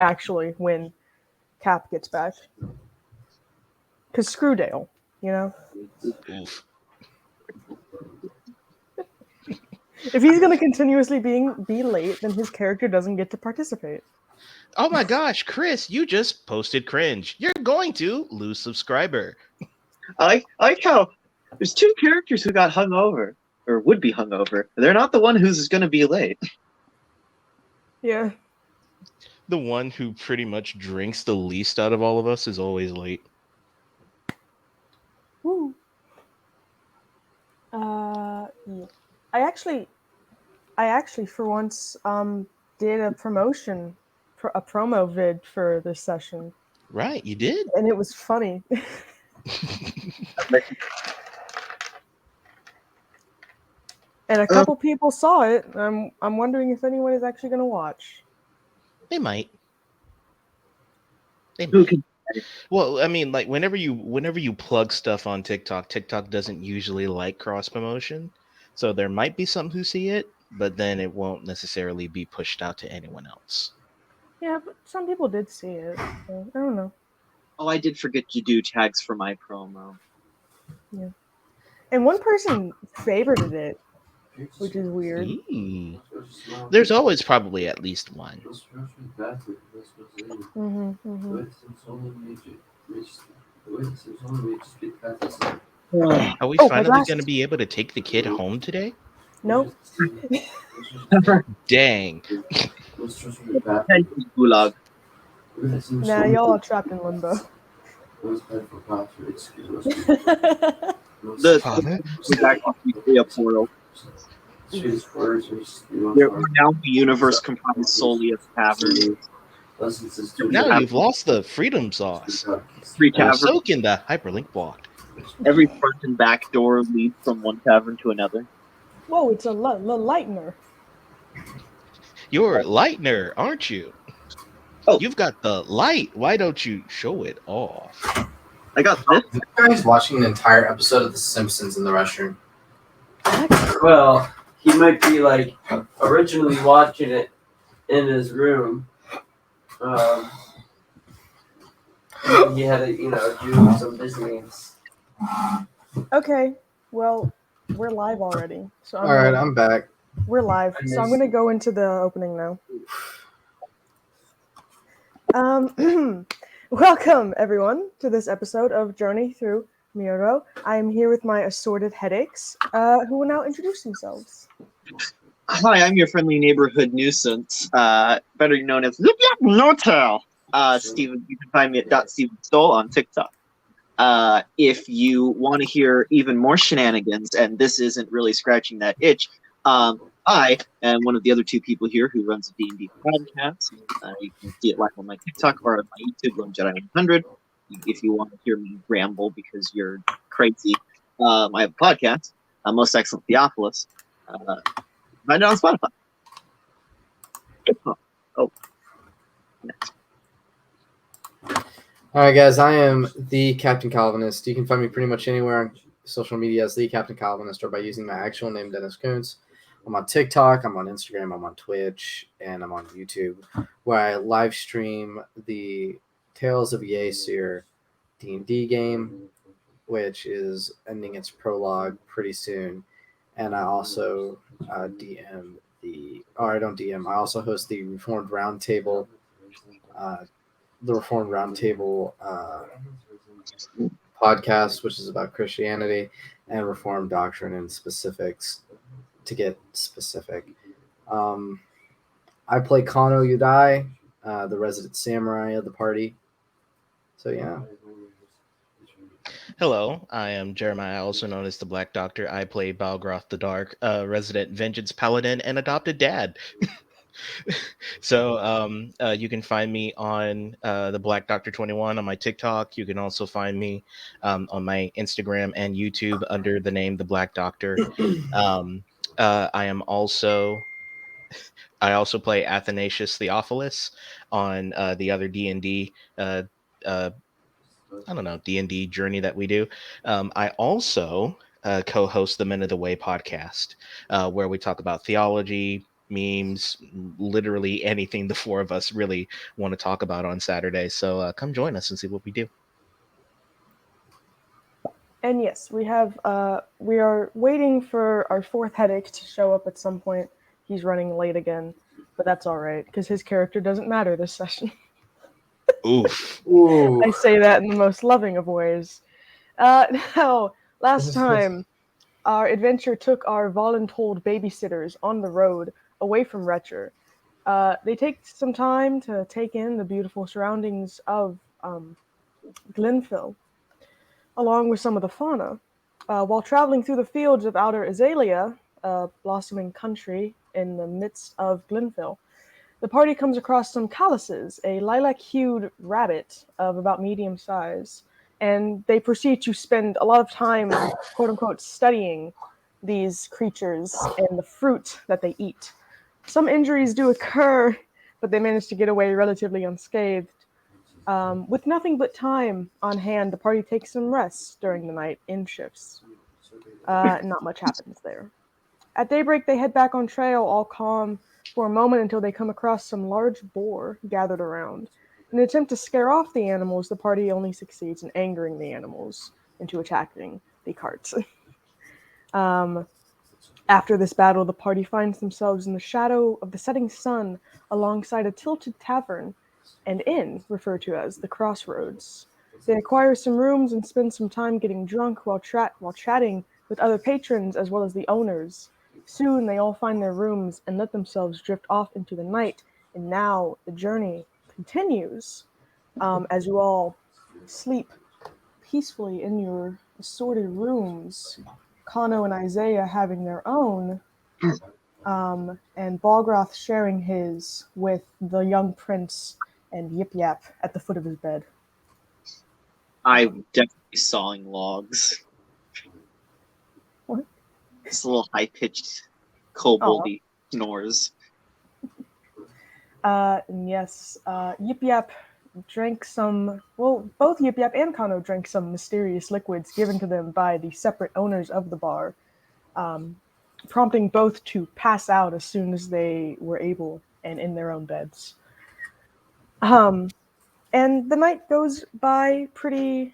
actually, when Cap gets back. Because screw Dale, you know? Oof. If he's going to continuously be late, then his character doesn't get to participate. Oh my gosh, Chris, you just posted cringe. You're going to lose subscriber. I like how there's two characters who got hung over, or would be hung over. They're not the one who's going to be late. Yeah. The one who pretty much drinks the least out of all of us is always late. Woo. Yeah. I actually for once did a promotion for a promo vid for this session, Right, you did? and it was funny. And a couple people saw it. I'm wondering if anyone is actually going to watch. They might. They Who might. can? Well, I mean, like whenever you plug stuff on TikTok, TikTok doesn't usually like cross promotion. So there might be some who see it, but then it won't necessarily be pushed out to anyone else. Yeah, but some people did see it. So I don't know. Oh, I did forget to do tags for my promo. Yeah. And one person favorited it, which is weird. Ooh. There's always probably at least one. Are we Oh, finally going to be able to take the kid home today? Nope. Dang. Gulag. Nah, y'all are trapped in limbo. Father? A portal. We're now the universe comprised solely of taverns. Now you've lost the freedom sauce. Three taverns. Soak in the hyperlink block. Every front and back door leads from one tavern to another. Whoa, it's a lightener. You're Lightner, aren't you? Oh. You've got the light. Why don't you show it off? I got this. This guy's watching an entire episode of The Simpsons in the restroom. Well, he might be like originally watching it in his room. He had to, do some business. Okay, well, we're live already. So All right, I'm back. We're live, so I'm going to go into the opening now. Welcome, everyone, to this episode of Journey Through Miro. I am here with my assorted headaches, who will now introduce themselves. Hi, I'm your friendly neighborhood nuisance, better known as Zip Yap Nortel. Steven, you can find me at .stevenstole on TikTok. If you want to hear even more shenanigans, and this isn't really scratching that itch, I am one of the other two people here who runs a D&D podcast. You can see it live on my TikTok or on my YouTube, Lone Jedi 100. If you want to hear me ramble because you're crazy, I have a podcast, Most Excellent Theophilus. Find it on Spotify. Oh. Next. All right, guys, I am the Captain Calvinist. You can find me pretty much anywhere on social media as the Captain Calvinist or by using my actual name, Dennis Kuntz. I'm on TikTok, I'm on Instagram, I'm on Twitch, and I'm on YouTube, where I live stream the Tales of Yeasyr D&D game, which is ending its prologue pretty soon. And I also I also host the Reformed Roundtable, podcast, which is about Christianity and Reformed doctrine and specifics. To get specific, I play Kano Yudai, the resident samurai of the party. So yeah. Hello, I am Jeremiah, also known as the Black Doctor. I play Balgroth the Dark, resident vengeance paladin and adopted dad. So you can find me on the Black Doctor 21 on my TikTok. You can also find me on my Instagram and YouTube under the name the Black Doctor. I also play Athanasius Theophilus on the other D&D D&D journey that we do. I also co-host the Men of the Way podcast, where we talk about theology, memes, literally anything the four of us really want to talk about on Saturday. So come join us and see what we do. And yes, we are waiting for our fourth headache to show up at some point. He's running late again, but that's all right because his character doesn't matter this session. Oof. Ooh. I say that in the most loving of ways. Now, last time, our adventure took our voluntold babysitters on the road away from Retcher. They take some time to take in the beautiful surroundings of Glenfell, along with some of the fauna. While traveling through the fields of Outer Azalea, a blossoming country in the midst of Glenfell, the party comes across some calluses, a lilac-hued rabbit of about medium size, and they proceed to spend a lot of time, quote-unquote, studying these creatures and the fruit that they eat. Some injuries do occur, but they manage to get away relatively unscathed. With nothing but time on hand, the party takes some rest during the night in shifts. Not much happens there. At daybreak, they head back on trail, all calm for a moment until they come across some large boar gathered around. In an attempt to scare off the animals, the party only succeeds in angering the animals into attacking the carts. After this battle, the party finds themselves in the shadow of the setting sun alongside a tilted tavern and inn referred to as the Crossroads. They acquire some rooms and spend some time getting drunk while chatting with other patrons as well as the owners. Soon they all find their rooms and let themselves drift off into the night, and now the journey continues as you all sleep peacefully in your assorted rooms. Kano and Isaiah having their own, and Balgroth sharing his with the young prince and Yip Yap at the foot of his bed. I'm definitely sawing logs. What? It's a little high-pitched, koboldy snores. Yes, Yip Yap drank some. Well, both Yip Yap and Kano drank some mysterious liquids given to them by the separate owners of the bar, prompting both to pass out as soon as they were able and in their own beds. And the night goes by pretty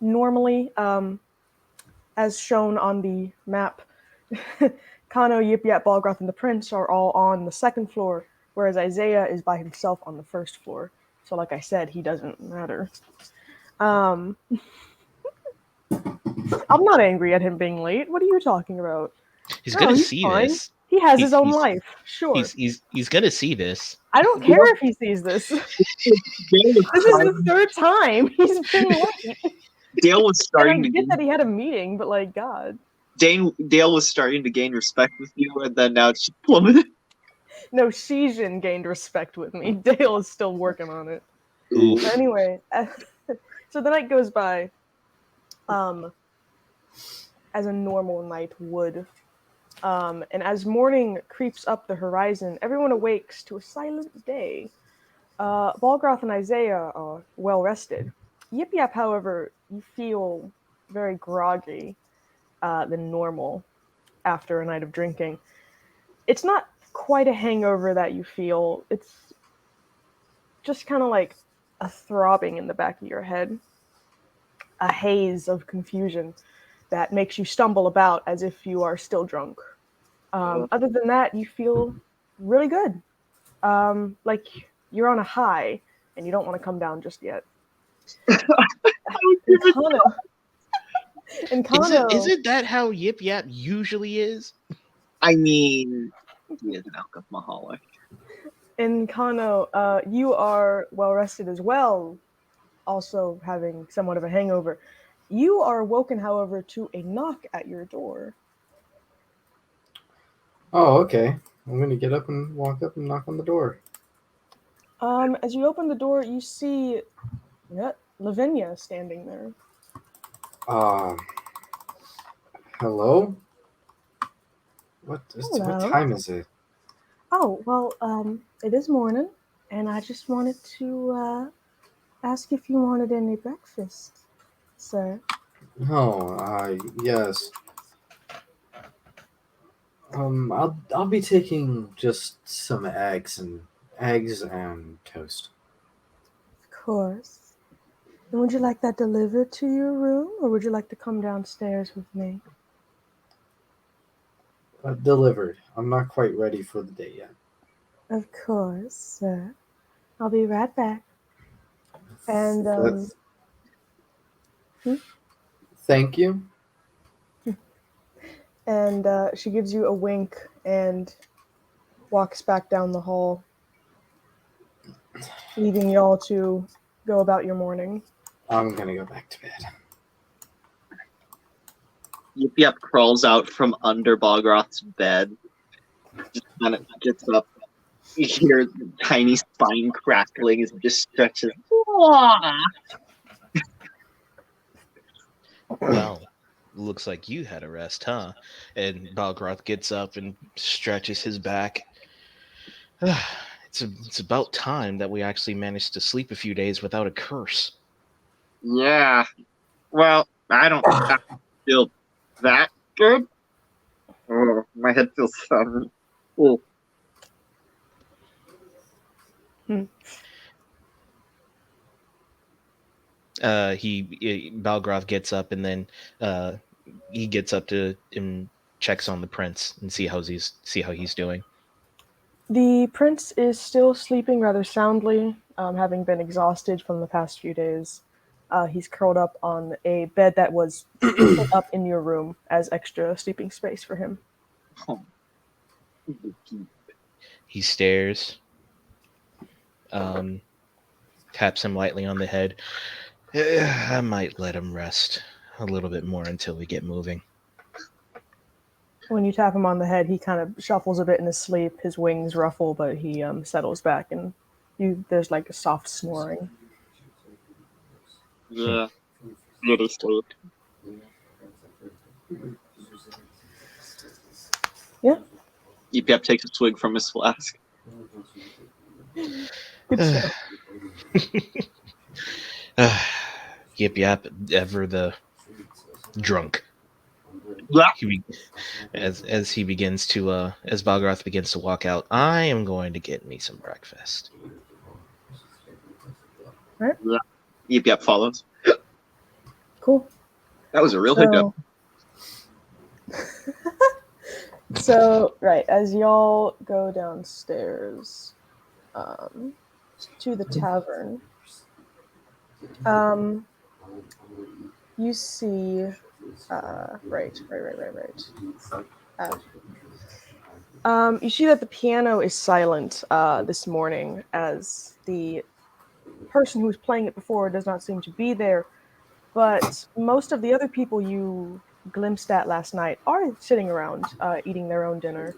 normally, as shown on the map. Kano, Yip Yap, Balgroth, and the Prince are all on the second floor, whereas Isaiah is by himself on the first floor. So, like I said, he doesn't matter. I'm not angry at him being late. What are you talking about? He's No, gonna he's see fine. this. He has He's- his own he's- life. Sure. He's gonna see this. I don't care if he sees this. Dale was, This is the third time he's been late. Dale was And I starting to get that he had a meeting, but like, God. Dale was starting to gain respect with you, and then now it's just plummeted. No, Shijin gained respect with me. Dale is still working on it. Oof. But anyway, so the night goes by as a normal night would. And as morning creeps up the horizon, everyone awakes to a silent day. Balgroth and Isaiah are well rested. Yip Yap, however, you feel very groggy than normal after a night of drinking. It's not quite a hangover that you feel. It's just kind of like a throbbing in the back of your head, a haze of confusion that makes you stumble about as if you are still drunk. Other than that, you feel really good. Like you're on a high and you don't want to come down just yet. And Kano, Isn't that how Yip Yap usually is? I mean, he is an alcoholic. and Kano, you are well rested as well, also having somewhat of a hangover. You are woken, however, to a knock at your door. Oh, okay. I'm going to get up and walk up and knock on the door. As you open the door, you see Lavinia standing there. Hello? What Hello. time is it? Oh, well, it is morning, and I just wanted to ask if you wanted any breakfast, sir. Oh, yes. I'll be taking just some eggs and toast. Of course. And would you like that delivered to your room, or would you like to come downstairs with me? Delivered. I'm not quite ready for the day yet. Of course, sir. I'll be right back. And Thank you. and she gives you a wink and walks back down the hall, leaving y'all to go about your morning. I'm gonna go back to bed. Yip crawls out from under Balgroth's bed. Just kind of gets up. You hear the tiny spine crackling as it just stretches. Well, looks like you had a rest, huh? And Balgroth gets up and stretches his back. It's about time that we actually managed to sleep a few days without a curse. Yeah. Well, I don't feel that good. Oh, my head feels sudden. Oh. Balgroth gets up and then he gets up to and checks on the prince and see how he's doing. The prince is still sleeping rather soundly, having been exhausted from the past few days. He's curled up on a bed that was put up in your room as extra sleeping space for him. Oh. He stares, taps him lightly on the head. I might let him rest a little bit more until we get moving. When you tap him on the head, he kind of shuffles a bit in his sleep. His wings ruffle, but he settles back, and there's like a soft snoring. Yeah. Little sleep. Yeah. Yip takes a swig from his flask. Good stuff. Yip, ever the drunk. Yeah. As he begins to as Balgroth begins to walk out, I am going to get me some breakfast. Right. Yeah. Yip follows. Cool. That was a real hiccup. So, right, as y'all go downstairs to the tavern, you see, you see that the piano is silent this morning, as the person who was playing it before does not seem to be there, but most of the other people you glimpsed at last night are sitting around eating their own dinner.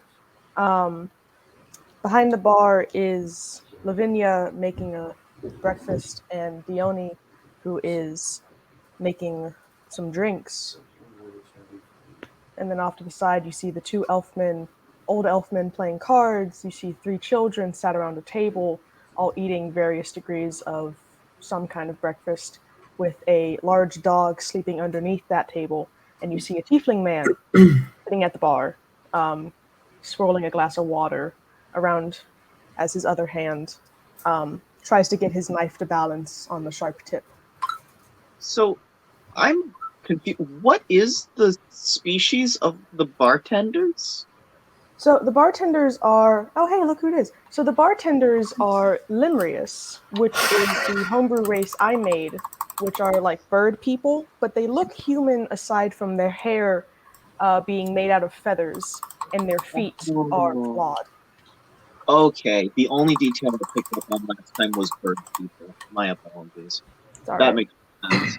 Behind the bar is Lavinia making a breakfast, and Dione, who is making some drinks. And then off to the side, you see the two old elfmen playing cards. You see three children sat around a table, all eating various degrees of some kind of breakfast, with a large dog sleeping underneath that table. And you see a tiefling man sitting at the bar, swirling a glass of water around as his other hand tries to get his knife to balance on the sharp tip. So, I'm confused. What is the species of the bartenders? So the bartenders are... Oh, hey, look who it is. So the bartenders are Limrius, which is the homebrew race I made, which are like bird people, but they look human aside from their hair being made out of feathers, and their feet are clawed. Okay, the only detail I picked up on last time was bird people. My apologies. That Right. makes sense.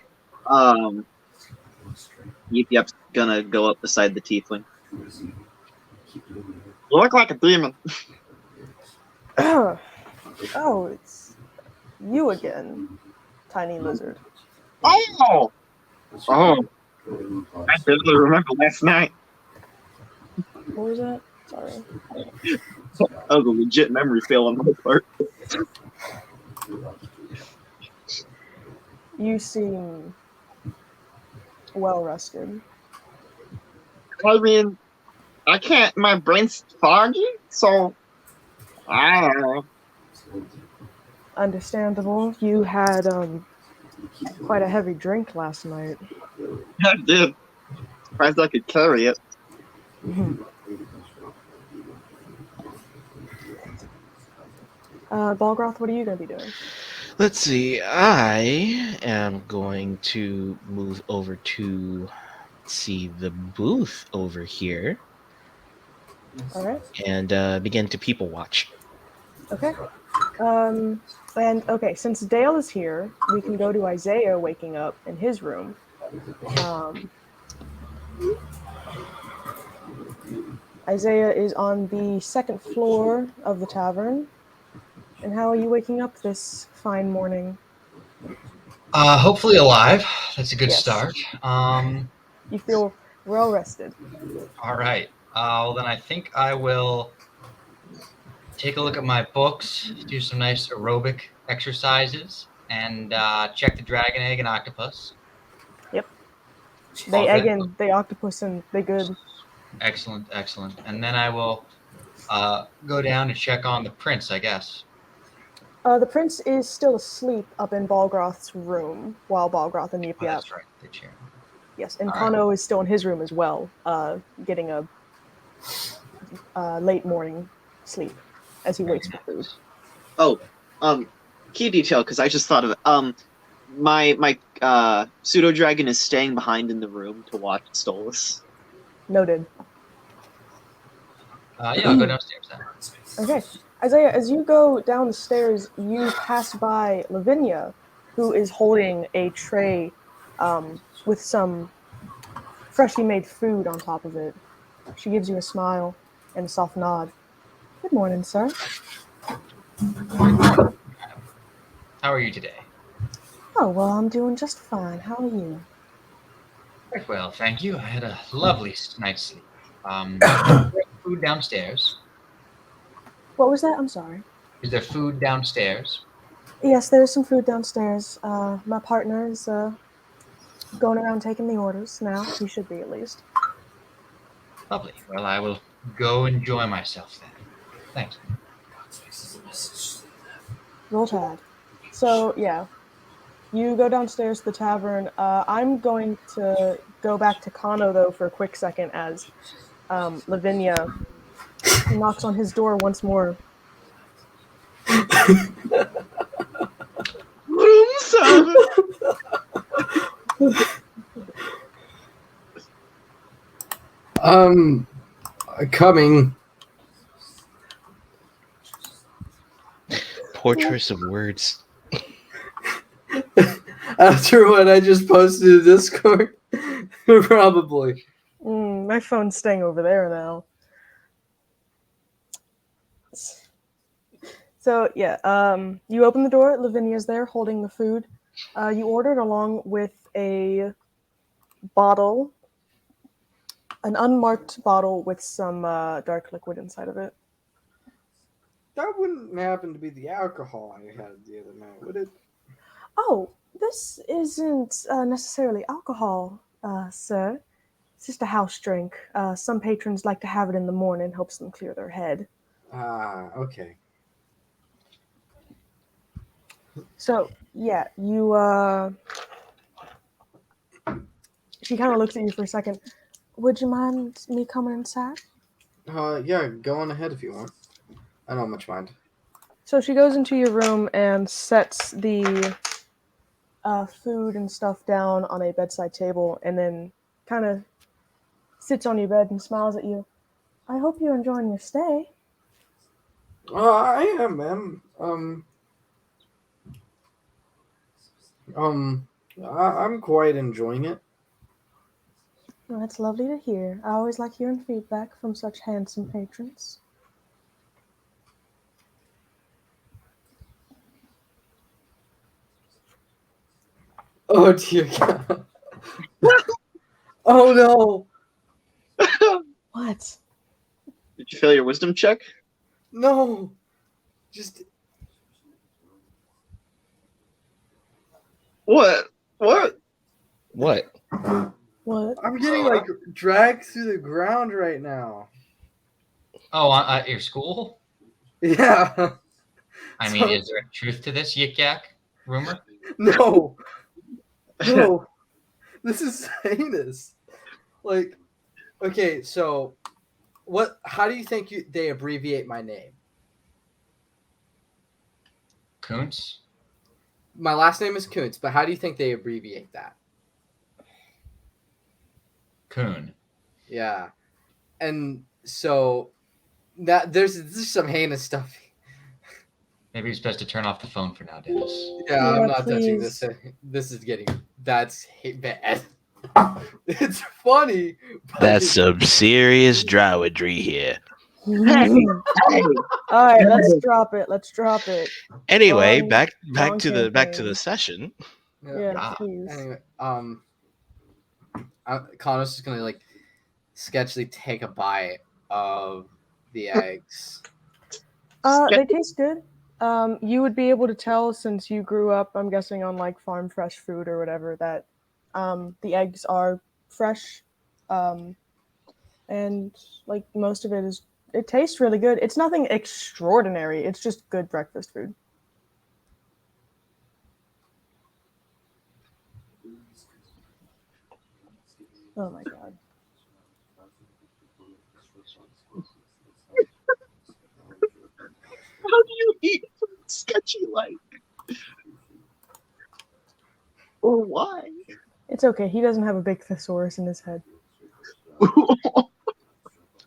Yip's gonna go up beside the tiefling. You look like a demon. Oh, it's you again, tiny lizard. Oh! I barely remember last night. What was that? Sorry. That was a legit memory fail on my part. You seem well rested. I mean, I can't. My brain's foggy, so I don't know. Understandable. You had quite a heavy drink last night. I did. Surprised I could carry it. Balgroth, what are you going to be doing? Let's see. I am going to move over to see the booth over here All right. and begin to people watch. Okay. And okay, since Dale is here, we can go to Isaiah waking up in his room. Isaiah is on the second floor of the tavern. And how are you waking up this fine morning? Hopefully alive. That's a good Yes. start. You feel well rested. All right. Well, then I think I will take a look at my books, do some nice aerobic exercises, and check the dragon, egg, and octopus. Yep. All They egg good. in, they octopus and they good. Excellent, excellent. And then I will go down and check on the prince, I guess. The prince is still asleep up in Balgroth's room while Balgroth and Yip Oh, Yap. that's right. The chair. Yes, and All right. Kano is still in his room as well, getting a late morning sleep as he waits for food. Oh, key detail because I just thought of it. My pseudo dragon is staying behind in the room to watch Stolas. Noted. Yeah, I'll go downstairs then. Okay. Isaiah, as you go down the stairs, you pass by Lavinia, who is holding a tray with some freshly made food on top of it. She gives you a smile and a soft nod. Good morning, sir. How are you today? Oh, well, I'm doing just fine. How are you? Very well, thank you. I had a lovely night's sleep. Is there food downstairs? What was that? I'm sorry. Is there food downstairs? Yes, there's some food downstairs. My partner is going around taking the orders now. He should be, at least. Lovely. Well, I will go enjoy myself then. Thanks. Roll Tide. So, yeah. You go downstairs to the tavern. I'm going to go back to Kano, though, for a quick second as Lavinia knocks on his door once more. Room service. Coming. Poor choice of words. After what I just posted to Discord, probably. My phone's staying over there now. So, yeah, you open the door. Lavinia's there holding the food. You ordered along with a bottle, an unmarked bottle with some dark liquid inside of it. That wouldn't happen to be the alcohol I had the other night, would it? Oh, this isn't necessarily alcohol, sir. It's just a house drink. Some patrons like to have it in the morning, helps them clear their head. Ah, okay. So, yeah, you, she kind of looks at you for a second. Would you mind me coming inside? Yeah, go on ahead if you want. I don't much mind. So she goes into your room and sets the food and stuff down on a bedside table and then kind of sits on your bed and smiles at you. I hope you're enjoying your stay. I am, ma'am. I'm quite enjoying it. Well, that's lovely to hear. I always like hearing feedback from such handsome patrons. Oh dear God. Oh no. What? Did you fail your wisdom check? No. Just What? What? What? What? I'm getting like dragged through the ground right now. Oh, at your school? Yeah. I mean, So- is there a truth to this yik yak rumor? No. No. This is heinous. Like, okay, so how do you think they abbreviate my name? Kuntz? My last name is Kuntz, but how do you think they abbreviate that? Kuhn. Yeah. And so there's some heinous stuff. Maybe it's best to turn off the phone for now, Dennis. Yeah, I'm Yeah, not touching please. this. This is that's bad. It's funny. But That's some serious drowidry here. Hey, All right, let's drop it. Let's drop it. Anyway, Wrong- back wrong to the campaign. session. Yeah, Ah. please. Anyway, Connor's just gonna like sketchily take a bite of the eggs. They taste good. You would be able to tell since you grew up, I'm guessing, on like farm fresh food or whatever, that the eggs are fresh. And like most of it tastes really good. It's nothing extraordinary. It's just good breakfast food. Oh my god. how do you eat food sketchy like? Or why? It's okay. He doesn't have a big thesaurus in his head.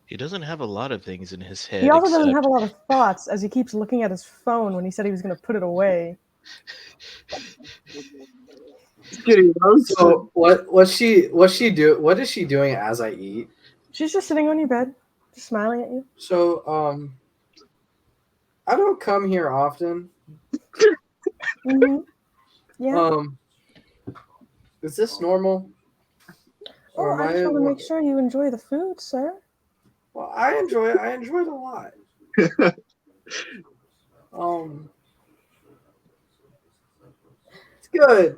He doesn't have a lot of things in his head. He also doesn't except have a lot of thoughts as he keeps looking at his phone when he said he was going to put it away. Getting roasted. So what is she doing as I eat? She's just sitting on your bed, just smiling at you. So I don't come here often. Mm-hmm. Yeah. Is this normal? Well, I just want to make sure you enjoy the food, sir. Well, I enjoy it. I enjoy it a lot. It's good.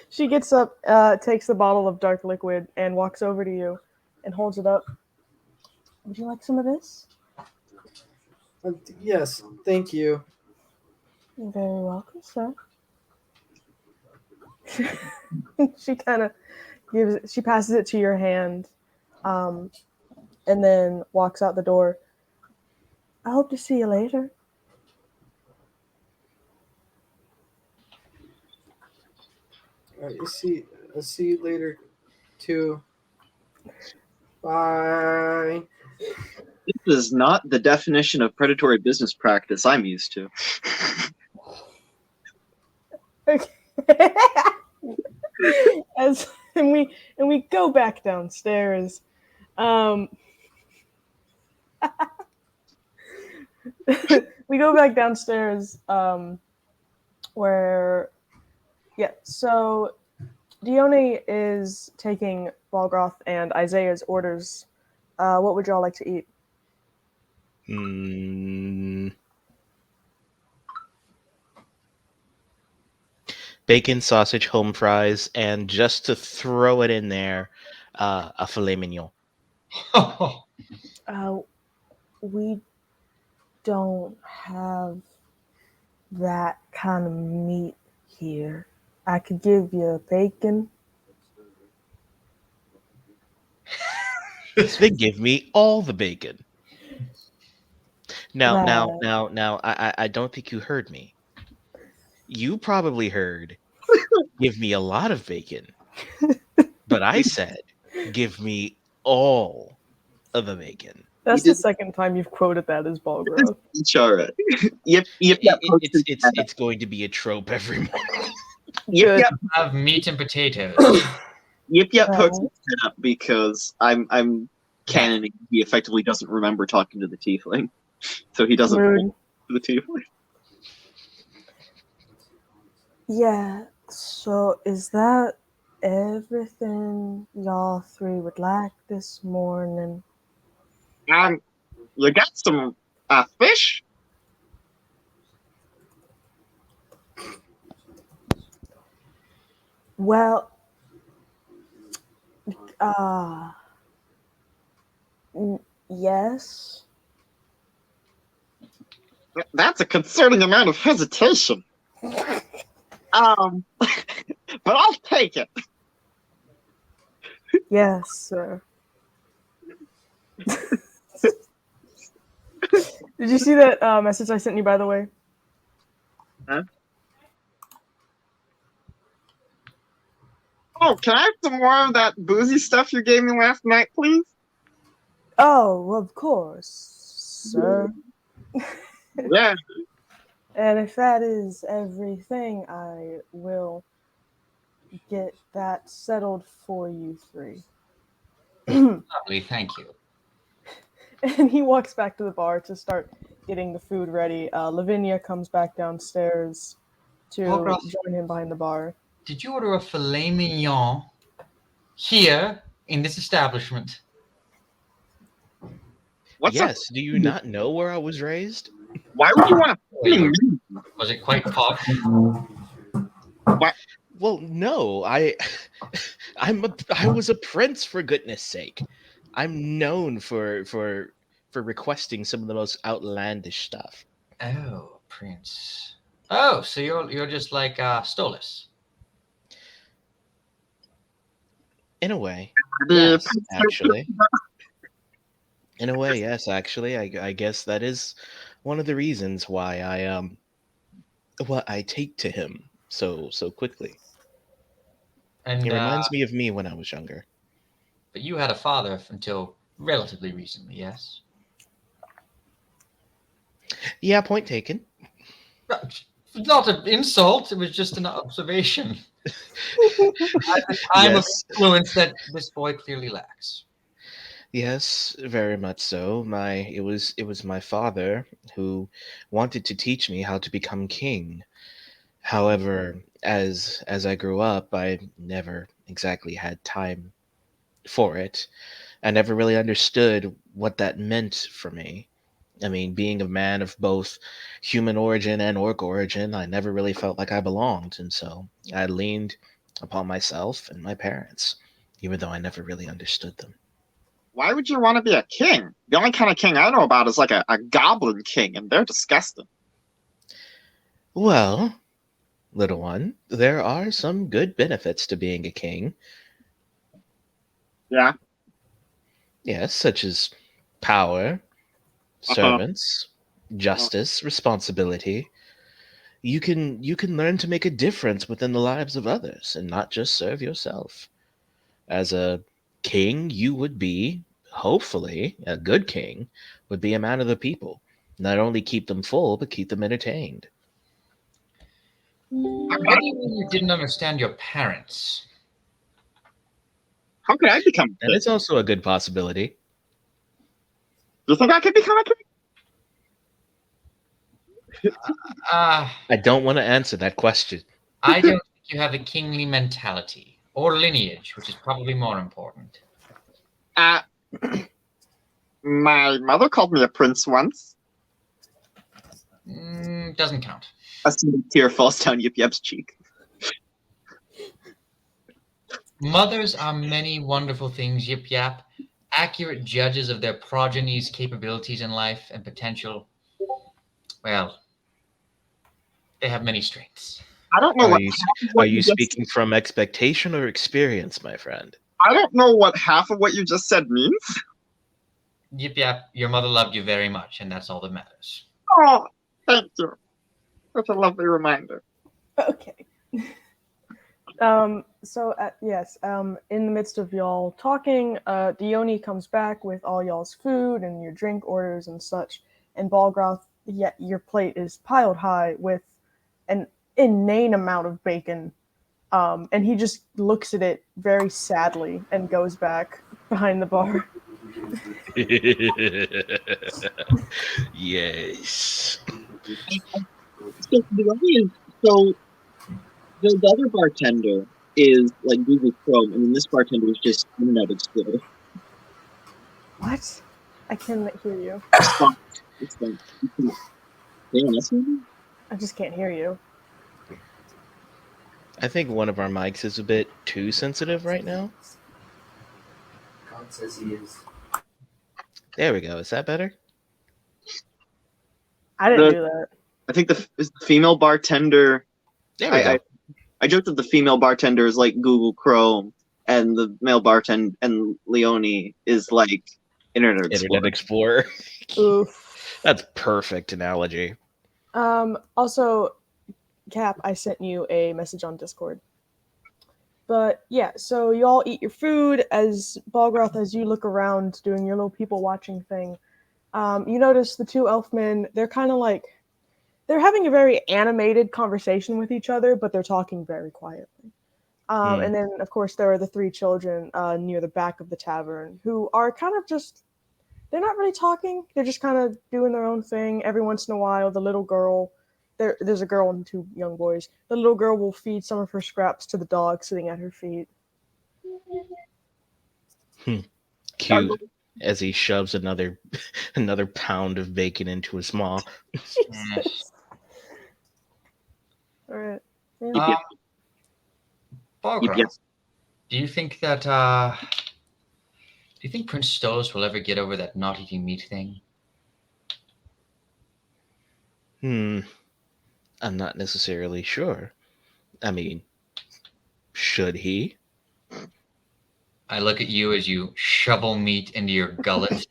She gets up, takes the bottle of dark liquid, and walks over to you and holds it up. Would you like some of this? Yes, thank you. You're very welcome, sir. She kind of she passes it to your hand, and then walks out the door. I hope to see you later. I'll see you later, too. Bye. This is not the definition of predatory business practice I'm used to. Okay. And we go back downstairs. We go back downstairs. Where, yeah. So Dione is taking Balgroth and Isaiah's orders. What would y'all like to eat? Bacon, sausage, home fries, and just to throw it in there, a filet mignon. We don't have that kind of meat here. I could give you bacon. They give me all the bacon. Now, Right. I don't think you heard me. You probably heard, give me a lot of bacon. But I said, give me all of the bacon. That's the second time you've quoted that as Balgrove. It's all right. Yep. Posted. It's going to be a trope every morning. Yep. Have meat and potatoes. Yep. Right. Posted it up because I'm canoning. He effectively doesn't remember talking to the tiefling, so he doesn't Rude. roll to the tiefling. Yeah, so is that everything y'all three would like this morning? You got some fish? Well, Yes. That's a concerning amount of hesitation. But I'll take it. Yes, sir. Did you see that message I sent you, by the way? Huh? Oh, can I have some more of that boozy stuff you gave me last night, please? Oh, of course, sir. Yeah. And if that is everything, I will get that settled for you three. Lovely, thank you. And he walks back to the bar to start getting the food ready. Lavinia comes back downstairs to Holgraf, join him behind the bar. did you order a filet mignon here in this establishment? What's up? Yes. Do you not know where I was raised? Why would you want to? Was it quite posh? What? Well, no. I was a prince, for goodness sake. I'm known for requesting some of the most outlandish stuff. Oh, Prince. Oh, so you're just like Stolas. In a way, The yes, actually. In a way, yes, actually. I guess that is one of the reasons why I take to him so quickly. And It reminds me of me when I was younger. but you had a father until relatively recently, yes? Yeah, point taken. Not an insult, it was just an observation. At the time of Yes. influence that this boy clearly lacks. Yes, very much so. It was my father who wanted to teach me how to become king. However, as I grew up, I never exactly had time for it. I never really understood what that meant for me. I mean, being a man of both human origin and orc origin, I never really felt like I belonged, and so I leaned upon myself and my parents, even though I never really understood them. Why would you want to be a king? The only kind of king I know about is like a goblin king, and they're disgusting. Well, little one, there are some good benefits to being a king. Yeah. Yes, such as power, Uh-huh. servants, justice, responsibility. You can learn to make a difference within the lives of others and not just serve yourself. As a king, you would be, hopefully, a good king, would be a man of the people. Not only keep them full, but keep them entertained. What do you mean you didn't understand your parents? How could I become a And king? it's also a good possibility. Do you think I could become a king? I don't want to answer that question. I don't think you have a kingly mentality or lineage, which is probably more important. Uh, my mother called me a prince once. Doesn't count. A single tear falls down Yip Yap's cheek. Mothers are many wonderful things, Yip Yap, accurate judges of their progeny's capabilities in life and potential. Well, they have many strengths. I don't know Are what, you half of are what you you just, speaking from expectation or experience, my friend? I don't know what half of what you just said means. Yip Yap, your mother loved you very much, and that's all that matters. Oh, thank you. Such a lovely reminder. Okay. Yes, in the midst of y'all talking, Dione comes back with all y'all's food and your drink orders and such, and Balgroth, yet your plate is piled high with an inane amount of bacon, and he just looks at it very sadly and goes back behind the bar. Yes. So the other bartender is like Google Chrome, and then this bartender is just Internet Explorer. What? I cannot hear you. It's fine. I just can't hear you. I think one of our mics is a bit too sensitive right now. God says he is. There we go. Is that better? I didn't The do that. I think is the female bartender. There we go. I joked that the female bartender is like Google Chrome, and the male bartender and Leone is like Internet Internet Explorer. Explorer. Oof. That's perfect analogy. Also, Cap, I sent you a message on Discord. But yeah, so you all eat your food as Balgroth, as you look around doing your little people watching thing. You notice the two elfmen, they're kind of like, they're having a very animated conversation with each other, but they're talking very quietly. And then, of course, there are the three children near the back of the tavern who are kind of just, they're not really talking. They're just kind of doing their own thing. Every once in a while, the little girl, there's a girl and two young boys. The little girl will feed some of her scraps to the dog sitting at her feet. Cute. As he shoves another pound of bacon into his maw. Jesus. All right. Yep. Balgroth, Yep. do you think that do you think Prince Stolas will ever get over that not eating meat thing? I'm not necessarily sure. I mean, should he? I look at you as you shovel meat into your gullet.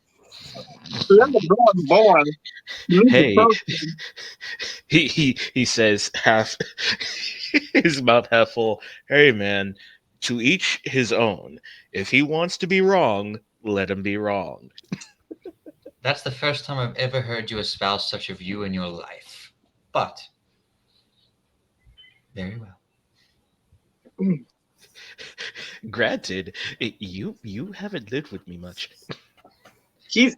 Hey, he says half his mouth half full. Hey man, to each his own. If he wants to be wrong, let him be wrong. That's the first time I've ever heard you espouse such a view in your life. But very well. Granted, you haven't lived with me much. He's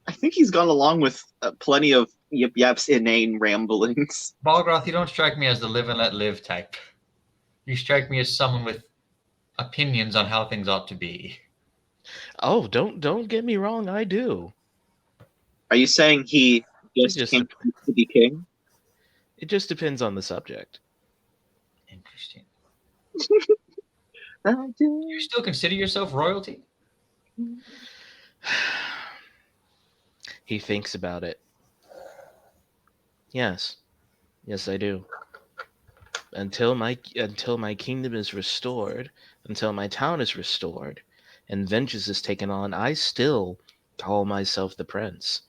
I think he's gone along with plenty of Yip Yap's inane ramblings. Balgroth, you don't strike me as the live and let live type. You strike me as someone with opinions on how things ought to be. Oh, don't get me wrong, I do. Are you saying he just can't to be king? It just depends on the subject. Interesting. I do. You still consider yourself royalty? He thinks about it. Yes, I do. Until my kingdom is restored, until my town is restored, and vengeance is taken on, I still call myself the prince,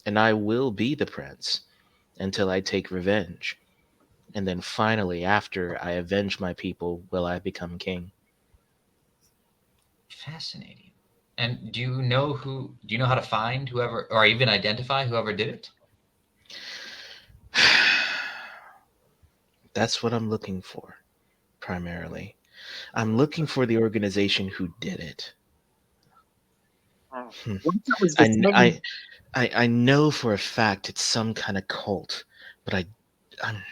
and I will be the prince until I take revenge, and then finally, after I avenge my people, will I become king. Fascinating. And do you know how to find whoever, or even identify whoever did it? That's what I'm looking for, primarily. I'm looking for the organization who did it. I know for a fact it's some kind of cult, but I'm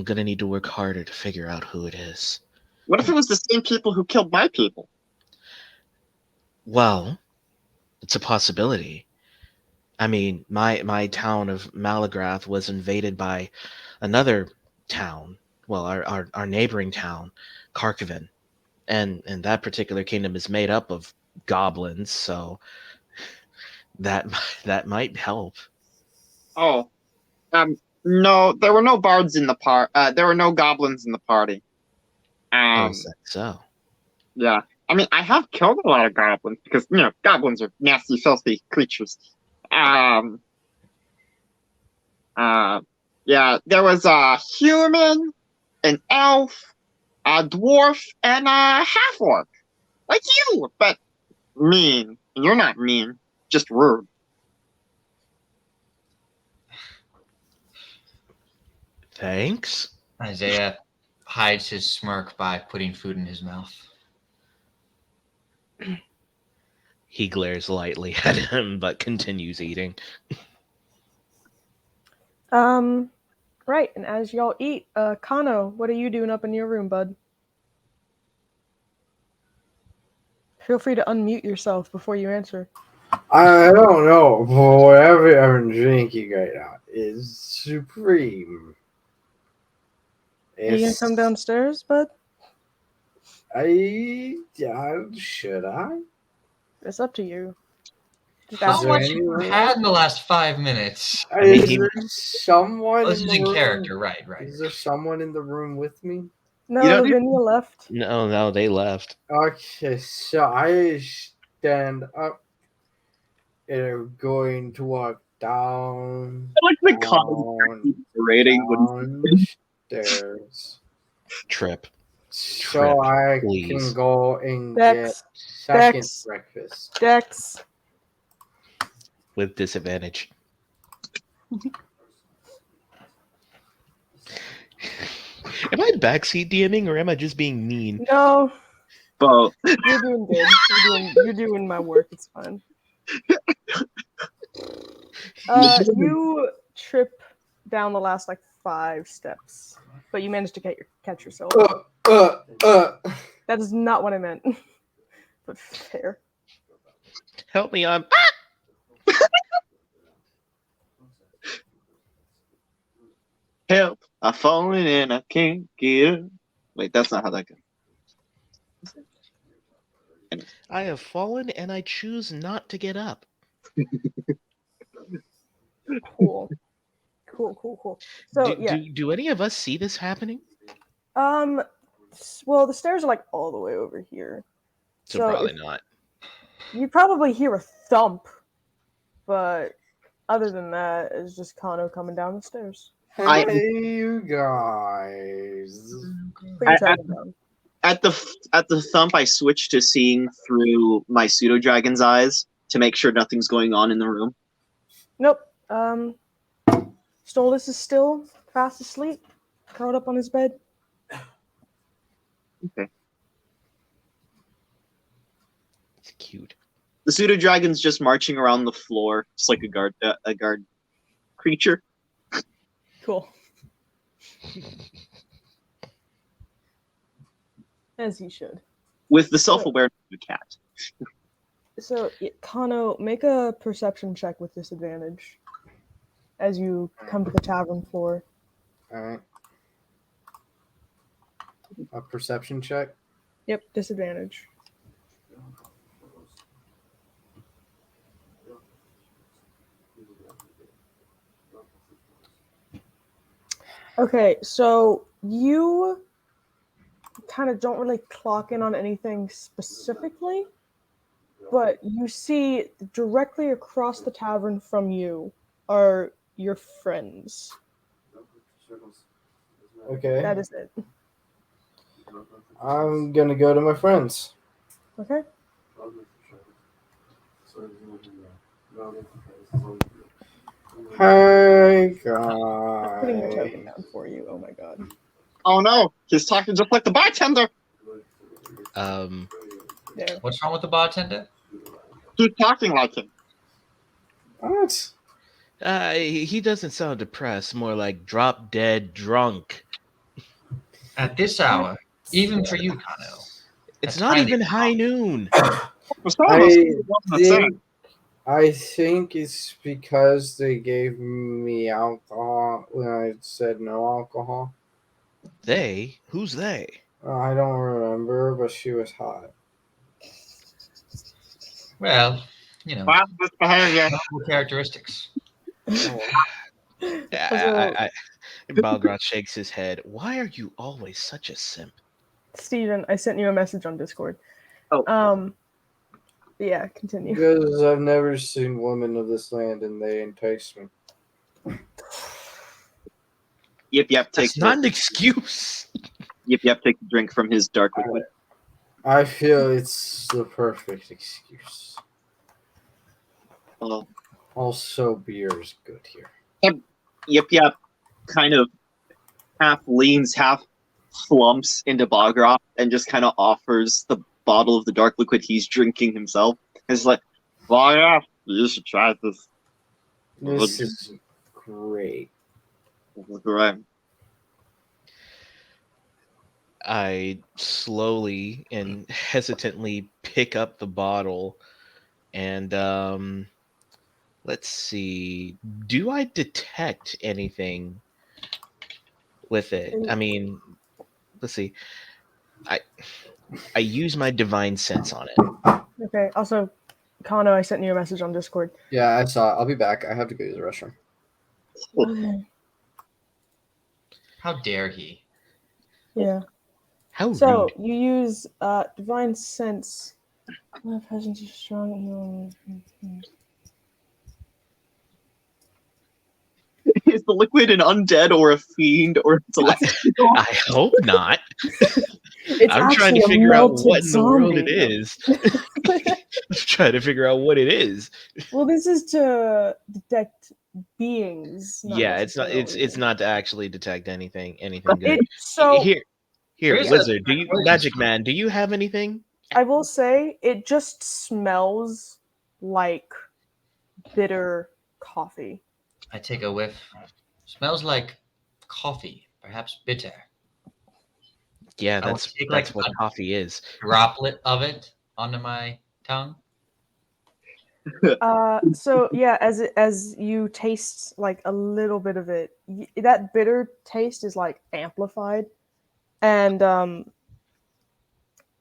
gonna need to work harder to figure out who it is. What if it was the same people who killed my people? Well, it's a possibility. I mean, my town of Malagrath was invaded by another town. Well, our neighboring town, Karkovan, and that particular kingdom is made up of goblins, so that might help. Oh, no, there were no bards in the there were no goblins in the party. Is that so? Yeah. I mean, I have killed a lot of goblins because, goblins are nasty, filthy creatures. Yeah, there was a human, an elf, a dwarf, and a half-orc. Like you, but mean. And you're not mean, just rude. Thanks. Isaiah hides his smirk by putting food in his mouth. He glares lightly at him, but continues eating. Right, and as y'all eat, Kano, what are you doing up in your room, bud? Feel free to unmute yourself before you answer. I don't know, but whatever I'm drinking right now is supreme. Are you gonna come downstairs, bud? Should I? It's up to you. Just How ask there much her. have you anyone? had in the last 5 minutes? I mean, Is he- there someone Oh, this in is the in room? character, right? Is there someone in the room with me? No, You don't need- Lavinia left. No, they left. Okay, so I stand up and I'm going to walk down, I like the comment rating downstairs, Trip so I please. can go and get Dex. second Dex. breakfast. Dex. With disadvantage. Am I backseat DMing or am I just being mean? No, both. you're doing good. You're doing my work. It's fine. You trip down the last like 5 steps, but you managed to catch yourself. That is not what I meant. But fair. Help me, I'm. Help! I've fallen and I can't get up. Wait, that's not how that goes. I have fallen and I choose not to get up. Cool. So yeah. Do any of us see this happening? Well, the stairs are like all the way over here. So probably not. You probably hear a thump, but other than that, it's just Kano coming down the stairs. I- Hey, you guys. Put your dragon down. At the thump, I switched to seeing through my pseudo dragon's eyes to make sure nothing's going on in the room. Nope. Stolus is still fast asleep, curled up on his bed. Okay. It's cute. The pseudo dragon's just marching around the floor, just like a guard creature. Cool. As he should. With the self-awareness of a cat. So, Kano, make a perception check with disadvantage as you come to the tavern floor. Alright. A perception check. Yep, disadvantage. Okay, so you kind of don't really clock in on anything specifically, but you see directly across the tavern from you are your friends. Okay. That is it. I'm gonna go to my friends. Okay. Hey I'm putting your token guys. down for you. Oh my god. Oh no, he's talking just like the bartender. There. What's wrong with the bartender? He's talking like him. What? He doesn't sound depressed, more like drop dead drunk. At this hour, even for you, Kano. It's That's not highly even high noon. For some of us, I it wasn't a sin. think, I think it's because they gave me alcohol when I said no alcohol. They? Who's they? I don't remember, but she was hot. Well, you know, Wow, misbehavior. normal characteristics. Balgrot shakes his head. Why are you always such a simp? Steven, I sent you a message on Discord. Oh. Yeah, continue. Because I've never seen women of this land and they entice me. Yep, take That's not an excuse. Yep, take the drink from his dark liquid. I feel it's the perfect excuse. Oh. Also, beer is good here. Yep, kind of half leans, half flumps into Bogrot and just kind of offers the bottle of the dark liquid he's drinking himself. And it's like, Bogrot, you should try this. This is great. Right. I slowly and hesitantly pick up the bottle and let's see. Do I detect anything with it? I mean, let's see. I use my divine sense on it. Okay, also, Kano, I sent you a message on Discord. Yeah, I saw it. I'll be back. I have to go use the restroom. Okay. How dare he? Yeah. How So rude. you use divine sense. My presence is strong. Is the liquid an undead or a fiend or a celestial? I hope not. It's I'm trying actually to a figure out melted what in the world it zombie. is. I'm trying to figure out what it is. Well, this is to detect beings. Not Yeah, it's not. It's necessarily. not to actually detect anything good. So Here, There's Wizard. a- Magic Man? Do you have anything? I will say it just smells like bitter coffee. I take a whiff. Smells like coffee, perhaps bitter. Yeah, I will that's take like what a coffee is. droplet of it onto my tongue. So yeah, as you taste like a little bit of it, that bitter taste is like amplified, and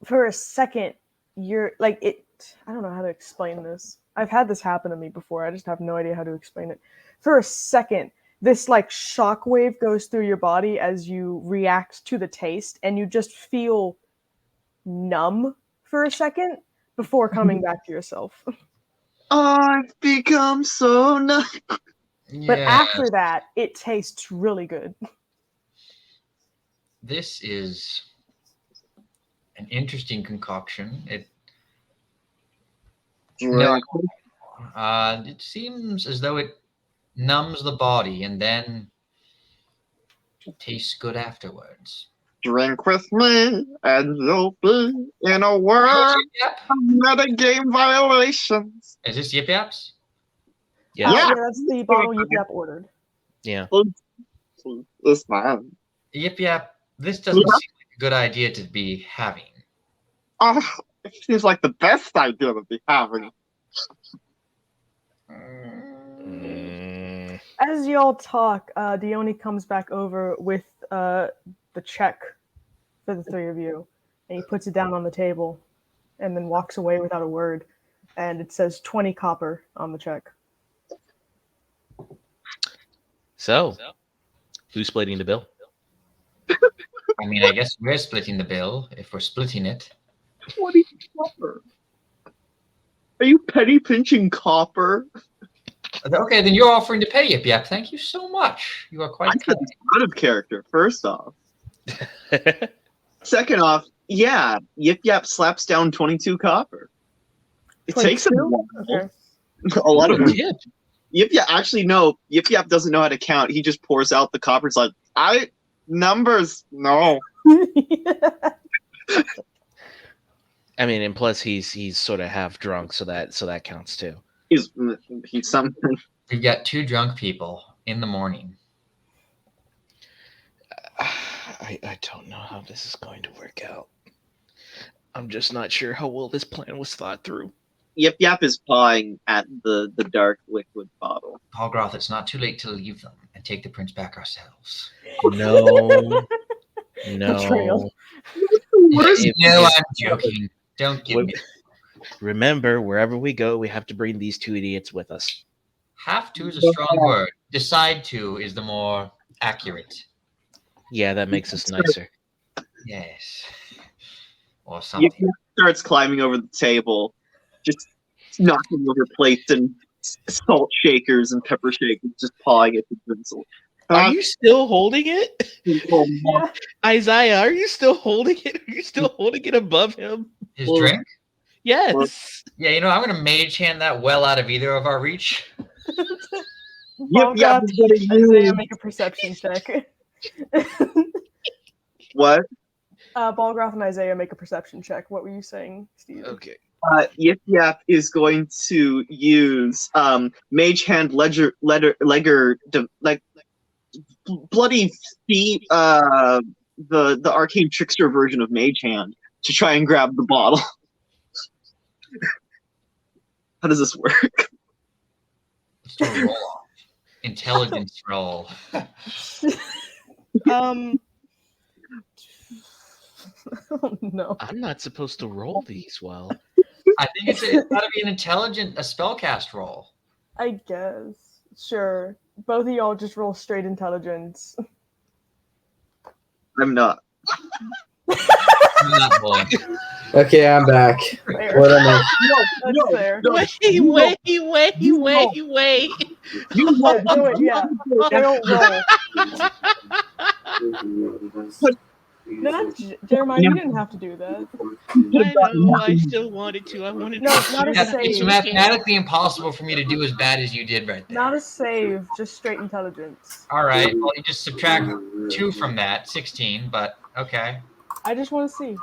for a second you're like it. I don't know how to explain this. I've had this happen to me before. I just have no idea how to explain it. For a second, this like shockwave goes through your body as you react to the taste, and you just feel numb for a second before coming back to yourself. I've become so nice. But Yeah, after that, it tastes really good. this is an interesting concoction. Drink. It seems as though it numbs the body and then tastes good afterwards. Drink with me, and you'll be in a world Yep. of metagame violations. Is this Yip Yaps? Yeah. Yeah. Yeah, that's the bottle Yip Yap ordered. Yeah. This man. Yip Yap, this doesn't Yeah. seem like a good idea to be having. Oh, it seems like the best idea to be having. Mm, As y'all talk, Dione comes back over with the check for the three of you, and he puts it down on the table, and then walks away without a word. And it says 20 copper on the check. so, who's splitting the bill? I mean, I guess we're splitting the bill if we're splitting it. 20 copper. Are you penny pinching copper? Okay, then you're offering to pay Yip Yap. Thank you so much. You are quite I said kind. it's out of character, first off. Second off, yeah, Yip Yap slaps down 22 copper. It takes him a 22? while. Okay. A lot of Tip. Yip Yap, actually, no. Yip Yap doesn't know how to count. He just pours out the copper. It's like, numbers, no. I mean, and plus he's sort of half drunk, so that counts too. He's something. We've got two drunk people in the morning. I don't know how this is going to work out. I'm just not sure how well this plan was thought through. Yip Yap is pawing at the dark liquid bottle. Palgroth, it's not too late to leave them and take the prince back ourselves. No. Betrayal. If- No, if- I'm joking. Don't give me. Remember, wherever we go, we have to bring these two idiots with us. Have to is a strong word. Decide to is the more accurate. Yeah, that makes us nicer. Yes. Or Yip something. Yap starts climbing over the table, just knocking over plates and salt shakers and pepper shakers, just pawing at the pencil. Are you still holding it? Yeah. Isaiah, are you still holding it? Are you still holding it above him? His drink? Yes. Yeah, you know, I'm going to mage hand that well out of either of our reach. Yip Yap is gonna Isaiah, use make a perception check. what? Balgroth and Isaiah make a perception check. What were you saying, Steve? Okay. Yip Yap is going to use Mage Hand Bloody Feet, the arcane trickster version of Mage Hand to try and grab the bottle. How does this work? Let's do a roll off. Intelligence roll. Oh no. I'm not supposed to roll these well. I think it's got to be a spellcast roll. I guess. Sure. Both of y'all just roll straight intelligence. I'm not. I'm not rolling. Okay, I'm back. Fair. What am I? That's fair. Wait. You Yeah, do it, yeah. Don't roll. No, that's Jeremiah, you didn't have to do that. I know. I still wanted to. I wanted No, to. not a It's save. mathematically impossible for me to do as bad as you did right there. Not a save, just straight intelligence. All right. Well, you just subtract 2 from that, 16. But okay. I just want to see.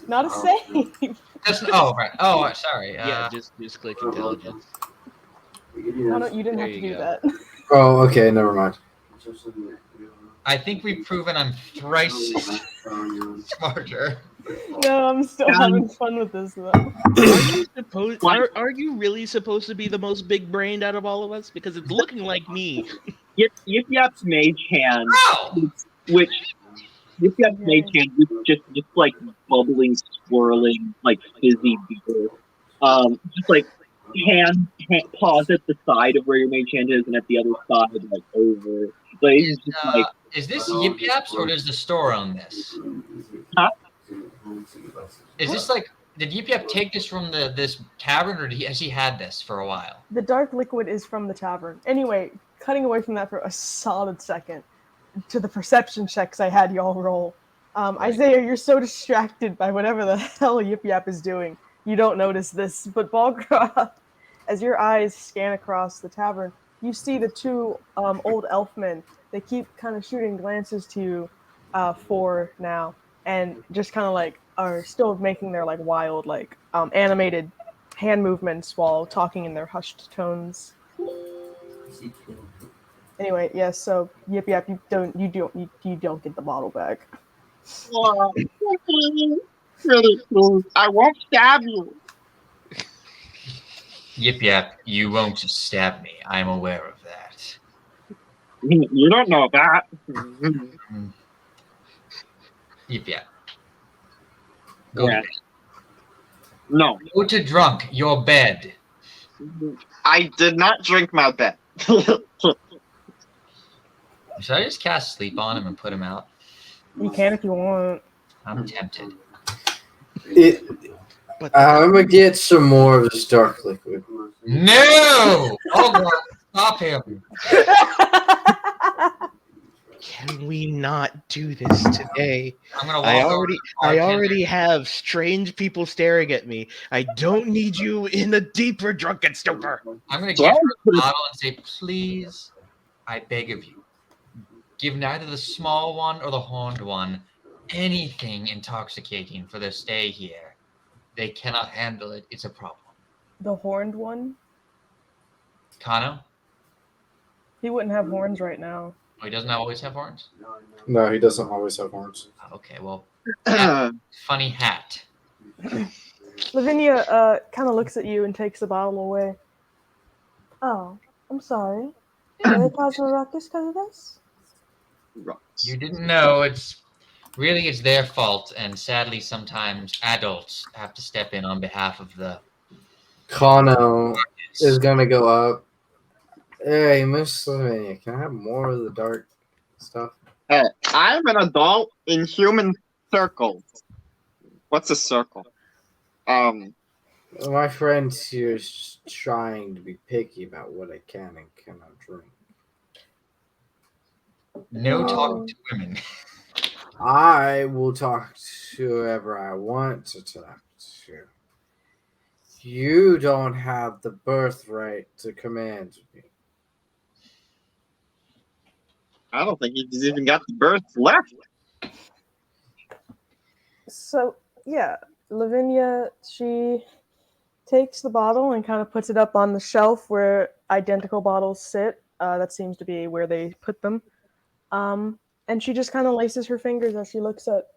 Not a save. Oh, right. Oh, sorry. Yeah, just click intelligence. No, you didn't There have to you do go. that. Oh, okay, never mind. I think we've proven I'm thrice smarter. No, I'm still having fun with this though. Are you really supposed to be the most big brained out of all of us? Because it's looking like me. Yip Yap's mage hand, Oh! which Yip Yap's mage hand, which just like bubbling, swirling, like fizzy beer. Just like hand paws at the side of where your mage hand is, and at the other side, like over. Like it's just like. Is this Yip Yap's or does the store own this? Huh? Is this like, did Yip Yap take this from this tavern or has he had this for a while? The dark liquid is from the tavern. Anyway, cutting away from that for a solid second to the perception checks I had y'all roll. Isaiah, you're so distracted by whatever the hell Yip Yap is doing. You don't notice this, but Balgraf, as your eyes scan across the tavern, you see the two old elfmen. They keep kind of shooting glances to you for now, and just kind of like are still making their like wild, like animated hand movements while talking in their hushed tones. Anyway, yes. So Yip Yap, you don't get the bottle back. Really, I won't stab you. Yip Yap, you won't stab me. I'm aware of that. You don't know that. Yip Yap. Go to Yeah. bed. No, Go to drunk, your bed. I did not drink my bed. Should I just cast sleep on him and put him out? You can if you want. I'm tempted. I'm gonna get some more of this dark liquid. No! Oh God, stop him. Can we not do this today? I'm gonna walk I over already to the bartender. have strange people staring at me. I don't need you in a deeper drunken stupor. I'm gonna give her a bottle and say, please, I beg of you, give neither the small one or the horned one anything intoxicating for their stay here. They cannot handle it. It's a problem. The horned one? Kano? He wouldn't have horns right now. Oh, he doesn't always have horns? No, he doesn't always have horns. Okay, well, I funny hat. Lavinia kind of looks at you and takes the bottle away. Oh, I'm sorry. Are they causing a ruckus because of this? You didn't know. It's their fault, and sadly, sometimes adults have to step in on behalf of the. Kano is gonna go up. Hey, Miss Lavinia, can I have more of the dark stuff? I'm an adult in human circles. What's a circle? My friend here is trying to be picky about what I can and cannot drink. No talking to women. I will talk to whoever I want to talk to. You don't have the birthright to command me. I don't think he's even got the birth left. So, yeah, Lavinia, she takes the bottle and kind of puts it up on the shelf where identical bottles sit. That seems to be where they put them. And she just kind of laces her fingers as she looks at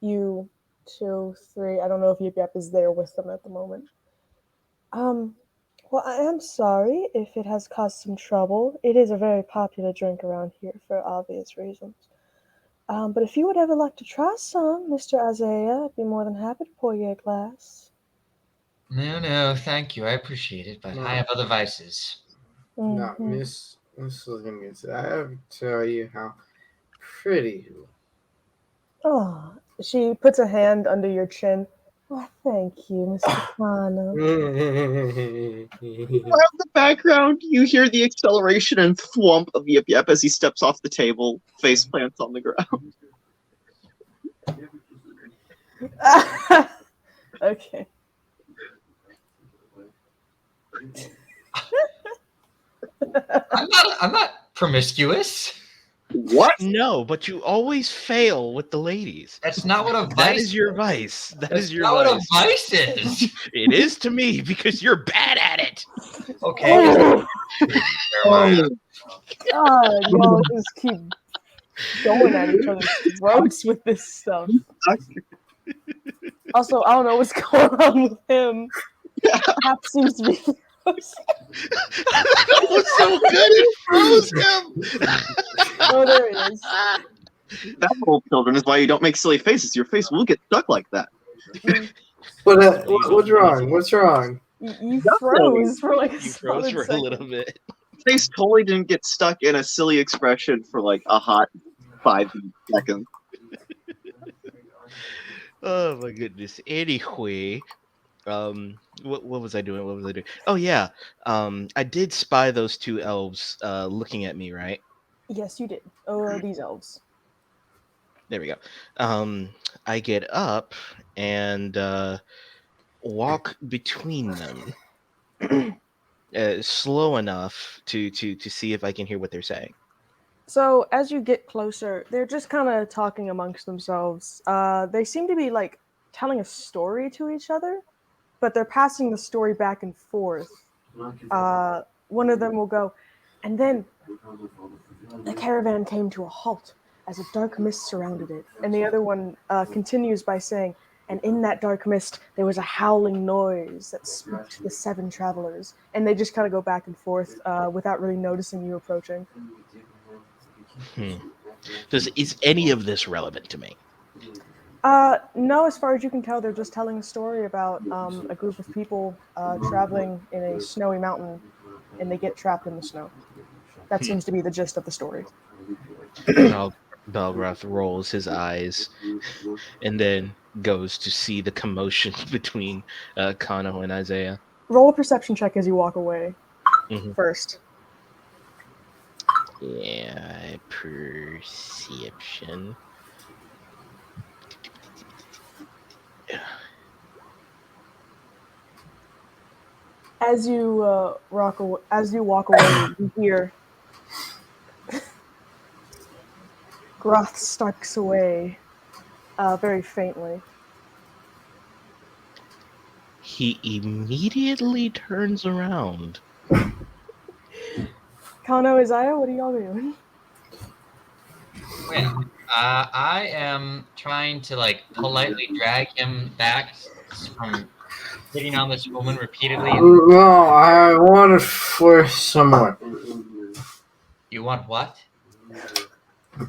you, 2, 3. I don't know if Yip Yap is there with them at the moment. Well, I am sorry if it has caused some trouble. It is a very popular drink around here for obvious reasons. But if you would ever like to try some, Mr. Isaiah, I'd be more than happy to pour you a glass. No, thank you. I appreciate it, but No. I have other vices. No, Mhm. Miss Liggins, I have to tell you how pretty you Oh, she puts a hand under your chin. Oh, thank you, Mr. Kano. look. Out the background, you hear the acceleration and thwomp of Yip Yip as he steps off the table, face plants on the ground. Okay. I'm not promiscuous. What? No, but you always fail with the ladies. That's not what a That vice is your vice. That That's is your not what a vice. vice is. It is to me because you're bad at it. Okay. Jeremiah. God, y'all just keep going at each other's throats with this stuff. Also, I don't know what's going on with him. Cap seems to be. That was so good. It froze him. Oh, there it is. That, little children, is why you don't make silly faces. Your face will get stuck like that. But what's wrong? What's wrong? You froze for like a You froze solid for a second. little bit. Face totally didn't get stuck in a silly expression for like a hot 5 seconds. Oh my goodness. Anyway, what was I doing? What was I doing? Oh yeah. I did spy those two elves looking at me, right? Yes, you did. Oh, these elves. There we go. I get up and walk between them, slow enough to see if I can hear what they're saying. So as you get closer, they're just kind of talking amongst themselves. They seem to be like telling a story to each other, but they're passing the story back and forth. One of them will go, and then the caravan came to a halt as a dark mist surrounded it. And the other one continues by saying, and in that dark mist, there was a howling noise that spooked the 7 travelers. And they just kind of go back and forth without really noticing you approaching. Is any of this relevant to me? No, as far as you can tell, they're just telling a story about a group of people traveling in a snowy mountain, and they get trapped in the snow. That seems to be the gist of the story. Belgroth rolls his eyes and then goes to see the commotion between Kano and Isaiah. Roll a perception check as you walk away first. Yeah, perception. As you walk away, you hear Groth starks away very faintly. He immediately turns around. Kano, Isaiah, what are y'all doing? Well, I am trying to like politely drag him back from hitting on this woman repeatedly. No, I want to flirt someone. You want what?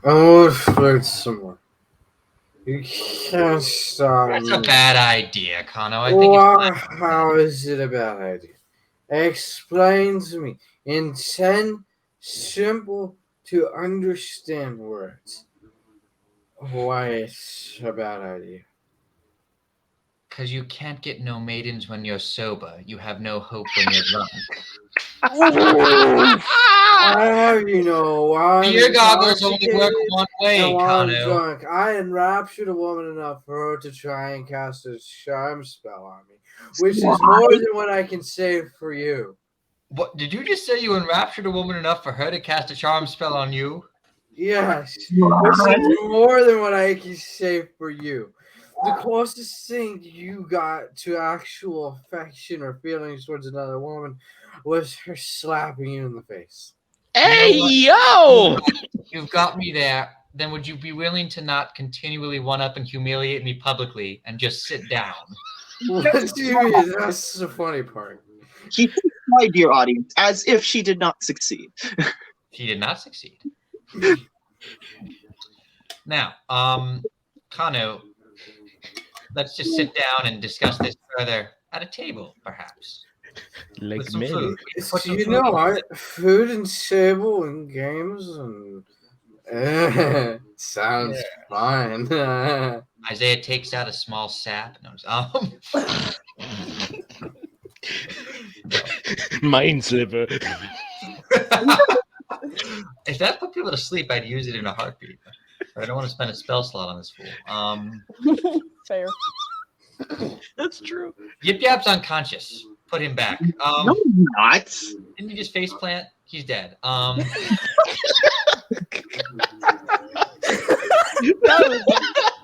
I want to flirt someone. You can't stop That's me. a bad idea, Kano. I think How is it a bad idea? Explain to me in 10 simple to understand words why it's a bad idea. because you can't get no maidens when you're sober. You have no hope when you're drunk. I have, while Beer I'm goggles only work intoxicated one way, and while I'm Kano. drunk. I enraptured a woman enough for her to try and cast a charm spell on me, which is more than what I can say for you. What did you just say? You enraptured a woman enough for her to cast a charm spell on you? Yes, which is more than what I can say for you. The closest thing you got to actual affection or feelings towards another woman was her slapping you in the face. Hey, You know yo! You've got me there. Then would you be willing to not continually one-up and humiliate me publicly and just sit down? What do you mean? That's the funny part. He thinks, my dear audience, as if she did not succeed. She did not succeed. Now, Kano, let's just sit down and discuss this further at a table, perhaps. Like With some men. food. We can put some You food know on- what? Food and table and games and sounds fun. Isaiah takes out a small sap. No, Minesliver. if that put people to sleep, I'd use it in a heartbeat. But I don't want to spend a spell slot on this fool. Fair. That's true. Yip Yap's unconscious. Put him back. No, not. Didn't you just face plant? He's dead. That was a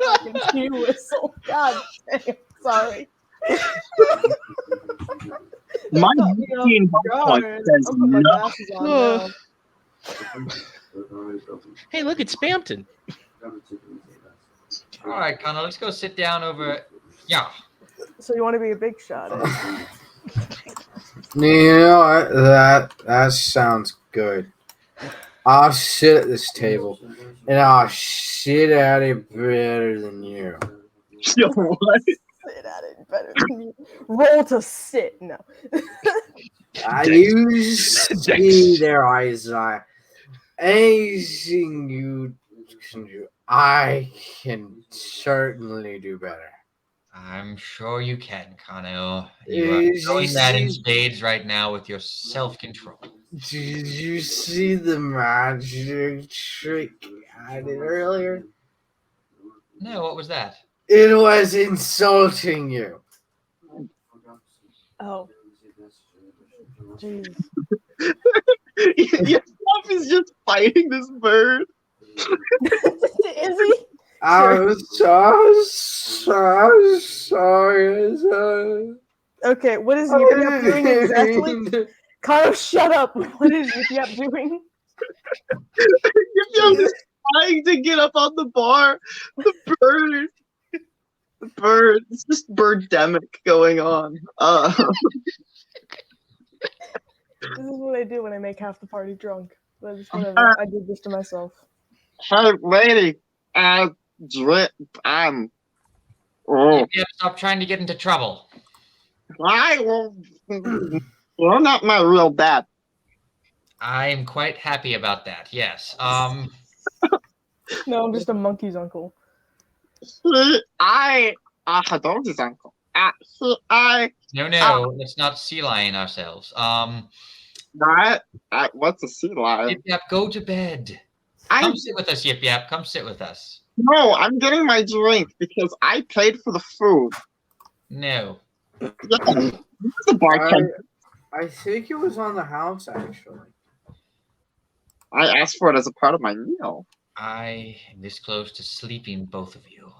fucking tea whistle. God damn. Sorry. My Got me off 18 guard. point says I'll put my no. glasses on now. Hey, look, it's Spampton. All right, Connor, let's go sit down over. Yeah. So you want to be a big shot? Eh? You know what? That sounds good. I'll sit at this table and I'll shit at it better than you. Yo, what? Sit at it better than you. Roll to sit. No. You see there, Isaiah. Anything you can do, I can certainly do better. I'm sure you can, Kano. You are showing that in spades right now with your self-control. Did you see the magic trick I did earlier? No, what was that? It was insulting you. Oh. Jeez. Your stuff is just fighting this bird. Is he? I'm so sorry. Okay, what is Yip Yap doing exactly? Kyle, shut up. What is Yip Yap doing? You're just trying to get up on the bar. The bird. The bird. It's just birdemic going on. This is what I do when I make half the party drunk. But it's whatever. I did this to myself. Hey, lady. Drip. Oh. Yip Yap, stop trying to get into trouble. I will. You're not my real dad. I'm quite happy about that. Yes. No, I'm just a monkey's uncle. I don't his uncle. No, let's not sea lion ourselves. What's a sea lion? Yip Yap, go to bed. Come sit with us, Yip Yap. Come sit with us. No, I'm getting my drink because I paid for the food. No. Yeah, the bartender. I think it was on the house, actually. I asked for it as a part of my meal. I am this close to sleeping both of you.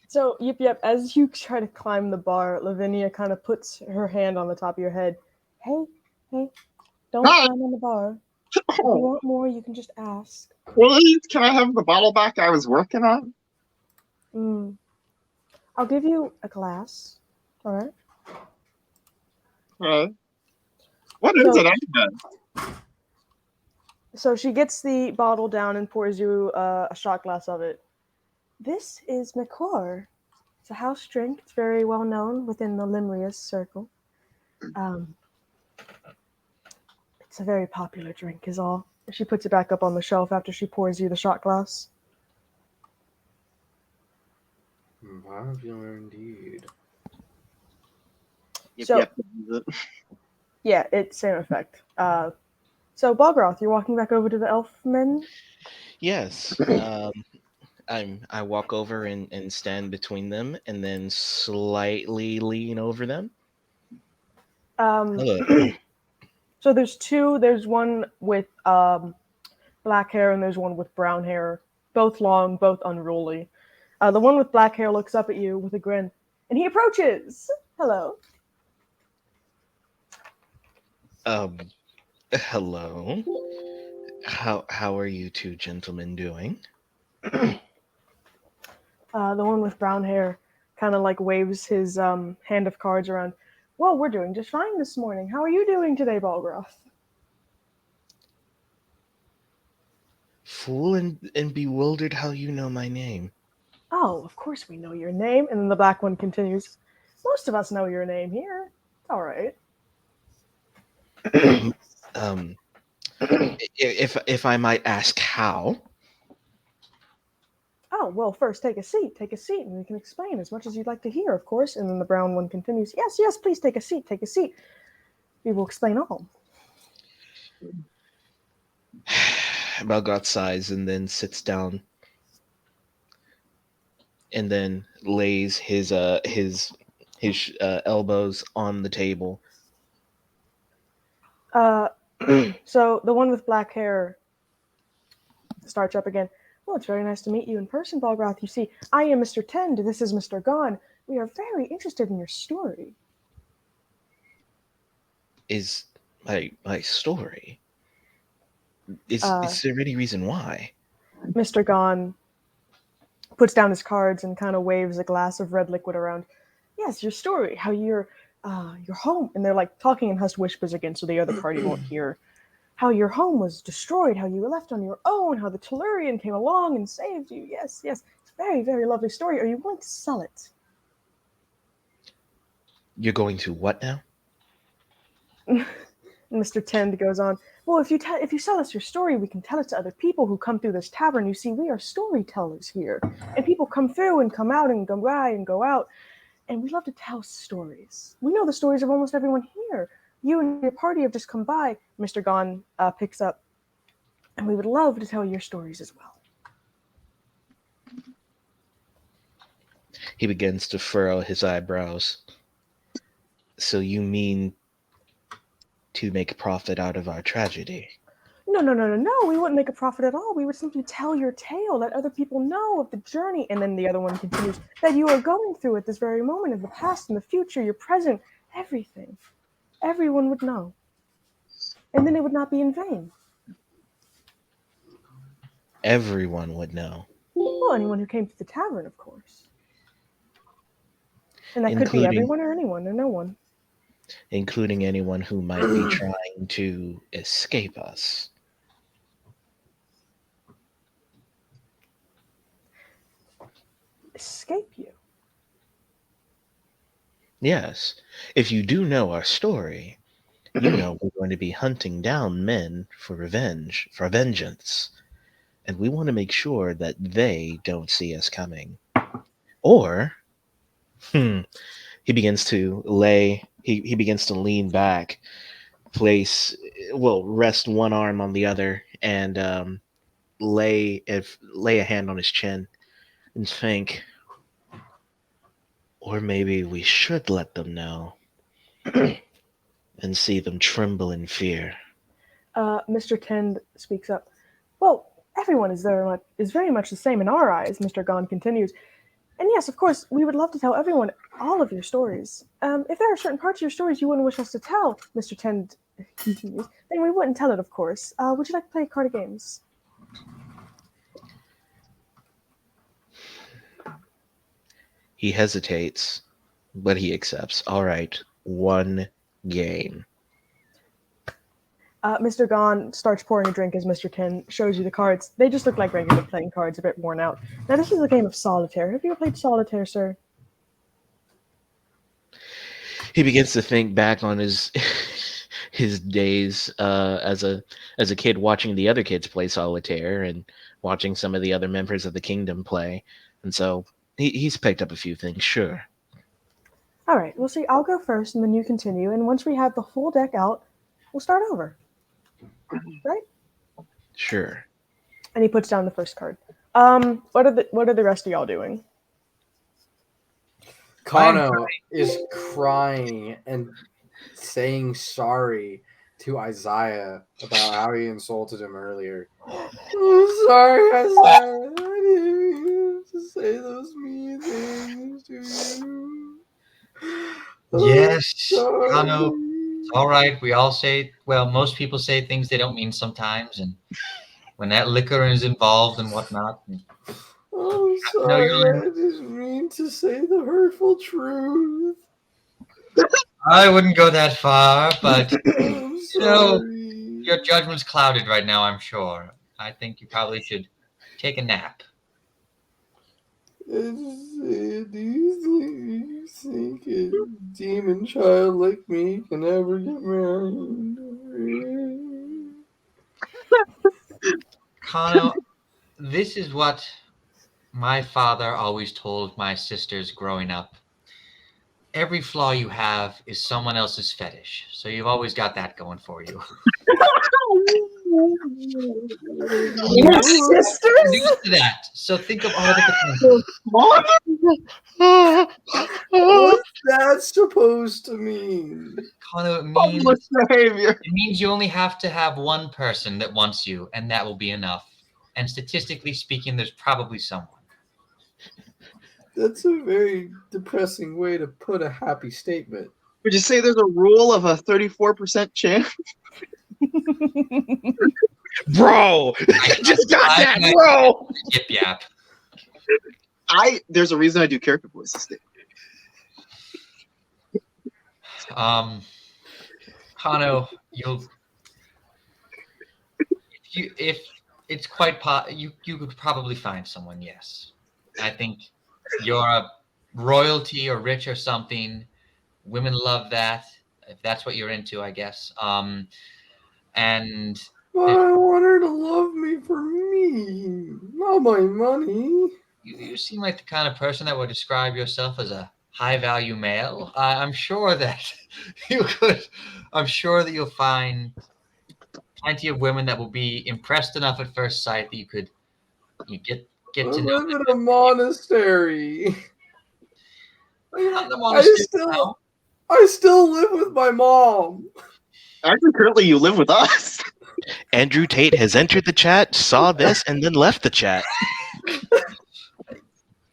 So, Yip Yap, as you try to climb the bar, Lavinia kind of puts her hand on the top of your head. Hey, don't Hi. climb on the bar. If you want more, you can just ask. Please, can I have the bottle back I was working on? I'll give you a glass. All right. Okay. What is it anyway? So she gets the bottle down and pours you a shot glass of it. This is Macor. It's a house drink. It's very well known within the Limrius circle. It's a very popular drink, is all. She puts it back up on the shelf after she pours you the shot glass. Popular indeed. So- Yeah, it's same effect. So Bogroth, you're walking back over to the elf men? Yes. I walk over and stand between them and then slightly lean over them. Hello. So there's two. There's one with black hair and there's one with brown hair. Both long, both unruly. The one with black hair looks up at you with a grin, and he approaches. Hello. Hello. How are you two gentlemen doing? The one with brown hair kind of like waves his hand of cards around. Well, we're doing just fine this morning. How are you doing today, Balgroth? Fool and bewildered how you know my name. Oh, of course we know your name. And then the black one continues. Most of us know your name here. All right. Um, if I might ask how. Oh, well, first take a seat, and we can explain as much as you'd like to hear, of course. And then the brown one continues, yes, yes, please take a seat, take a seat. We will explain all. Balgot sighs and then sits down and then lays his elbows on the table. So the one with black hair starts up again. Well, it's very nice to meet you in person, Balgroth. You see, I am Mr. Tend, this is Mr. Gon. We are very interested in your story. Is my story? Is there any reason why? Mr. Gon puts down his cards and kind of waves a glass of red liquid around. Yes, your story, how you're home, and they're like talking in hushed whispers again, so the other party won't hear. How your home was destroyed, how you were left on your own, how the Tellurian came along and saved you. Yes, yes, it's a very, very lovely story. Are you going to sell it? You're going to what now? Mr. Tend goes on. Well, if you sell us your story, we can tell it to other people who come through this tavern. You see, we are storytellers here, and people come through and come out and go by and go out, and we love to tell stories. We know the stories of almost everyone here. You and your party have just come by. Mr. Gon picks up, and we would love to tell your stories as well. He begins to furrow his eyebrows. So you mean to make a profit out of our tragedy? No. We wouldn't make a profit at all. We would simply tell your tale, let other people know of the journey. And then the other one continues, that you are going through at this very moment, of the past and the future, your present, everything. Everyone would know. And then it would not be in vain. Everyone would know. Well, anyone who came to the tavern, of course. And that could be everyone or anyone or no one. Including anyone who might be trying to escape us. Escape you? Yes. If you do know our story, you know we're going to be hunting down men for revenge, for vengeance. And we want to make sure that they don't see us coming. Or, he begins to he begins to lean back, rest one arm on the other, and lay a hand on his chin and think, or maybe we should let them know and see them tremble in fear. Mr. Tend speaks up. Well, everyone is very much the same in our eyes, Mr. Gon continues. And yes, of course, we would love to tell everyone all of your stories. If there are certain parts of your stories you wouldn't wish us to tell, Mr. Tend continues, then we wouldn't tell it, of course. Would you like to play card games? He hesitates, but he accepts. All right, one game. Mr. Gon starts pouring a drink as Mr. Tend shows you the cards. They just look like regular playing cards, a bit worn out. Now, this is a game of solitaire. Have you ever played solitaire, sir? He begins to think back on his days as a kid, watching the other kids play solitaire and watching some of the other members of the kingdom play, and so he's picked up a few things. Sure. All right. Well, see, I'll go first, and then you continue. And once we have the full deck out, we'll start over. Right? Sure. And he puts down the first card. What are the rest of y'all doing? Kano is crying and saying sorry to Isaiah about how he insulted him earlier. I'm sorry, Isaiah. I didn't mean to say those mean things to you. Yes, Kano. It's all right. We all most people say things they don't mean sometimes, and when that liquor is involved and whatnot. I'm sorry, I didn't mean to say the hurtful truth. I wouldn't go that far, but I'm sorry. your judgment's clouded right now, I'm sure. I think you probably should take a nap. Do you think a demon child like me can ever get married? Kano, this is what my father always told my sisters growing up. Every flaw you have is someone else's fetish. So you've always got that going for you. Your sisters? Used to that. So think of all the potential. What's that supposed to mean? Kano, Homeless behavior. it means you only have to have one person that wants you, and that will be enough. And statistically speaking, there's probably someone. That's a very depressing way to put a happy statement. Would you say there's a rule of a 34% chance? Bro, I just got that, bro. Yip yap. There's a reason I do character voices. Kano, if it's quite you could probably find someone. Yes, I think you're a royalty or rich or something. Women love that if that's what you're into, I guess. And I want her to love me for me, not my money. you seem like the kind of person that would describe yourself as a high value male. I'm sure that I'm sure that you'll find plenty of women that will be impressed enough at first sight that you get to know. I live in a monastery. Not the monastery now. I still live with my mom. Actually, currently you live with us. Andrew Tate has entered the chat, saw this, and then left the chat.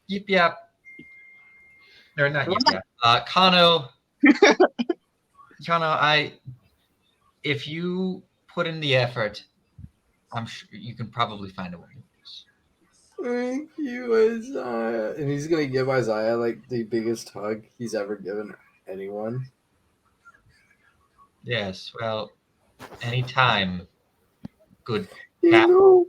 Yip yap. Or not yip yap. Kano, if you put in the effort, I'm sure you can probably find a way. Thank you, Isaiah. And he's gonna give Isaiah like the biggest hug he's ever given anyone. Yes, well, anytime. Good. You know,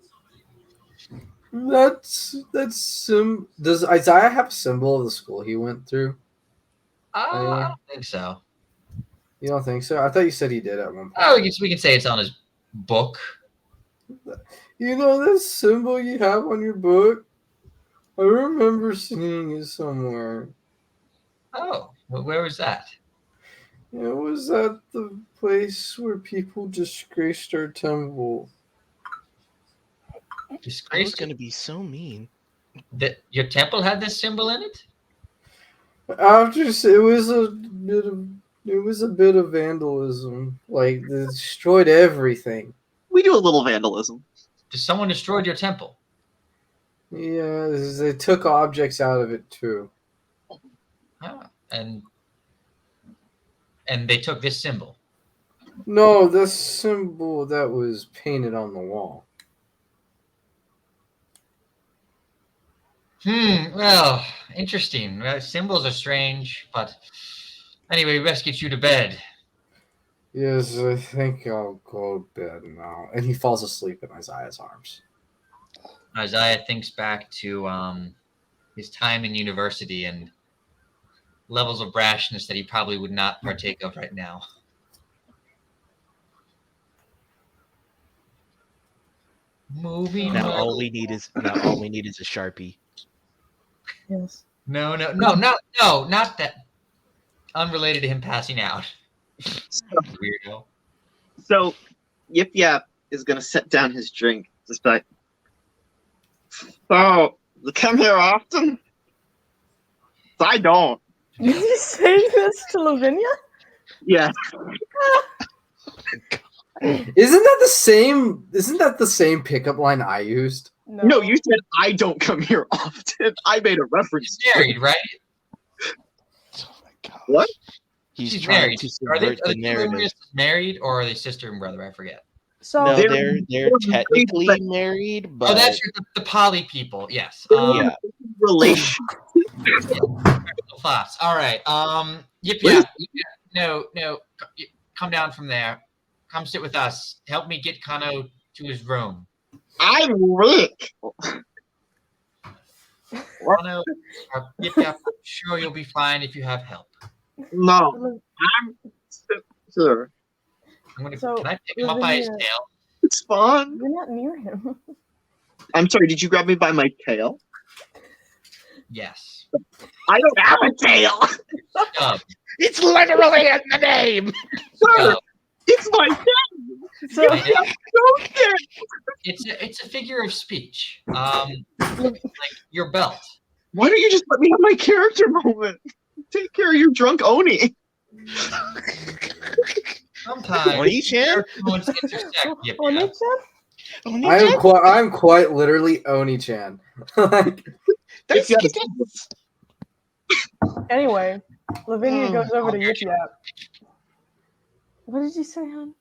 does Isaiah have a symbol of the school he went through? I don't think so. You don't think so? I thought you said he did at one point. Oh, we can say it's on his book. You know that symbol you have on your book? I remember seeing it somewhere. Oh, well, where was that? It was at the place where people disgraced our temple. I was Disgraced gonna be so mean. that your temple had this symbol in it? It was a bit of vandalism. Like they destroyed everything. We do a little vandalism. Someone destroyed your temple. Yeah, they took objects out of it too. And they took this symbol. No, the symbol that was painted on the wall. Well, interesting. Symbols are strange, but anyway, we rescued you to bed. Yes, I think I'll go to bed now. And he falls asleep in Isaiah's arms. Isaiah thinks back to his time in university and levels of brashness that he probably would not partake of right now. Moving Now on. all we need is a Sharpie. Yes. No, not that. Unrelated to him passing out. Weirdo. So, Yip Yap is gonna set down his drink. Just like, so you come here often? I don't. Did you say this to Lavinia? Yeah. Isn't that the same pickup line I used? No, you said I don't come here often. I made a reference. She's married, right? Oh my god. What? He's She's trying married. to Are they subvert the narrative. married, or are they sister and brother? I forget. So No, They're- they're technically married, but Oh, that's the poly people. Yes. yeah. Relation. Class. All right. Yip What yap. No. Come down from there. Come sit with us. Help me get Kano to his room. I'm Rick. What? Oh, no. Yep. Sure, you'll be fine if you have help. No, I'm sure. So, Can I pick him up by his Lavinia, tail? It's fun. you're not near him. I'm sorry, did you grab me by my tail? Yes. I don't have a tail. Stub. It's literally in the name. Sir, Stub. it's my tail. So, You I know. don't get. It's a figure of speech. Like your belt. Why don't you just let me have my character moment? Take care of your drunk Oni. Sometimes Oni-chan? character moments intersect. Yep. Oni-chan? I'm quite literally Oni-chan. Like, That's Yip Yap. Anyway, Lavinia Oh, goes over to Yip Yap. What did you say, hon?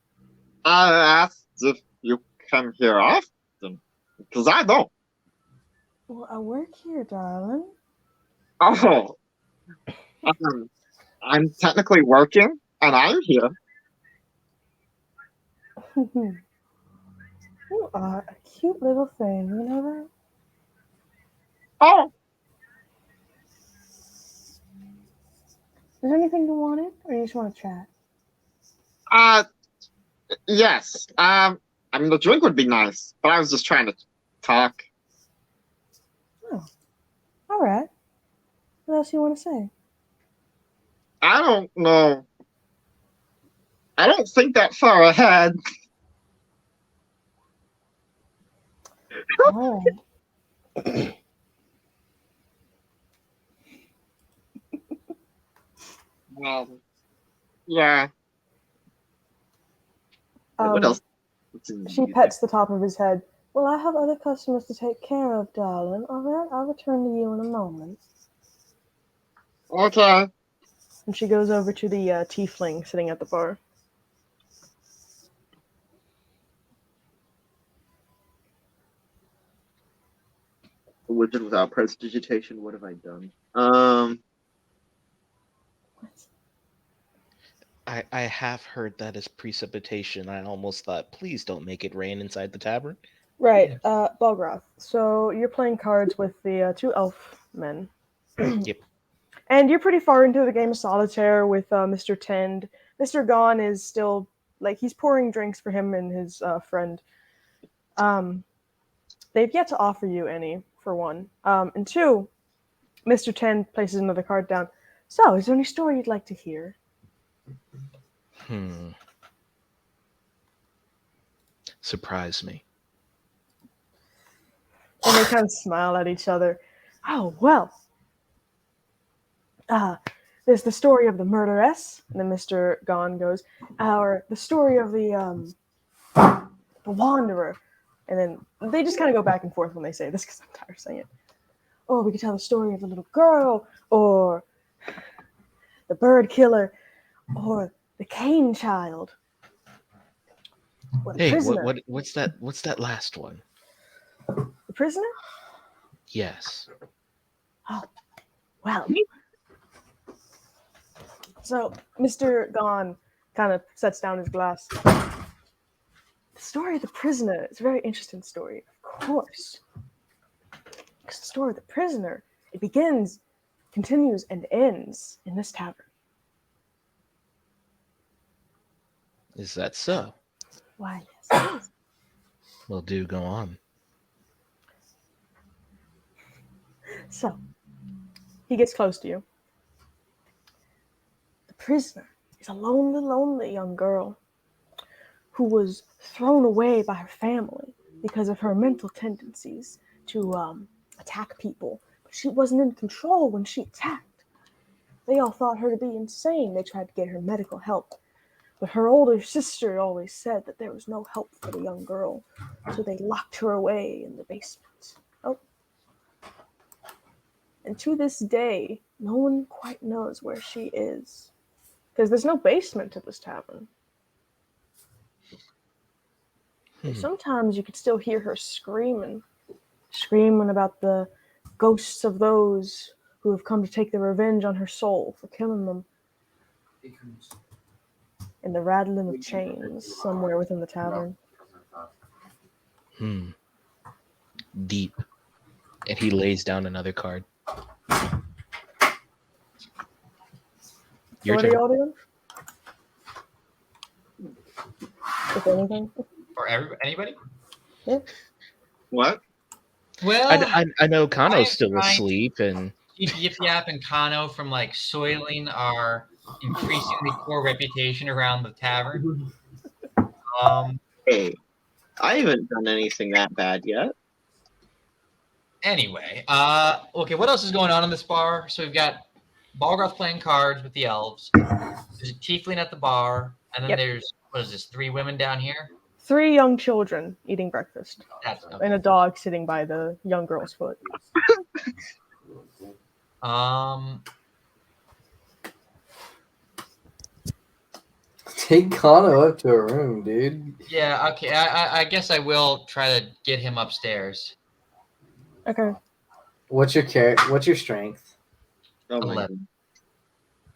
I asked if you come here often, because I don't. Well, I work here, darling. Oh, I'm technically working, and I'm here. You are a cute little thing, you know that? Oh, Is there anything you wanted, or you just want to chat? yes. I mean, the drink would be nice, but I was just trying to talk. Oh, all right. What else you want to say? I don't know. I don't think that far ahead. All right. Yeah. What else? She pets the top of his head. Well, I have other customers to take care of, darling. All right, I'll return to you in a moment. Okay. And she goes over to the tiefling sitting at the bar. A wizard without prestidigitation. What have I done? I have heard that as precipitation. I almost thought, please don't make it rain inside the tavern. Right, Balgroth. So you're playing cards with the two elf men. Yep. And you're pretty far into the game of solitaire with Mr. Tend. Mr. Gon is still, like, he's pouring drinks for him and his friend. They've yet to offer you any, for one. And two, Mr. Tend places another card down. So, is there any story you'd like to hear? Surprise me. And they kind of smile at each other. Oh, well. There's the story of the murderess. And then Mr. Gon goes, or the story of the wanderer. And then they just kind of go back and forth when they say this because I'm tired of saying it. Or we could tell the story of the little girl, or the bird killer, or the cane child. Or the Hey, prisoner. what's that? What's that last one? The prisoner? Yes. Oh, well. So Mr. Gon kind of sets down his glass. The story of the prisoner is a very interesting story, of course. Because the story of the prisoner, it begins, continues, and ends in this tavern. Is that so? Why, yes, it is. Well, do go on. So, he gets close to you. The prisoner is a lonely, lonely young girl who was thrown away by her family because of her mental tendencies to attack people. But she wasn't in control when she attacked. They all thought her to be insane. They tried to get her medical help. But her older sister always said that there was no help for the young girl, so they locked her away in the basement. Oh. And to this day, no one quite knows where she is. Because there's no basement to this tavern. Sometimes you could still hear her screaming about the ghosts of those who have come to take their revenge on her soul for killing them. And the rattling of chains somewhere within the tavern. Deep. And he lays down another card. So Your what are turn. y'all doing? If anything. For anybody? What? Well, I know Kano's I'm still trying to asleep, and keep Yip Yap and Kano from like soiling our increasingly poor reputation around the tavern. Hey, I haven't done anything that bad yet. Anyway, okay, what else is going on in this bar? So we've got Balgroth playing cards with the elves. There's a tiefling at the bar, and then Yep. there's, what is this, 3 women down here? 3 young children eating breakfast, That's okay. and a dog sitting by the young girl's foot. Take Kano up to a room, dude. Yeah, okay. I guess I will try to get him upstairs. Okay. What's your What's your strength? Oh my 11.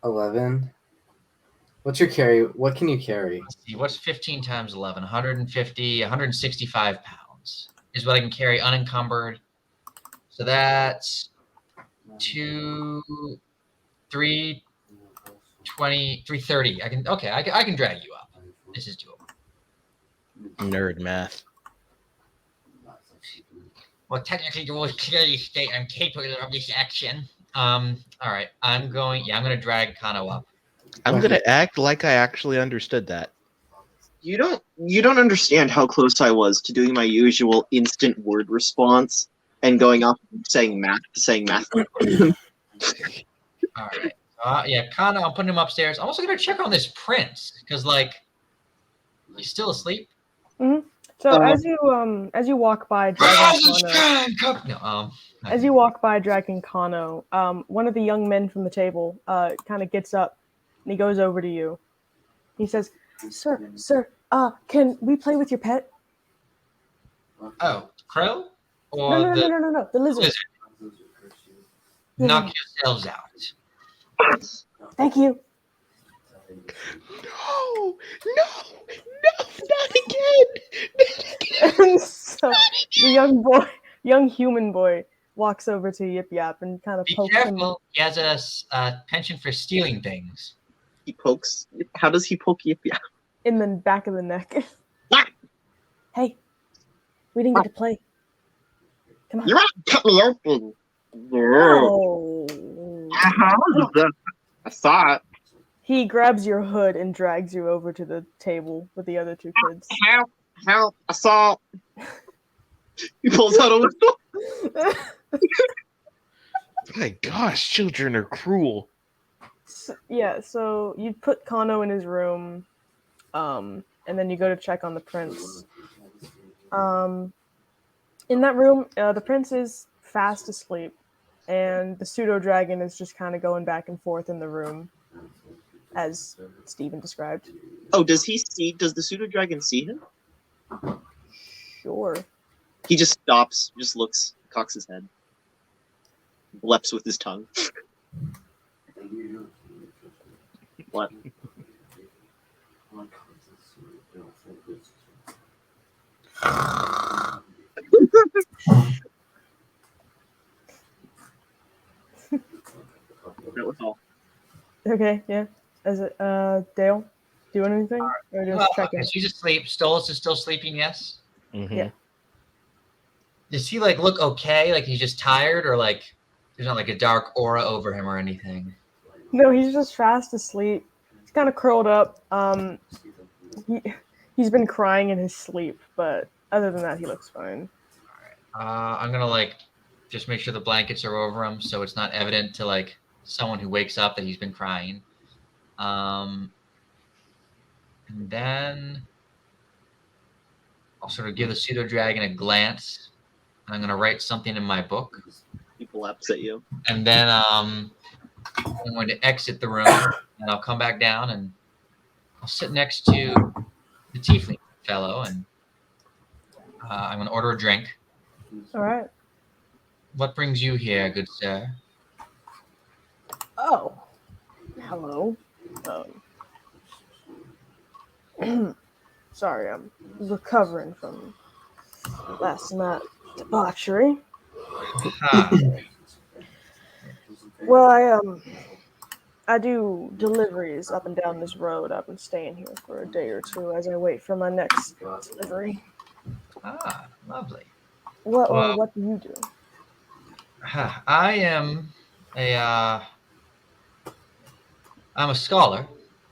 God. 11. What's your carry? What can you carry? Let's see, what's 15 times 11? 150, 165 pounds is what I can carry unencumbered. So that's 2, 3, 20, 330. I can drag you up. This is doable. nerd math. Well, technically, the rules clearly state I'm capable of this action. All right. I'm going to drag Kano up. I'm gonna act like I actually understood that. You don't understand how close I was to doing my usual instant word response and going off and saying math to saying math. All right. Yeah, Kano, I'm putting him upstairs. I'm also going to check on this prince because, like, he's still asleep. Mm-hmm. So as you walk by dragging Kano, as you walk by dragging Kano, one of the young men from the table kind of gets up and he goes over to you. He says, "Sir, can we play with your pet?" Oh, crow? Or No, the lizard. Knock yourselves out. Thank you. No, not again. And so the young human boy, walks over to Yip Yap and kind of Be pokes careful. He has a penchant for stealing things. He pokes. How does he poke you? Yeah. him in the back of the neck. Ah! Hey, we didn't get to play. Come on. You're not cut me open. Oh. I saw it. He grabs your hood and drags you over to the table with the other 2 kids. Help! I saw it. He pulls out a whistle. My gosh, children are cruel. So you put Kano in his room, and then you go to check on the prince. In that room, the prince is fast asleep, and the pseudo-dragon is just kind of going back and forth in the room, as Steven described. Oh, does the pseudo dragon see him? Sure. He just stops, just looks, cocks his head, bleps with his tongue. What? That was all. Okay, yeah. Is it Dale doing anything? Or just Well, checking? okay, she's asleep. Stolas is still sleeping, yes? Mm-hmm. Yeah. Does he, like, look okay? Like, he's just tired? Or, like, there's not, like, a dark aura over him or anything? No, he's just fast asleep. He's kind of curled up. He's been crying in his sleep, but other than that, he looks fine. I'm going to, like, just make sure the blankets are over him so it's not evident to, like, someone who wakes up that he's been crying. And then I'll sort of give the pseudo dragon a glance. And I'm going to write something in my book. He collapses at you. And then I'm going to exit the room, and I'll come back down, and I'll sit next to the tiefling fellow, and I'm going to order a drink. All right. What brings you here, good sir? Oh, hello. Sorry, I'm recovering from last night debauchery. Huh. Well, I do deliveries up and down this road. I've been staying here for a day or two as I wait for my next delivery. Ah, lovely. Well, What do you do? I am a I'm a scholar,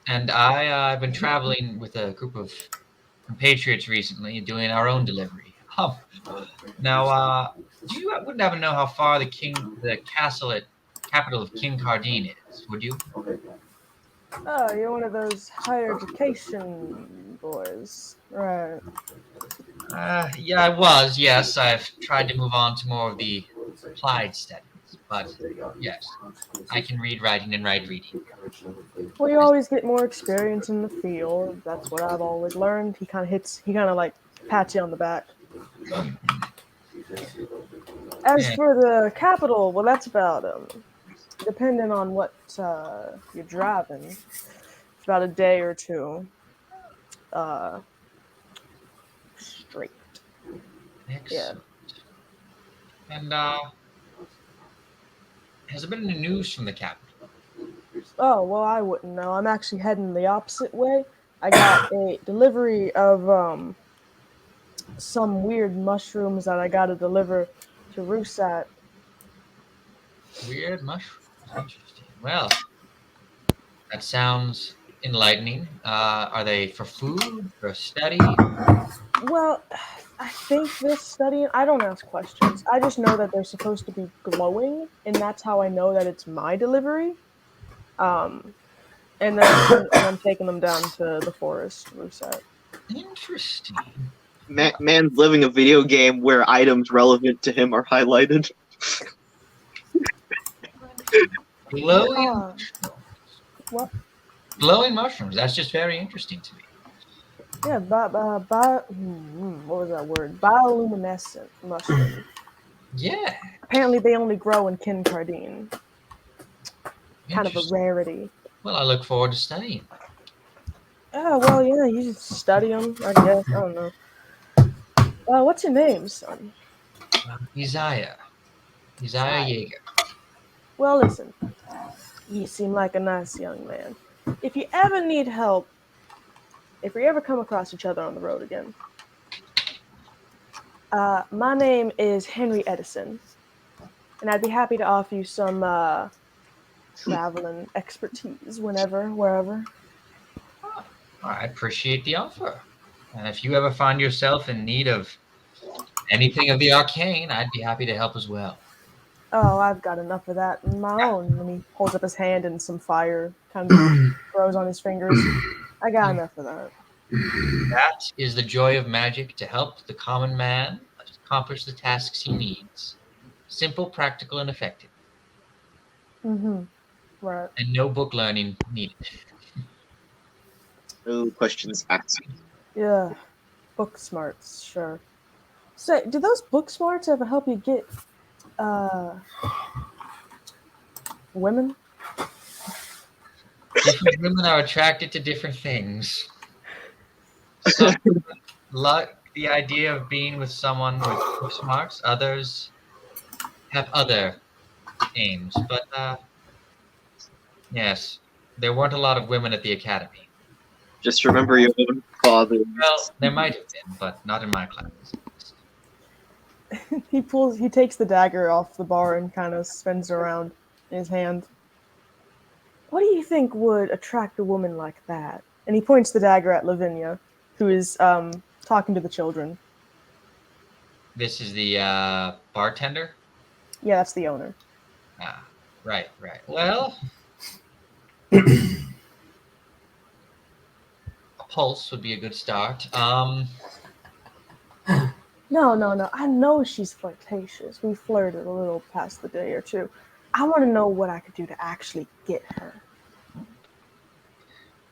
and I've been traveling with a group of compatriots recently, doing our own delivery. Now, you wouldn't happen to know how far the capital of King Cardine is, would you? Oh, you're one of those higher education boys, right? Yeah, I was. Yes, I've tried to move on to more of the applied studies, but yes, I can read writing and write reading. Well, you always get more experience in the field. That's what I've always learned. He kind of like pats you on the back. As Yeah. for the capital, well, that's about depending on what you're driving. It's about a day or two uh, straight. Yeah. Excellent. And has there been any news from the capital? Oh, well, I wouldn't know. I'm actually heading the opposite way. I got a delivery of some weird mushrooms that I got to deliver to Rusat. Weird mushrooms. Interesting. Well, that sounds enlightening. Are they for food, for study? Well, I think they're studying. I don't ask questions. I just know that they're supposed to be glowing, and that's how I know that it's my delivery. Um, and I'm taking them down to the forest, Rusat. Interesting. Man's living a video game where items relevant to him are highlighted. Glowing Ah, what? glowing mushrooms. That's just very interesting to me. Yeah, what was that word? Bioluminescent mushroom. Yeah, Apparently, they only grow in Kincardine. Kind of a interesting. rarity. Well, I look forward to studying. Oh, well, yeah, you just study them, I guess. I don't know. What's your name, son? Isaiah. Isaiah Yeager. Well, listen, you seem like a nice young man. If you ever need help, if we ever come across each other on the road again, my name is Henry Edison, and I'd be happy to offer you some traveling expertise whenever, wherever. I appreciate the offer. And if you ever find yourself in need of anything of the arcane, I'd be happy to help as well. Oh, I've got enough of that in my own. And he holds up his hand and some fire kind of grows on his fingers. I got enough of that. That is the joy of magic, to help the common man accomplish the tasks he needs. Simple, practical, and effective. Mm-hmm. Right. And no book learning needed. No questions asked. Yeah. Book smarts, sure. So, do those book smarts ever help you get women? Different women are attracted to different things. Some like the idea of being with someone with book smarts. Others have other aims. But yes, there weren't a lot of women at the academy. Just remember your own father. Well, there might have been, but not in my class. He takes the dagger off the bar and kind of spins it around in his hand. What do you think would attract a woman like that? And he points the dagger at Lavinia, who is talking to the children. This is the bartender. Yeah, that's the owner. Ah, right. Well, a pulse would be a good start. No. I know she's flirtatious. We flirted a little past the day or two. I want to know what I could do to actually get her.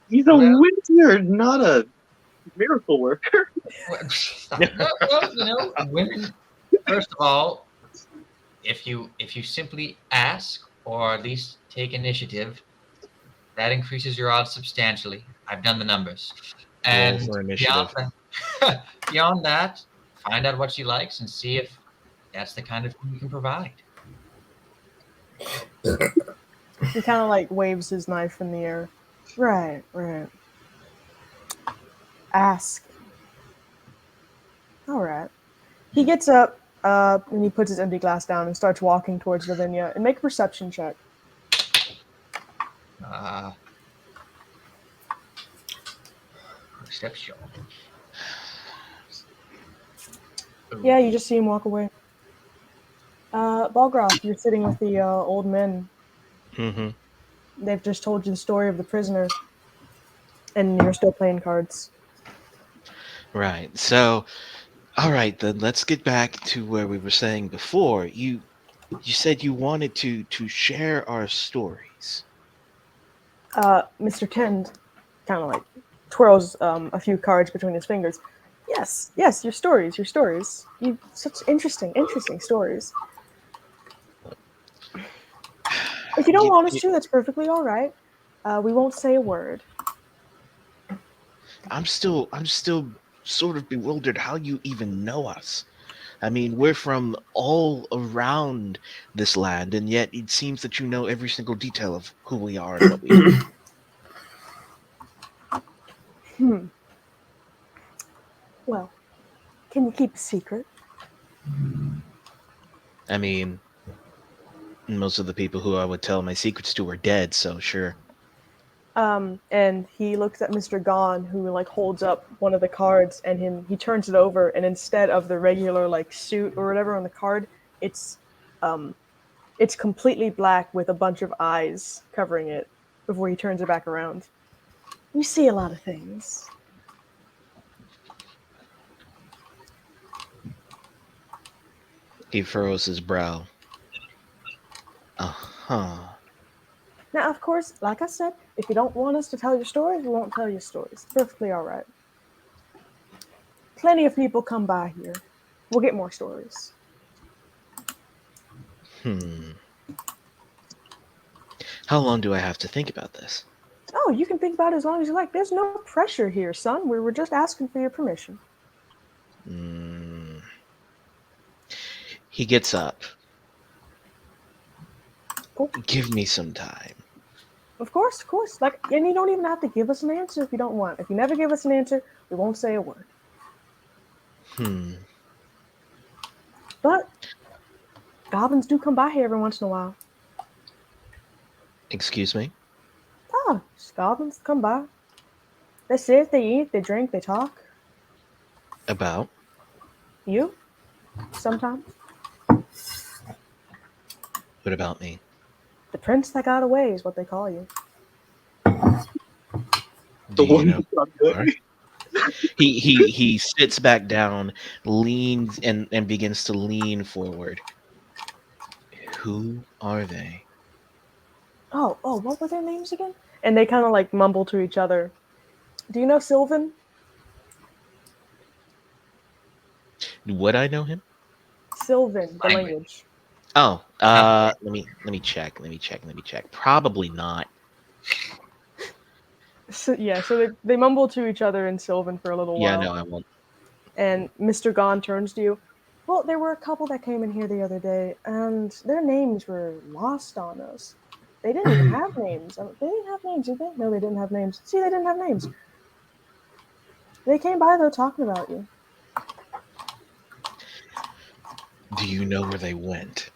He's a Well- wizard, not a miracle worker. Well, women. First of all, if you simply ask or at least take initiative, that increases your odds substantially. I've done the numbers, and for initiative. beyond that, find out what she likes and see if that's the kind of thing we can provide. He kind of like waves his knife in the air. Right. Ask. All right. He gets up, and he puts his empty glass down and starts walking towards Lavinia. And make a perception check. Perception. Yeah, you just see him walk away. Balgroth, you're sitting with the old men. Mm-hmm. They've just told you the story of the prisoner, and you're still playing cards. Right. So, all right, then let's get back to where we were saying before. You said you wanted to share our stories. Mr. Tend kind of like twirls a few cards between his fingers. Yes, your stories. You such interesting stories. If you don't want us to, that's perfectly all right. We won't say a word. I'm still sort of bewildered how you even know us. I mean, we're from all around this land, and yet it seems that you know every single detail of who we are and what we do. Well, can you keep a secret? I mean, most of the people who I would tell my secrets to are dead, so sure. And he looks at Mr. Gon, who like holds up one of the cards, and he turns it over, and instead of the regular like suit or whatever on the card, it's completely black with a bunch of eyes covering it before he turns it back around. We see a lot of things. He furrows his brow. Uh-huh. Now, of course, like I said, if you don't want us to tell your stories, we won't tell your stories. Perfectly all right. Plenty of people come by here. We'll get more stories. How long do I have to think about this? Oh, you can think about it as long as you like. There's no pressure here, son. We were just asking for your permission. He gets up. Cool. Give me some time. Of course. Like, and you don't even have to give us an answer if you don't want. If you never give us an answer, we won't say a word. But goblins do come by here every once in a while. Excuse me? Goblins come by. They sit, they eat, they drink, they talk. About? You? Sometimes. What about me? The prince that got away is what they call you. Do you know who you are? He sits back down, leans and begins to lean forward. Who are they? Oh, what were their names again? And they kind of like mumble to each other. Do you know Sylvan? Would I know him? Sylvan, the language. Oh, let me check. Probably not. So they mumble to each other in Sylvan for a little while. Yeah, no, I won't. And Mr. Gon turns to you. Well, there were a couple that came in here the other day, and their names were lost on us. They didn't even have names. They didn't have names, did they? No, they didn't have names. See, they didn't have names. They came by, though, talking about you. Do you know where they went?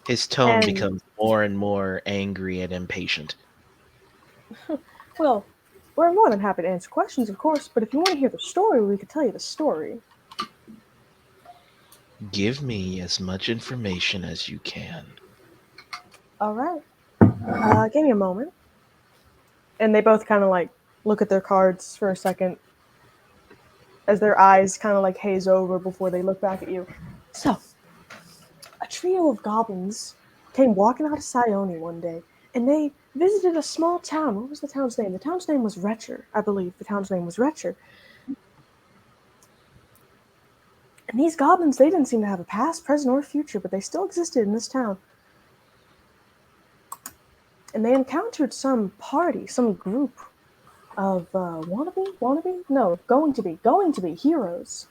His tone becomes more and more angry and impatient. Well, we're more than happy to answer questions, of course, but if you want to hear the story, we could tell you the story. Give me as much information as you can. All right. Give me a moment. And they both kind of like look at their cards for a second as their eyes kind of like haze over before they look back at you. So, a trio of goblins came walking out of Sione one day, and they visited a small town. What was the town's name? The town's name was Retcher, I believe. The town's name was Retcher. And these goblins, they didn't seem to have a past, present, or future, but they still existed in this town. And they encountered some party, some group, of wannabe? No, going to be heroes.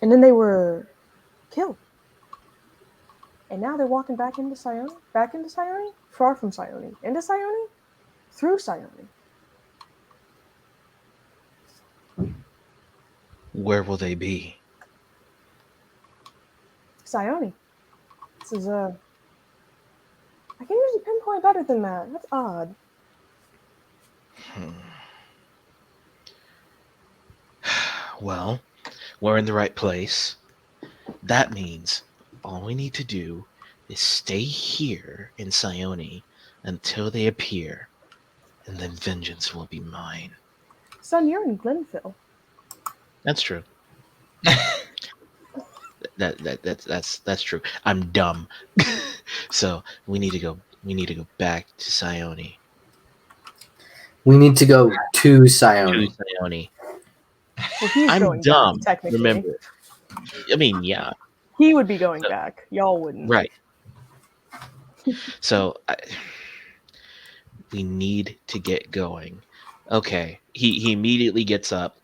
And then they were killed. And now they're walking back into Sione? Back into Sione? Far from Sione. Into Sione? Through Sione. Where will they be? Sione. This is I can usually pinpoint better than that. That's odd. Well, we're in the right place. That means all we need to do is stay here in Sione until they appear, and then vengeance will be mine. Son, you're in Glenville. That's true. That's true. I'm dumb. So we need to go back to Sione. We need to go to To Sione. Sione. Well, he's I'm going dumb. back, technically. Remember. I mean, yeah. He would be going back. Y'all wouldn't. Right. So we need to get going. Okay. He immediately gets up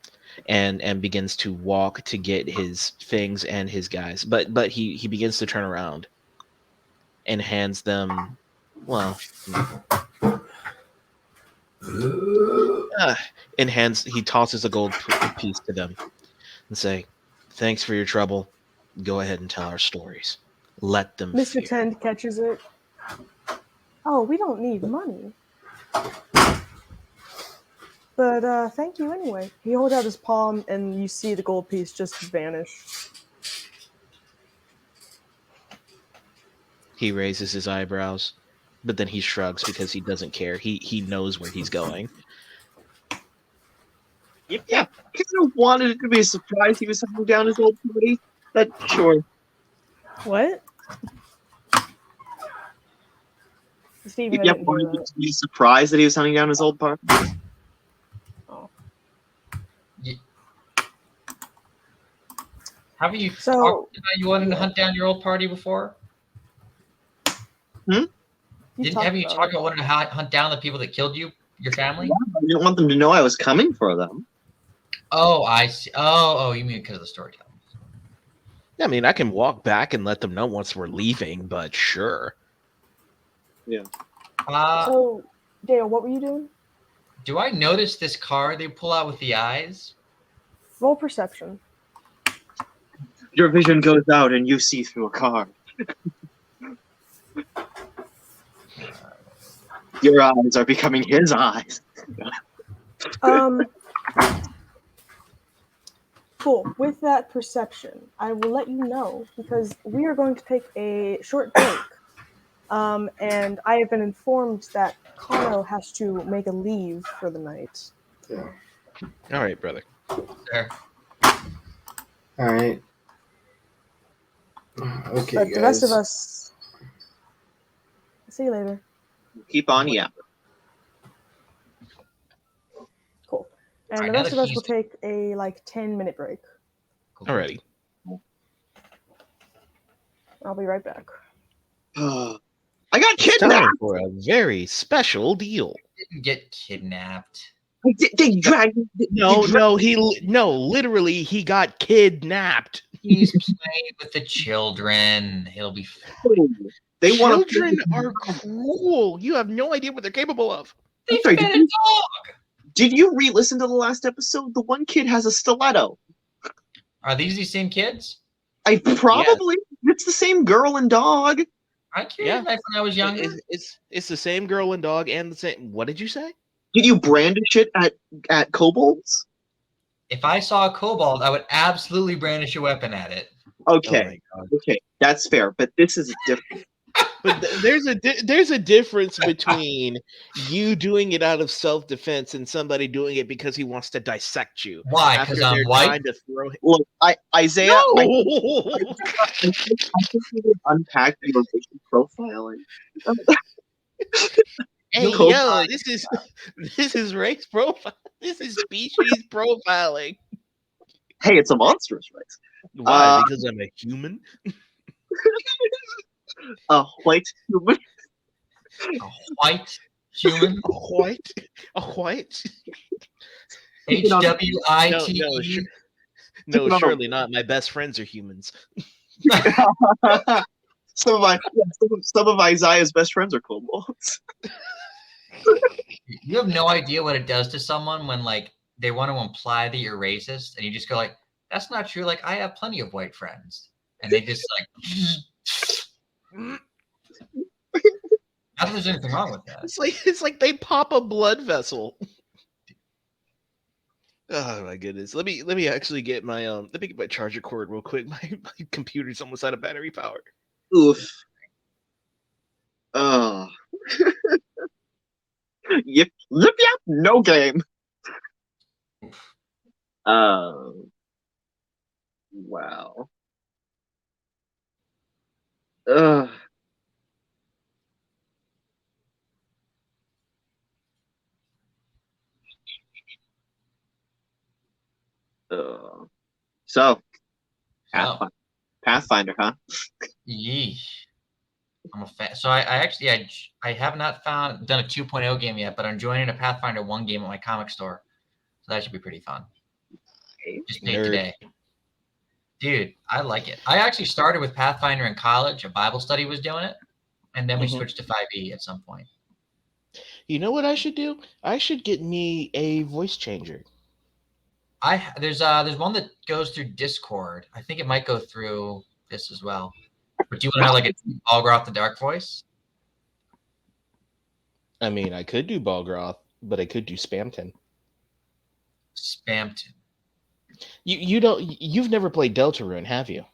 and begins to walk to get his things and his guys. But he begins to turn around and hands them, well, he tosses a gold piece to them and say, "Thanks for your trouble. Go ahead and tell our stories. Let them Mr. fear." Tend catches it. Oh, we don't need money. But thank you anyway. He holds out his palm and you see the gold piece just vanish. He raises his eyebrows, but then he shrugs because he doesn't care. He knows where he's going. Yeah, kind of wanted it to be a surprise he was hunting down his old party. But sure. What? Steven, I Yeah, didn't hear wanted that. it to be a surprise that he was hunting down his old party. Oh. Haven't you So- talked about you wanted to hunt down your old party before? You Haven't you about talked it. about wanting to hunt down the people that killed you, your family? I didn't want them to know I was coming for them. Oh, I see. Oh, you mean because of the storytelling? I mean, I can walk back and let them know once we're leaving, but sure. So, Dale, what were you doing? Do I notice this car they pull out with the eyes? Roll perception. Your vision goes out and you see through a car. Your eyes are becoming his eyes. Cool. With that perception, I will let you know because we are going to take a short break. And I have been informed that Kano has to make a leave for the night. Yeah. All right, brother. There. All right. Okay, But the rest of guys. us. See you later. Keep on, yeah. Cool. And Alright, the now rest that of us he's- will take a 10-minute break. Alrighty. I'll be right back. I got It's time kidnapped. for a very special deal. Didn't get kidnapped. They dragged me. No, literally, he got kidnapped. He's playing with the children. He'll be fine. They want to. Children are cruel. You have no idea what they're capable of. They sorry, fed did a you- dog. Did you re-listen to the last episode? The one kid has a stiletto. Are these same kids? I probably. It's the same girl and dog. I carried Yeah. a knife when I was younger. It's the same girl and dog and the same. What did you say? Did you brandish it at kobolds? If I saw a kobold, I would absolutely brandish a weapon at it. Okay, Oh my God. okay, that's fair. But this is different. But there's a difference between you doing it out of self-defense and somebody doing it because he wants to dissect you. Why? After Because I'm they're white? trying to throw him. Look, Isaiah, No! I think we would unpack your racial profiling. Hey, Cool. yo, this is race profile. This is species profiling. Hey, it's a monstrous race. Why? Because I'm a human. A white human. A white Human. A white? A white? HWITE. No, surely not. My best friends are humans. Some of Isaiah's best friends are kobolds. You have no idea what it does to someone when like they want to imply that you're racist, and you just go like, "That's not true." Like I have plenty of white friends, and they just like. Not that there's anything wrong with that. It's like they pop a blood vessel. Oh my goodness. Let me actually get my let me get my charger cord real quick. My computer's almost out of battery power. Oof. Oh. Yep. No game. Wow. Ugh. So, Pathfinder, huh? Yeesh. I'm a fan. So I actually I have not done a 2.0 game yet, but I'm joining a Pathfinder 1 game at my comic store. So that should be pretty fun. Just paid today. Dude, I like it. I actually started with Pathfinder in college. A Bible study was doing it. And then we switched to 5e at some point. You know what I should do? I should get me a voice changer. There's one that goes through Discord. I think it might go through this as well. But do you want to have like a Balgroth the Dark voice? I mean, I could do Balgroth, but I could do Spamton. Spamton. You've never played Deltarune, have you?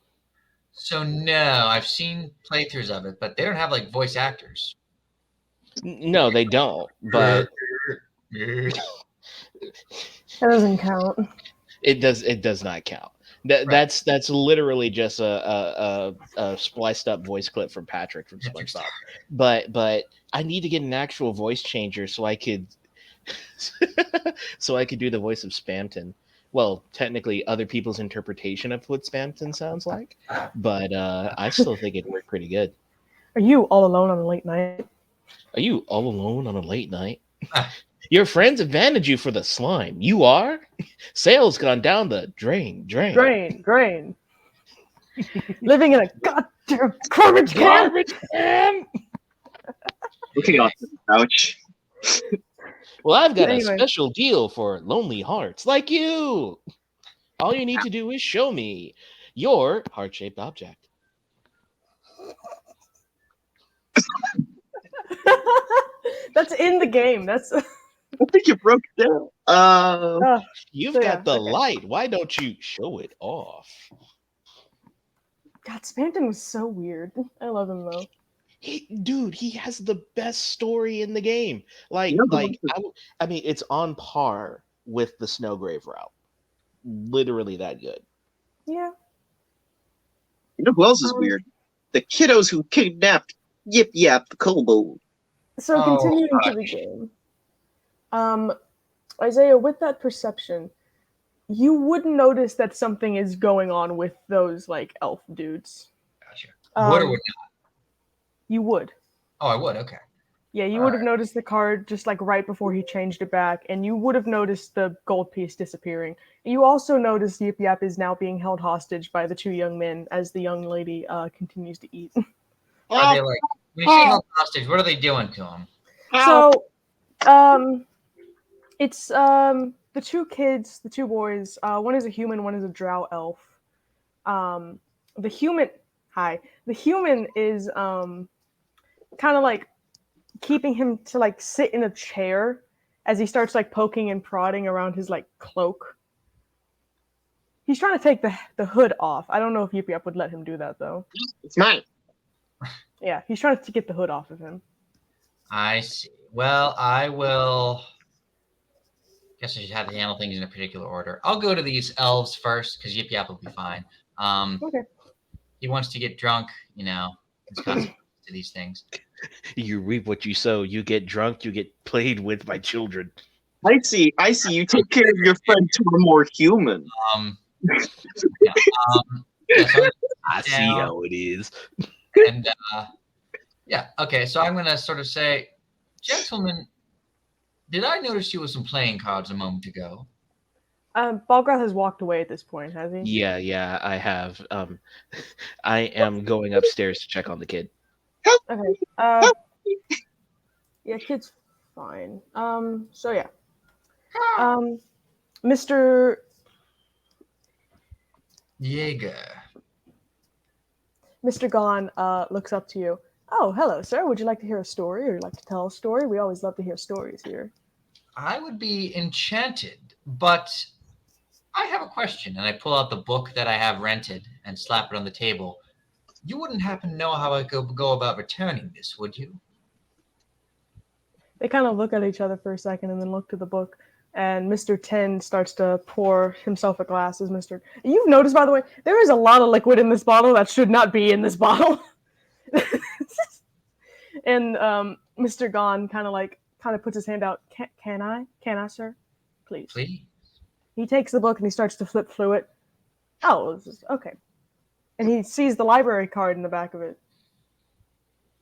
So no, I've seen playthroughs of it, but they don't have like voice actors. No, they don't. But that doesn't count. It does not count. That's literally just a spliced up voice clip from Patrick from SpongeBob. But I need to get an actual voice changer so I could do the voice of Spamton. Well, technically other people's interpretation of what Spamton sounds like, but I still think it'd work pretty good. Are you all alone on a late night? Are you all alone on a late night? Your friends abandoned you for the slime. You are? Sales gone down the drain. Living in a goddamn garbage can. Looking on the couch. Well, I've got a special deal for lonely hearts like you. All you need to do is show me your heart-shaped object. That's in the game. I think you broke it down. You've got the light. Why don't you show it off? God, Spamton was so weird. I love him though. Dude, he has the best story in the game. I mean, it's on par with the Snowgrave route. Literally that good. Yeah. You know who else is weird? The kiddos who kidnapped Yip Yap the kobold. So continuing to the game. Isaiah, with that perception, you would notice that something is going on with those like elf dudes. Gotcha. Would or would not? You would. Oh, I would. Okay. Yeah, you would have noticed the card just like right before he changed it back, and you would have noticed the gold piece disappearing. You also noticed Yip Yap is now being held hostage by the two young men as the young lady continues to eat. Are they like, when you say held hostage, what are they doing to him? So, it's the two kids, the two boys. One is a human, one is a drow elf. The human is kind of like keeping him to like sit in a chair as he starts like poking and prodding around his like cloak. He's trying to take the hood off. I don't know if Yip Yap would let him do that though. It's mine. Yeah, he's trying to get the hood off of him. I see. Well, I will. Guess I should have to handle things in a particular order. I'll go to these elves first because Yip Yap will be fine. Okay. He wants to get drunk, you know. There's consequences to these things. You reap what you sow. You get drunk, you get played with by children. I see. You take care of your friend to a more human. I see how it is. And okay, so I'm gonna sort of say, gentlemen, Did I notice you with some playing cards a moment ago? Balgroth has walked away at this point, has he? Yeah, I have. I am going upstairs to check on the kid. Okay. Yeah, kid's fine. So yeah. Mr. Jaeger. Mr. Gon looks up to you. Oh, hello, sir. Would you like to hear a story, or would you like to tell a story? We always love to hear stories here. I would be enchanted, but I have a question. And I pull out the book that I have rented and slap it on the table. You wouldn't happen to know how I could go about returning this, would you? They kind of look at each other for a second and then look to the book. And Mr. 10 starts to pour himself a glass as Mr. You've noticed, by the way, there is a lot of liquid in this bottle that should not be in this bottle. And Mr. Gon kind of puts his hand out. Can I, sir? Please. Please. He takes the book and he starts to flip through it. Oh, okay. And he sees the library card in the back of it.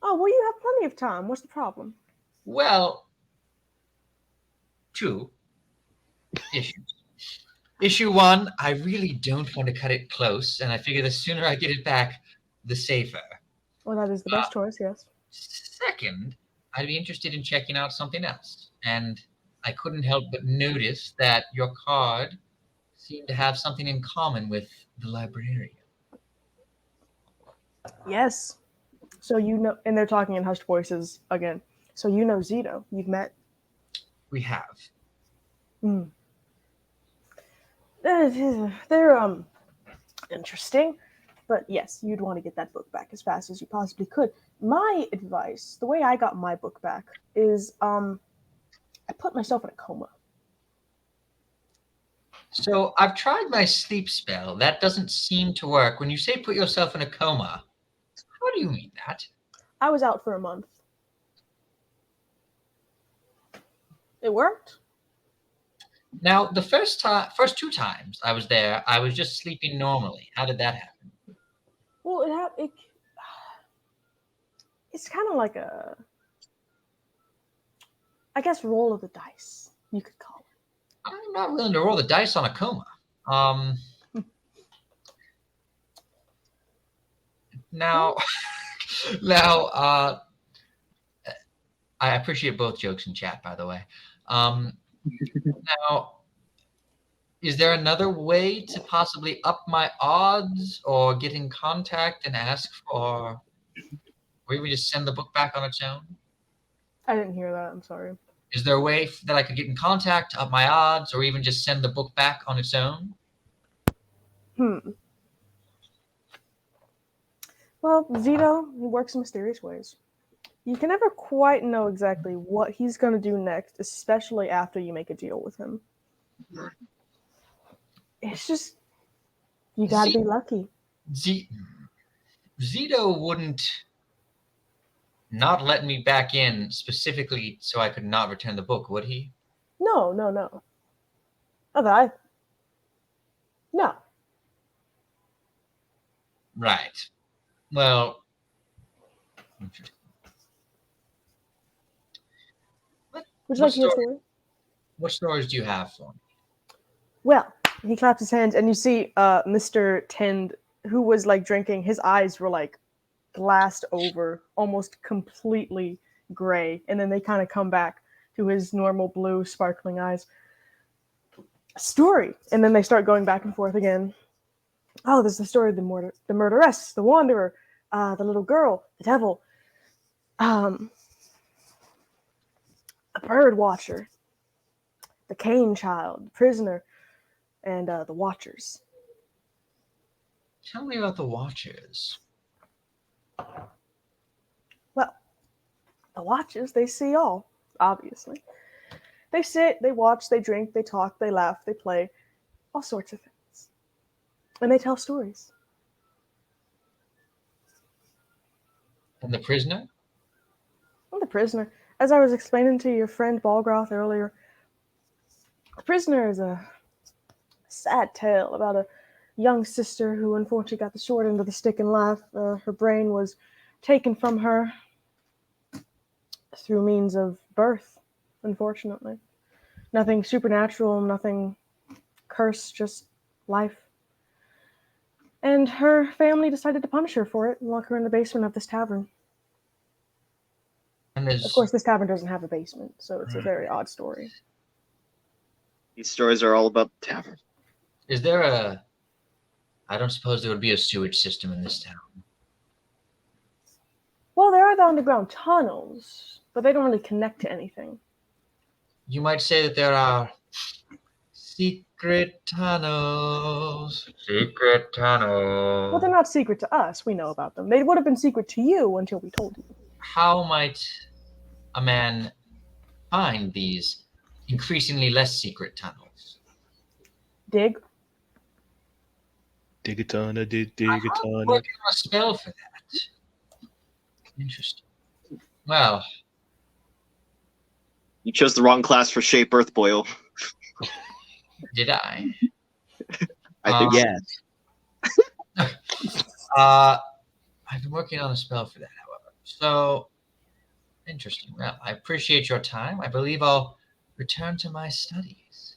Oh, well, you have plenty of time. What's the problem? Well, 2 issues. Issue 1, I really don't want to cut it close, and I figure the sooner I get it back, the safer. Well, that is the best choice, yes. Second, I'd be interested in checking out something else, and I couldn't help but notice that your card seemed to have something in common with the librarian. Yes. So you know, and they're talking in hushed voices again. So you know Zito. You've met. We have. Mm. They're interesting, but yes, you'd want to get that book back as fast as you possibly could. My advice, the way I got my book back, is I put myself in a coma. So I've tried my sleep spell. That doesn't seem to work. When you say put yourself in a coma, how do you mean that? I was out for a month. It worked. Now, the first 2 times I was there, I was just sleeping normally. How did that happen? Well, it's kind of like I guess, roll of the dice, you could call it. I'm not willing to roll the dice on a coma. Now, I appreciate both jokes in chat, by the way. Now, is there another way to possibly up my odds or get in contact and ask for, or even just send the book back on its own? I didn't hear that. I'm sorry. Is there a way that I could get in contact, up my odds, or even just send the book back on its own? Well, Zito works in mysterious ways. You can never quite know exactly what he's going to do next, especially after you make a deal with him. It's just, you gotta be lucky. Zito wouldn't not let me back in specifically so I could not return the book, would he? No. No. Right. Well, Would you like to hear a story? What stories do you have for me? Well, he claps his hands, and you see Mr. Tend, who was like drinking, his eyes were like glassed over, almost completely gray, and then they kind of come back to his normal blue, sparkling eyes. A story, and then they start going back and forth again. Oh, there's the story of the murderess, the wanderer, the little girl, the devil, a bird watcher, the cane child, the prisoner, and the watchers. Tell me about the watchers. Well, the watchers, they see all, obviously. They sit, they watch, they drink, they talk, they laugh, they play, all sorts of things. And they tell stories. And the prisoner? Well, the prisoner, as I was explaining to your friend Balgroth earlier, the prisoner is a sad tale about a young sister who unfortunately got the short end of the stick in life. Her brain was taken from her through means of birth. unfortunately. Nothing supernatural, nothing cursed, just life. And her family decided to punish her for it and lock her in the basement of this tavern. And Of course, this tavern doesn't have a basement, so it's a very odd story. These stories are all about the tavern. is there a? I don't suppose there would be a sewage system in this town. Well, there are the underground tunnels, but they don't really connect to anything. You might say that there are secret tunnels. Secret tunnels. Well, they're not secret to us. We know about them. They would have been secret to you until we told you. How might a man find these increasingly less secret tunnels? Dig? Digatana, I'm digatana. working on a spell for that. Interesting. Well, You chose the wrong class for Shape Earth Boil. did I? I think Yes. I've been working on a spell for that, however. So, interesting. Well, I appreciate your time. I believe I'll return to my studies.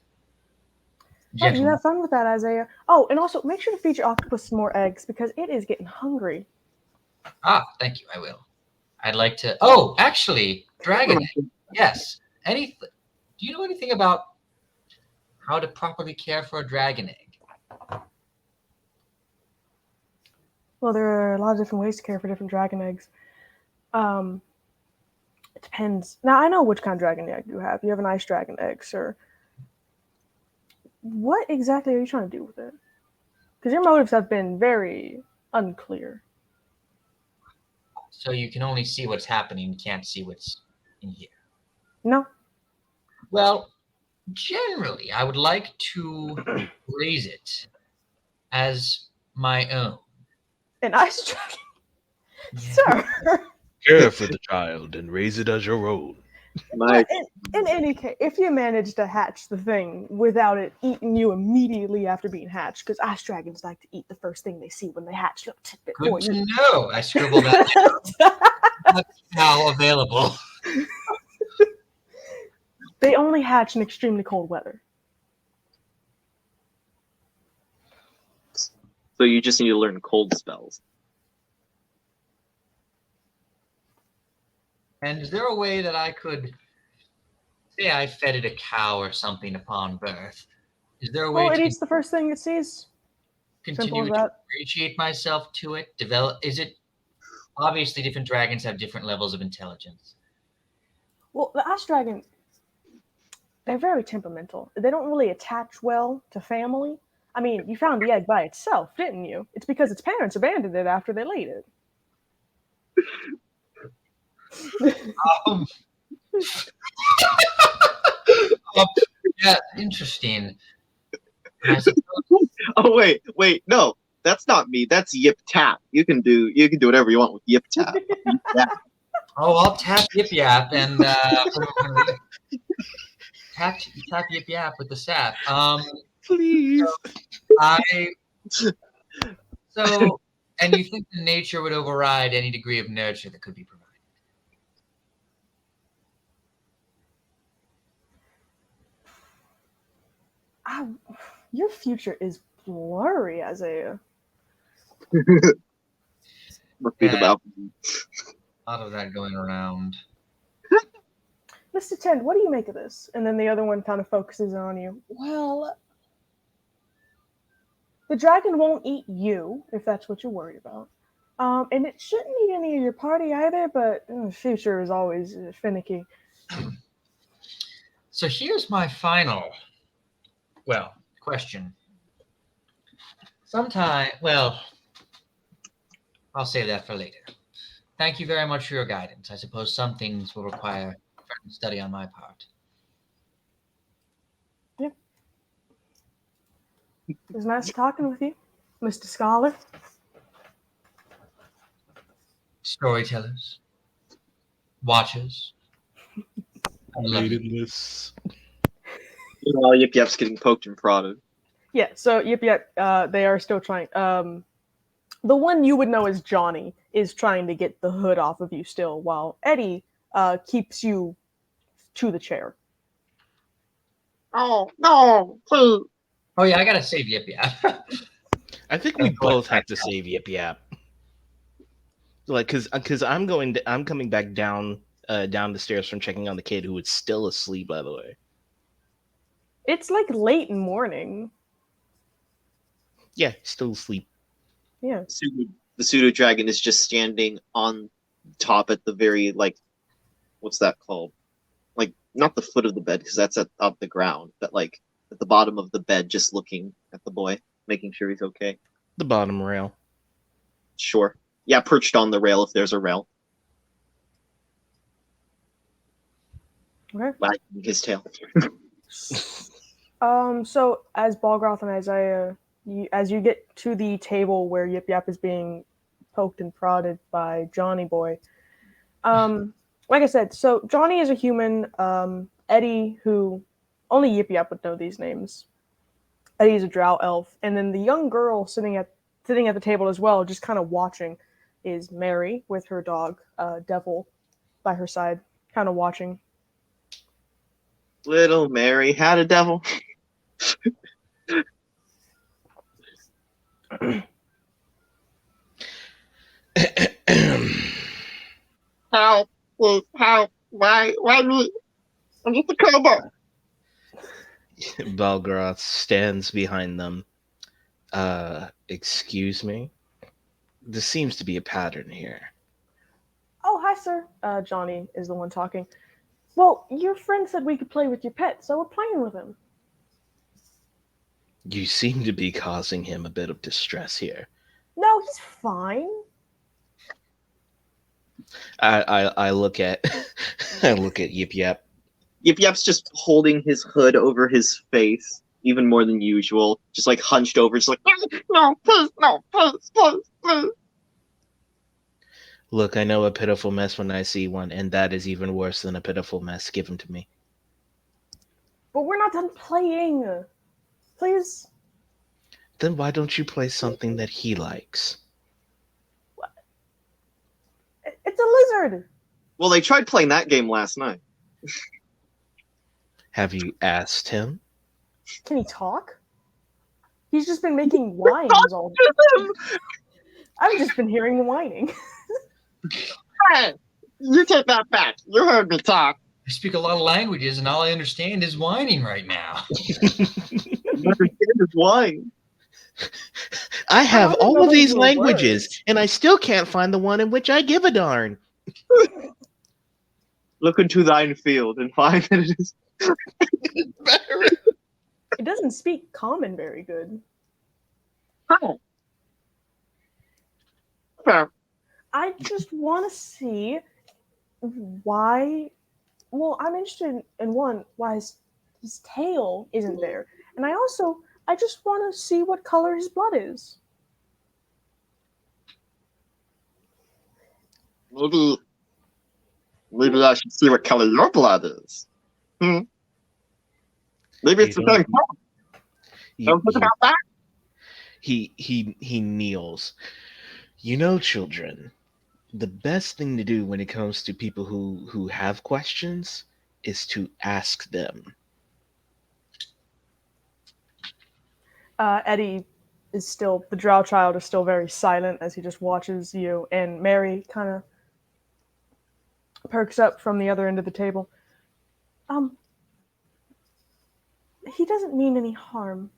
Yeah, you Gentlemen, have fun with that, Isaiah. Oh, and also make sure to feed your octopus some more eggs because it is getting hungry. thank you. I will. I'd like to. Oh, actually, dragon egg. Yes. Do you know anything about how to properly care for a dragon egg? Well, there are a lot of different ways to care for different dragon eggs. It depends. Now, I know which kind of dragon egg you have. You have an ice dragon egg, sir. What exactly are you trying to do with it? Because your motives have been very unclear. So you can only see what's happening, you can't see what's in here. No? Well, generally, I would like to raise it as my own. An ice dragon? Yeah. Sir! Care for the child and raise it as your own. my In any case, if you manage to hatch the thing without it eating you immediately after being hatched, because ice dragons like to eat the first thing they see when they hatch, little tidbit for Good you. to know. I scribbled that down. Now available. They only hatch in extremely cold weather. So you just need to learn cold spells. And is there a way that I could say I fed it a cow or something upon birth? Is there a way Well, it to eats the first thing it sees. continue simple as to that. appreciate myself to it? Is it obviously different dragons have different levels of intelligence? Well, the ice dragon, they're very temperamental. They don't really attach well to family. I mean, you found the egg by itself, didn't you? It's because its parents abandoned it after they laid it. Um, yeah, interesting. I suppose Oh wait, no, that's not me. That's Yip Tap. You can do whatever you want with Yip Tap. Yeah. Oh, I'll tap Yip Yap and tap Yip Yap with the sap. Please. So, and you think the nature would override any degree of nurture that could be provided? Your future is blurry, Isaiah. Must be the Yeah. balcony. A lot of that going around. Mr. Ten, what do you make of this? And then the other one kind of focuses on you. Well, the dragon won't eat you, if that's what you're worried about. And it shouldn't eat any of your party either, but the future is always finicky. So here's my final, question. I'll save that for later. Thank you very much for your guidance. I suppose some things will require further study on my part. It was nice talking with you, Mr. Scholar. Storytellers, watchers, Waited lists. Yip Yap's getting poked and prodded. Yeah, so Yip, they are still trying. The one you would know as Johnny is trying to get the hood off of you still, while Eddie keeps you to the chair. Oh no, please. Oh yeah, I gotta save Yip Yap. I think we both have to save Yip Yap. Like, cause I'm coming back down the stairs from checking on the kid who is still asleep. By the way. It's like late in morning. Yeah, still asleep. Yeah. The pseudo dragon is just standing on top at the very, like, what's that called? Like, not the foot of the bed, because that's at the ground, but like at the bottom of the bed, just looking at the boy, making sure he's okay. The bottom rail. Sure. Yeah, perched on the rail if there's a rail. Okay. Wagging his tail. So as Balgroth and Isaiah, as you get to the table where Yip Yap is being poked and prodded by Johnny Boy, like I said, so Johnny is a human. Eddie, who only Yip Yap would know these names. Eddie's a drow elf, and then the young girl sitting at the table as well, just kind of watching, is Mary with her dog, Devil, by her side, kind of watching. Little Mary had a devil. Help! Please help! Why me? I'm just a cowboy. Balgroth stands behind them. Excuse me? There seems to be a pattern here. Oh, hi, sir. Johnny is the one talking. Well, your friend said we could play with your pet, so we're playing with him. You seem to be causing him a bit of distress here. No, he's fine. I look at I look at Yip Yap. Yip Yap's just holding his hood over his face, even more than usual. Just like hunched over, just like, no, please, please. Look, I know a pitiful mess when I see one, and that is even worse than a pitiful mess given to me. But we're not done playing. Please. Then why don't you play something that he likes? What? It's a lizard. Well, they tried playing that game last night. Have you asked him? Can he talk? He's just been making whines all day. I've just been hearing whining. Hey, you take that back. You heard me talk. I speak a lot of languages, and all I understand is whining right now. Understand his whine. I have don't all know of these those were languages, words. and I still can't find the one in which I give a darn. Look into thine field and find that it is. It doesn't speak common very good. Oh. Fair. I just want to see why. Well, I'm interested in one, why his tail isn't there. And I just want to see what color his blood is. Maybe I should see what color your blood is. Maybe it's the same color. Don't think about that. He kneels. You know, children, the best thing to do when it comes to people who have questions is to ask them. Eddie is still, the drow child is still very silent as he just watches you, and Mary kind of perks up from the other end of the table. He doesn't mean any harm.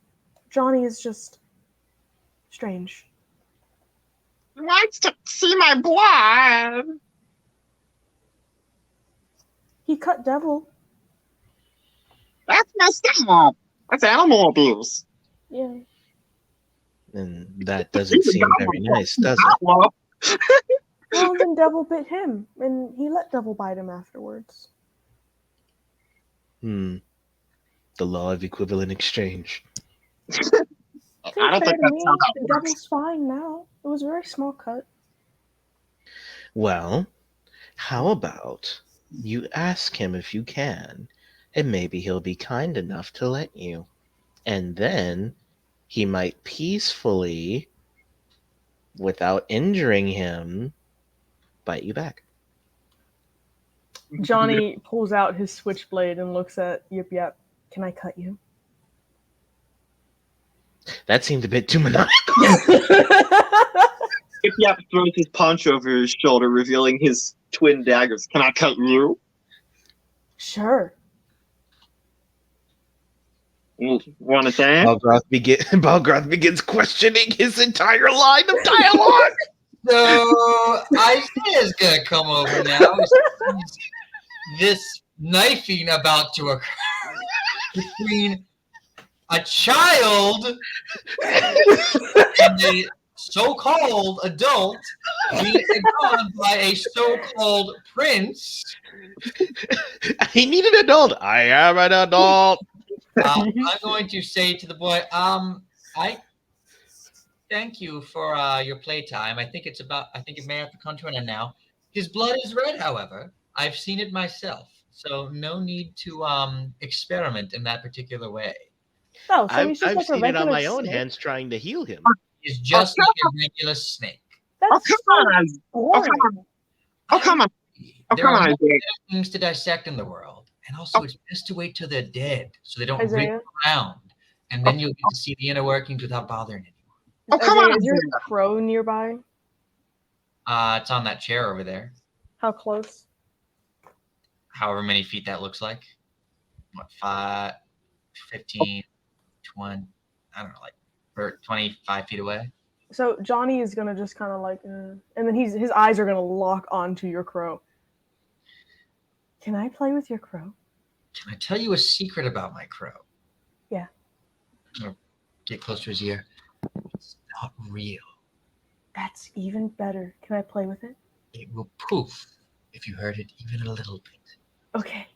Johnny is just strange. He wants to see my blood. He cut Devil. That's messed up. That's animal abuse. Yeah. And that doesn't seem very nice, does it? Well, then Devil bit him, and he let Devil bite him afterwards. The law of equivalent exchange. I don't think that's how that The works. Devil's fine now. It was a very small cut. Well, how about you ask him if you can, and maybe he'll be kind enough to let you. And then he might peacefully, without injuring him, bite you back. Johnny pulls out his switchblade and looks at Yip Yap. Can I cut you? That seemed a bit too maniacal. Yip Yap throws his poncho over his shoulder, revealing his twin daggers. Can I cut you? Sure. Want to say? Balgroth begins questioning his entire line of dialogue. So Isaiah's gonna come over now. This knifing about to occur between a child and a so-called adult being gone by a so-called prince. I need an adult. I am an adult. I'm going to say to the boy, I thank you for your playtime. I think it may have to come to an end now. His blood is red, however. I've seen it myself, so no need to experiment in that particular way. Oh, so I've he's just like a seen it on regular my own snake? hands trying to heal him. He's just like a regular snake. That's come so on. boring. Come on. There are Isaiah. more things to dissect in the world, and also it's best to wait till they're dead so they don't rig Isaiah? around, and then you'll get to see the inner workings without bothering anyone. Come on, Is your Isaiah. crow nearby? It's on that chair over there. How close? However many feet that looks like. What, 5, 15, 20, I don't know, like 25 feet away. So Johnny is gonna just kind of like, and then his eyes are gonna lock onto your crow. Can I play with your crow? Can I tell you a secret about my crow? Yeah. Or get close to his ear. It's not real. That's even better. Can I play with it? It will poof if you hurt it even a little bit. Okay.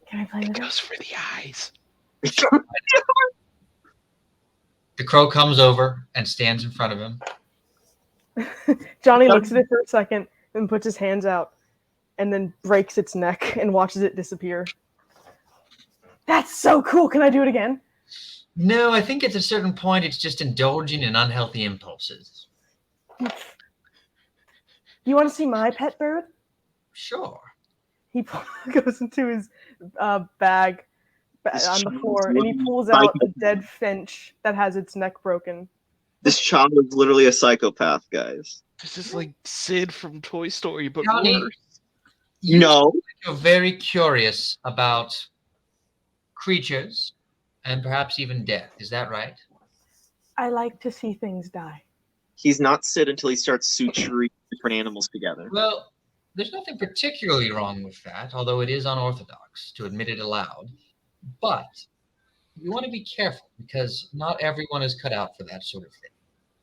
Can I play with it? Goes for the eyes. The crow comes over and stands in front of him. Johnny looks at it for a second, then puts his hands out, and then breaks its neck and watches it disappear. That's so cool. Can I do it again? No, I think at a certain point it's just indulging in unhealthy impulses. You want to see my pet bird? Sure. He goes into his bag on the floor, and he pulls out a dead finch that has its neck broken. This child is literally a psychopath, guys. This is like Sid from Toy Story, but Johnny, worse. No. You're very curious about creatures and perhaps even death. Is that right? I like to see things die. He's not Sid until he starts suturing different animals together. Well, there's nothing particularly wrong with that, although it is unorthodox to admit it aloud. But you want to be careful because not everyone is cut out for that sort of thing.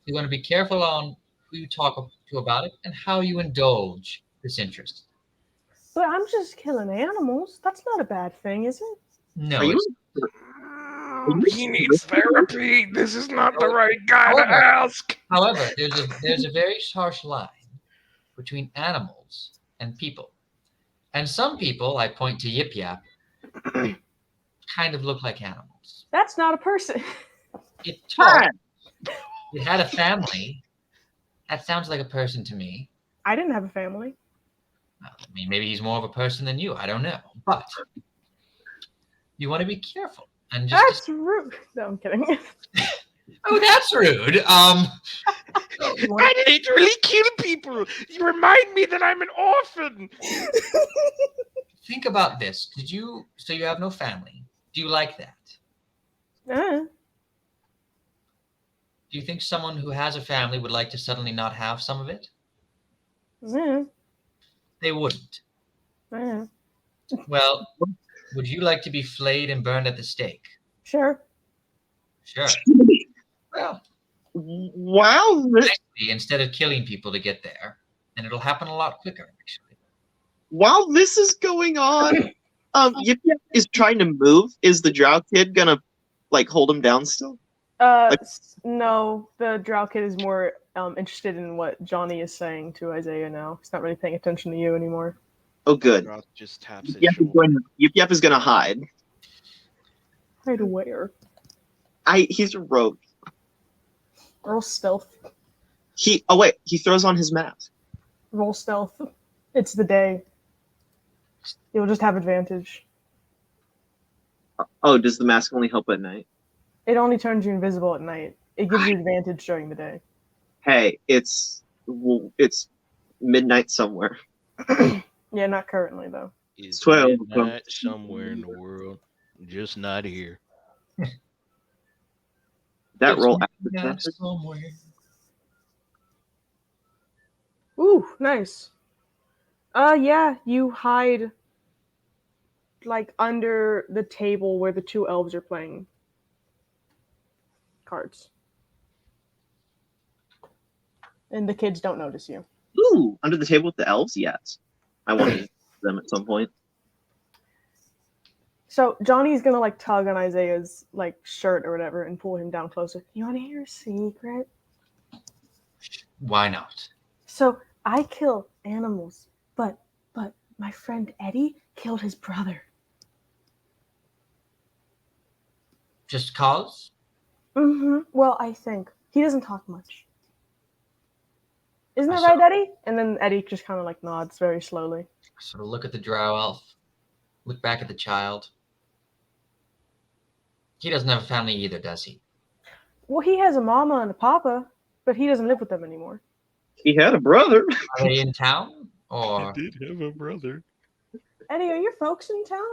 You want to be careful on who you talk to about it and how you indulge this interest. But I'm just killing animals. That's not a bad thing, is it? No, Are you- He needs therapy. This is not the right guy to ask. However, there's a very harsh line between animals and people. And some people, I point to Yip Yap, kind of look like animals. That's not a person. It talked. It had a family. That sounds like a person to me. I didn't have a family. I mean, maybe he's more of a person than you. I don't know. But you want to be careful. And just That's rude. No, I'm kidding. oh, that's rude. I literally kill people. You remind me that I'm an orphan. Think about this. So you have no family. Do you like that? Uh, Do you think someone who has a family would like to suddenly not have some of it? They wouldn't. Well, would you like to be flayed and burned at the stake? Sure. Sure. Well, Wow. nicely, instead of killing people to get there, and it'll happen a lot quicker, actually. While this is going on, Yip Yip is trying to move. Is the drow kid gonna like hold him down still? No, the drow kid is more interested in what Johnny is saying to Isaiah now. He's not really paying attention to you anymore. Oh, good. Roth just taps his Yip shoulder. Yip is gonna hide. Hide where? He's a rogue. Roll stealth. He throws on his mask. Roll stealth. It's the day. You'll just have advantage. Oh, does the mask only help at night? It only turns you invisible at night. It gives you advantage during the day. Hey, it's midnight somewhere. Yeah, not currently though. It's 12 midnight somewhere in the world, just not here. That It's roll midnight after somewhere. Ooh, nice. Yeah, you hide like under the table where the two elves are playing cards. And the kids don't notice you. Ooh, under the table with the elves? Yes. I want to use them at some point. So Johnny's gonna like tug on Isaiah's like shirt or whatever and pull him down closer. You wanna hear a secret? Why not? So I kill animals, but my friend Eddie killed his brother. Just cause? Mm-hmm. Well, I think. He doesn't talk much. Isn't I that saw- right, Eddie? And then Eddie just kind of like nods very slowly. Sort of look at the drow elf. Look back at the child. He doesn't have a family either, does he? Well, he has a mama and a papa, but he doesn't live with them anymore. He had a brother. Are they in town? Or did have a brother. Eddie, are your folks in town?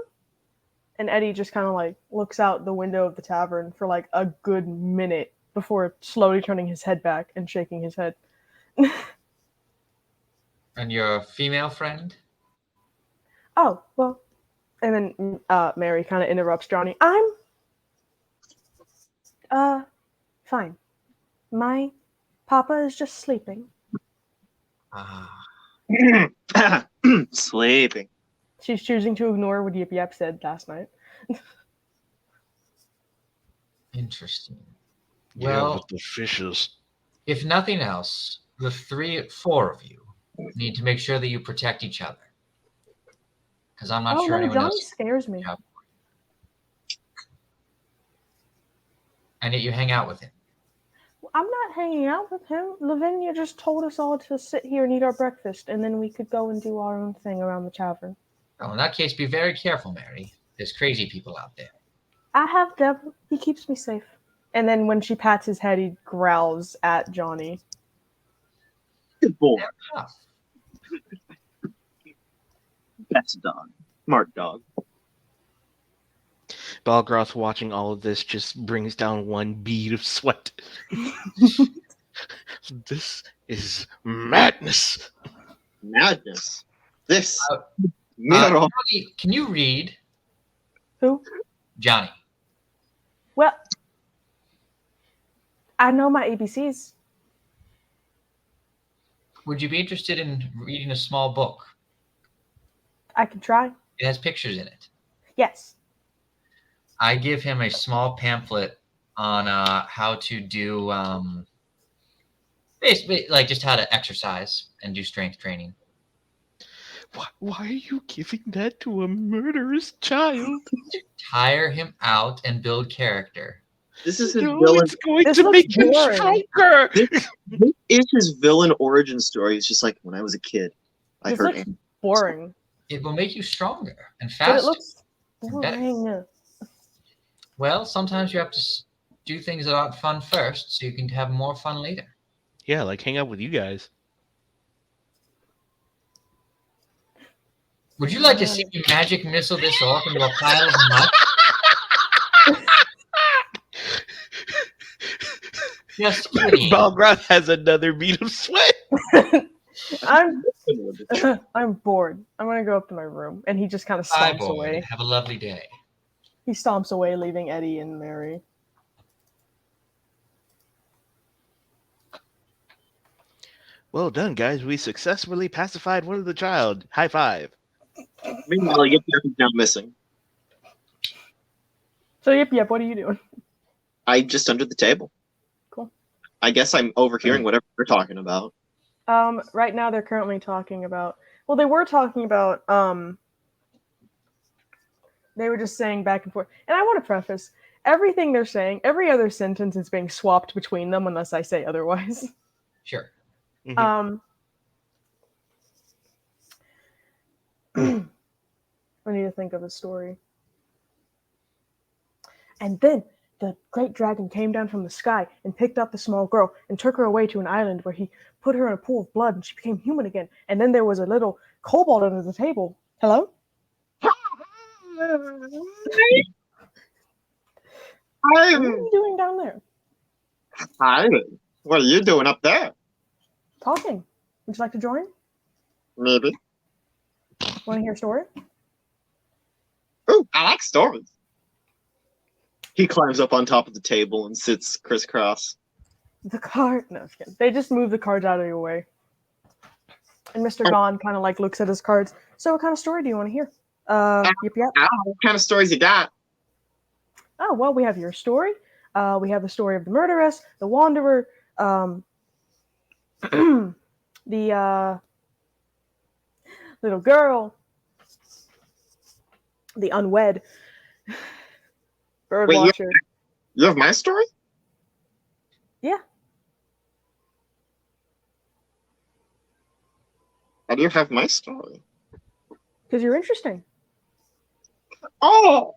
And Eddie just kind of like looks out the window of the tavern for like a good minute before slowly turning his head back and shaking his head. and your female friend? Oh, well. And then Mary kind of interrupts Johnny. I'm fine. My papa is just sleeping. Sleeping. She's choosing to ignore what Yip Yap said last night. Interesting. Yeah, Well, with the fishes. if nothing else, the four of you need to make sure that you protect each other. Because I'm not Oh sure no, anyone Johnny else. scares me. And yet you hang out with him. I'm not hanging out with him. Lavinia just told us all to sit here and eat our breakfast, and then we could go and do our own thing around the tavern. Oh, in that case, be very careful, Mary. There's crazy people out there. I have Devil. He keeps me safe. And then when she pats his head, he growls at Johnny. Good boy. Oh, Best dog. Smart dog. Balgroth watching all of this just brings down one bead of sweat. This is madness. Madness. This. Johnny, Miro. can you read? Who? Johnny. Well, I know my ABCs. Would you be interested in reading a small book? I can try. It has pictures in it. Yes. I give him a small pamphlet on how to do basically like just how to exercise and do strength training. Why are you giving that to a murderous child? Tire him out and build character. This is his No, villain. it's going This to looks make him boring. stronger. This is his villain origin story. It's just like when I was a kid, I This heard looks boring. It will make you stronger and But faster. it looks better. boring. Well, sometimes you have to do things that aren't fun first so you can have more fun later. Yeah, like hang out with you guys. Would you like to see me magic missile this off into a pile of mud? Just kidding. Balgroth has another bead of sweat. I'm bored. I'm gonna go up to my room. And he just kind of Bye, stomps boy. away. Have a lovely day. He stomps away, leaving Eddie and Mary. Well done, guys. We successfully pacified one of the child. High five. Meanwhile, Yip Yap is now missing. So yep, what are you doing? I just under the table. Cool. I guess I'm overhearing whatever they're talking about. Right now they're currently talking about. Well, they were talking about. They were just saying back and forth, and I want to preface everything they're saying. Every other sentence is being swapped between them, unless I say otherwise. Sure. Mhm. I need to think of a story. And then the great dragon came down from the sky and picked up the small girl and took her away to an island where he put her in a pool of blood and she became human again. And then there was a little kobold under the table. Hello? What are you doing down there? Hi. What are you doing up there? Talking. Would you like to join? Maybe. Want to hear a story? Ooh, I like stories. He climbs up on top of the table and sits crisscross. The card. No, just kidding. They just move the cards out of your way. And Mr. Gon kind of like looks at his cards. So, what kind of story do you want to hear? Yep. What kind of stories you got? Oh, well, we have your story. We have the story of the murderess, the wanderer, the little girl, the unwed, bird Wait, watcher. You have my story? Yeah. How do you have my story? Because you're interesting. Oh!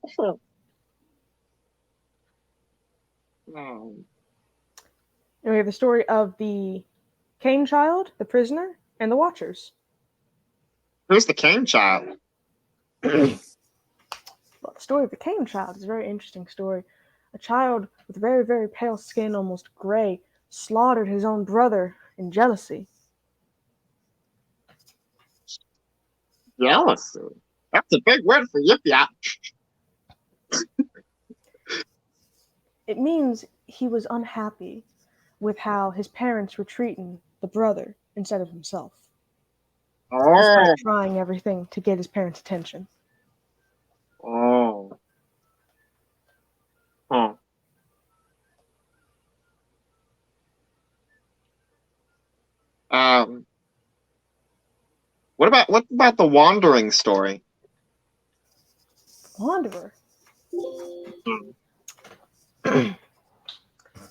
And we have the story of the Cane Child, the prisoner, and the Watchers. Who's the Cane Child? Well, the story of the Cane Child is a very interesting story. A child with very, very pale skin, almost gray, slaughtered his own brother in jealousy. Jealousy? That's a big word for Yip-Yap. It means he was unhappy with how his parents were treating the brother instead of himself. Oh. Despite trying everything to get his parents' attention. Oh. Huh. What about the wandering story? Wanderer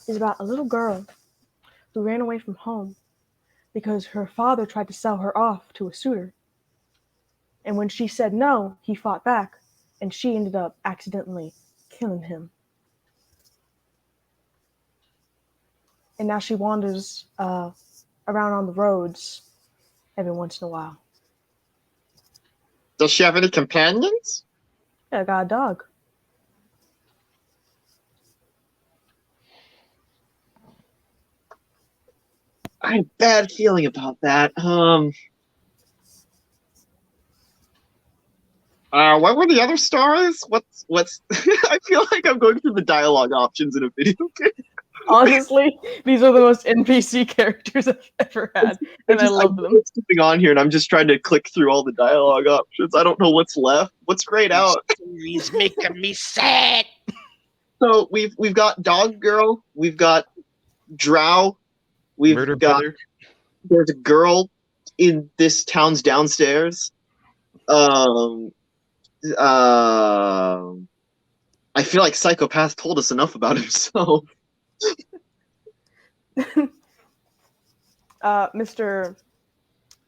is about a little girl who ran away from home because her father tried to sell her off to a suitor. And when she said no, he fought back, and she ended up accidentally killing him. And now she wanders around on the roads every once in a while. Does she have any companions? Yeah, I got a dog. I have a bad feeling about that. What were the other stories? What's I feel like I'm going through the dialogue options in a video game. Honestly, these are the most NPC characters I've ever had, and I love them. I'm skipping on here, and I'm just trying to click through all the dialogue options. I don't know what's left. What's grayed out? He's making me sad. So we've got Dog Girl, we've got Drow, we've Murder got brother. There's a girl in this town's downstairs. I feel like Psychopath told us enough about himself. Mr.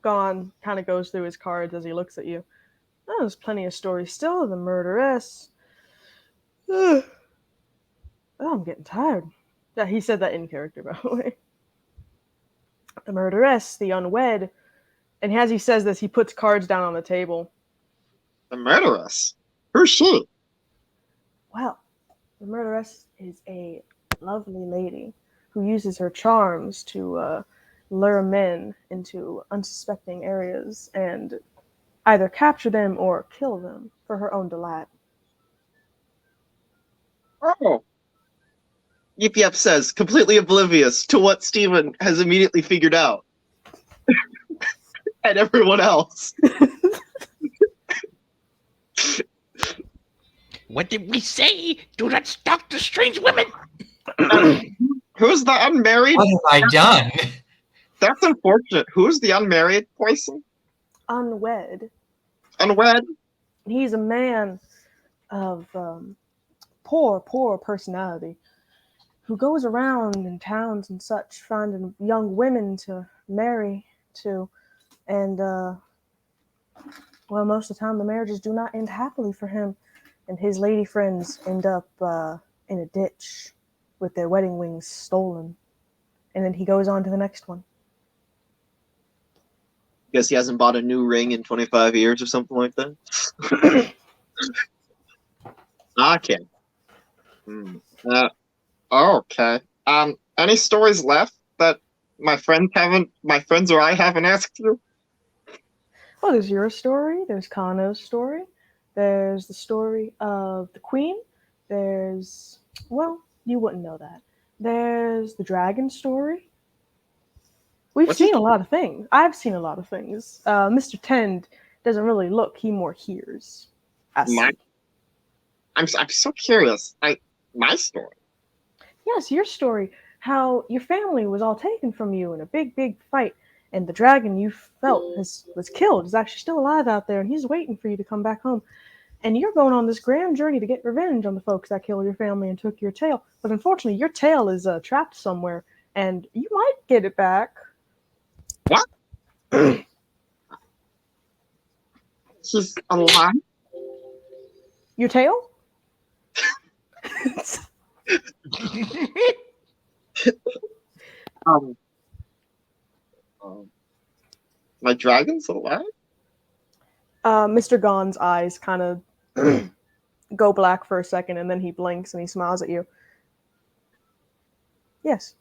Gon kind of goes through his cards as he looks at you. Oh, there's plenty of stories still. The murderess. Oh, I'm getting tired. Yeah, he said that in character, by the way. The murderess, the unwed. And as he says this, he puts cards down on the table. The murderess? Who's she? Well, the murderess is a lovely lady who uses her charms to lure men into unsuspecting areas and either capture them or kill them for her own delight. Oh. Yip Yap says, completely oblivious to what Steven has immediately figured out. And everyone else. What did we say? Do not stalk the strange women. Who's the unmarried? What have I done? That's unfortunate. Who's the unmarried person? Unwed. Unwed? He's a man of poor personality who goes around in towns and such finding young women to marry to, and Well, most of the time the marriages do not end happily for him, and his lady friends end up in a ditch with their wedding rings stolen, and then he goes on to the next one. Guess he hasn't bought a new ring in 25 years or something like that. Okay. Okay. Any stories left that my friends or I haven't asked you? Well, there's your story, there's Kano's story, there's the story of the queen, there's, well, you wouldn't know that. There's the dragon story. We've What's he- seen a lot of things. I've seen a lot of things. Mr. Tend doesn't really look, he more hears. I see. I'm so curious. My story. Yes, your story. How your family was all taken from you in a big, big fight, and the dragon you felt was killed is actually still alive out there, and he's waiting for you to come back home. And you're going on this grand journey to get revenge on the folks that killed your family and took your tail. But unfortunately, your tail is trapped somewhere, and you might get it back. What? He's alive? Your tail? Um, my dragon's alive? Mr. Gon's eyes kind of go black for a second, and then he blinks and he smiles at you. Yes.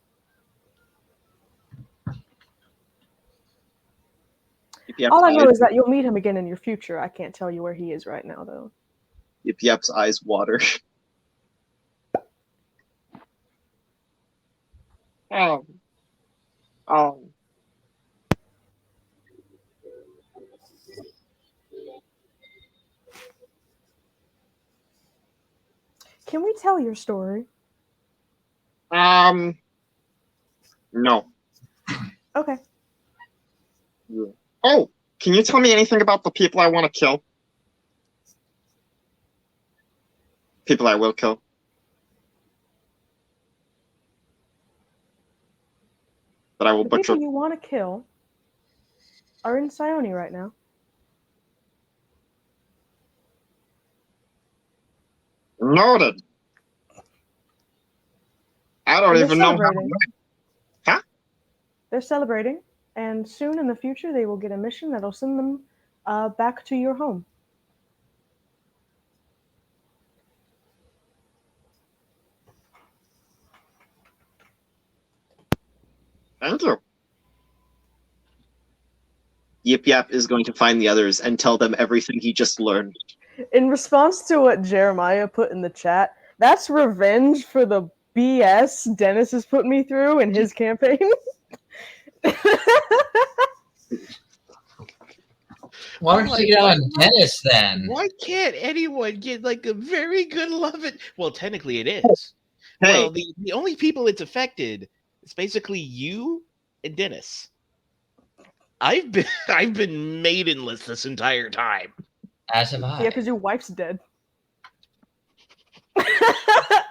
All I know is that you'll meet him again in your future. I can't tell you where he is right now, though. Yip Yap's eyes water. Um, Can we tell your story? no. Okay. Oh, can you tell me anything about the people I want to kill? People I will kill. The That I will butcher. people you want to kill are in Sione right now. Noted. I don't And even know how. celebrating. Huh? They're celebrating, and soon in the future they will get a mission that'll send them back to your home. Thank you. Yip Yap is going to find the others and tell them everything he just learned. In response to what Jeremiah put in the chat, that's revenge for the BS Dennis has put me through in his campaign. Why don't you get out on Dennis then? Why can't anyone get like a very good love it? Well, technically it is. Hey. Well, the only people it's affected is basically you and Dennis. I've been maidenless this entire time. As have I. Yeah, because your wife's dead.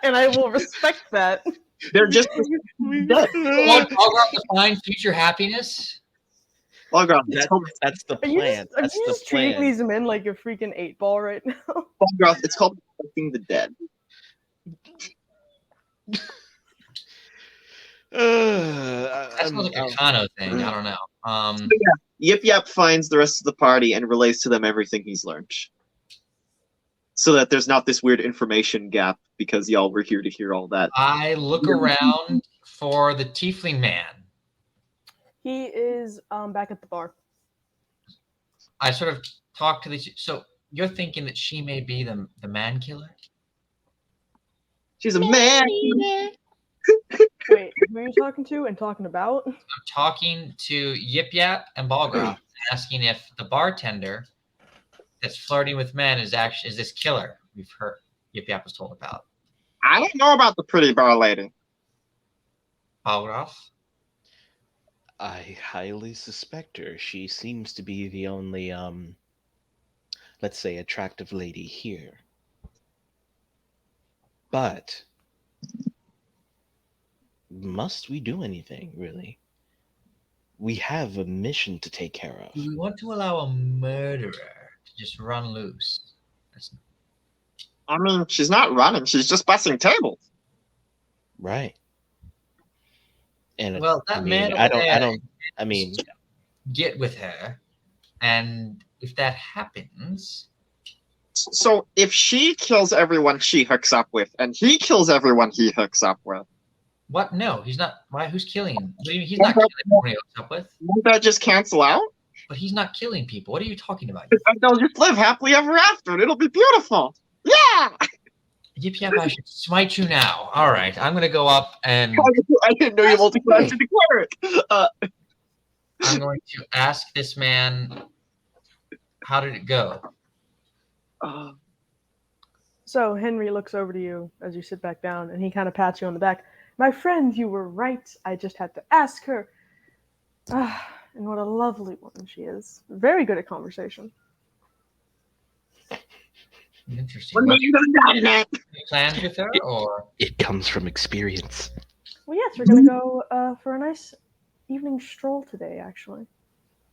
And I will respect that. They're just dead. Want Balgraf to find future happiness? Balgraf, That's the Are you plan. just, are That's you the just treating plan. these men like a freaking 8-ball right now? Balgraf, it's called protecting the dead. That sounds like a Kano thing. I don't know. Yip Yap finds the rest of the party and relays to them everything he's learned. So that there's not this weird information gap because y'all were here to hear all that. I look around for the tiefling man. He is back at the bar. I sort of talk to these. So you're thinking that she may be the man killer? She's a man. Wait, who are you talking to and talking about? I'm talking to Yip Yap and Balgraf, asking if the bartender that's flirting with men is this killer we've heard Yip Yap was told about. I don't know about the pretty bar lady. Balgraf? I highly suspect her. She seems to be the only, let's say, attractive lady here. But must we do anything, really? We have a mission to take care of. Do we want to allow a murderer to just run loose. That's, I mean, she's not running. She's just busting tables. Right. And well, I that mean, man I over don't, there I mean, get with her, and if that happens, So if she kills everyone she hooks up with, and he kills everyone he hooks up with, what? No, he's not. Why? Who's killing? What do you mean? He's Won't not that- killing everyone he hooks up with. won't that just cancel out? But he's not killing people. What are you talking about? And they'll just live happily ever after, and it'll be beautiful. Yeah! Yip yap! I should smite you now. All right, I'm gonna go up and I didn't know you multi-class to declare it. I'm going to ask this man, how did it go? So Henry looks over to you as you sit back down, and he kind of pats you on the back. My friend, you were right. I just had to ask her. Ah, and what a lovely woman she is. Very good at conversation. Interesting. When are What, you gonna die tonight? any plans with her, or it comes from experience. Well, yes, we're gonna go for a nice evening stroll today, actually.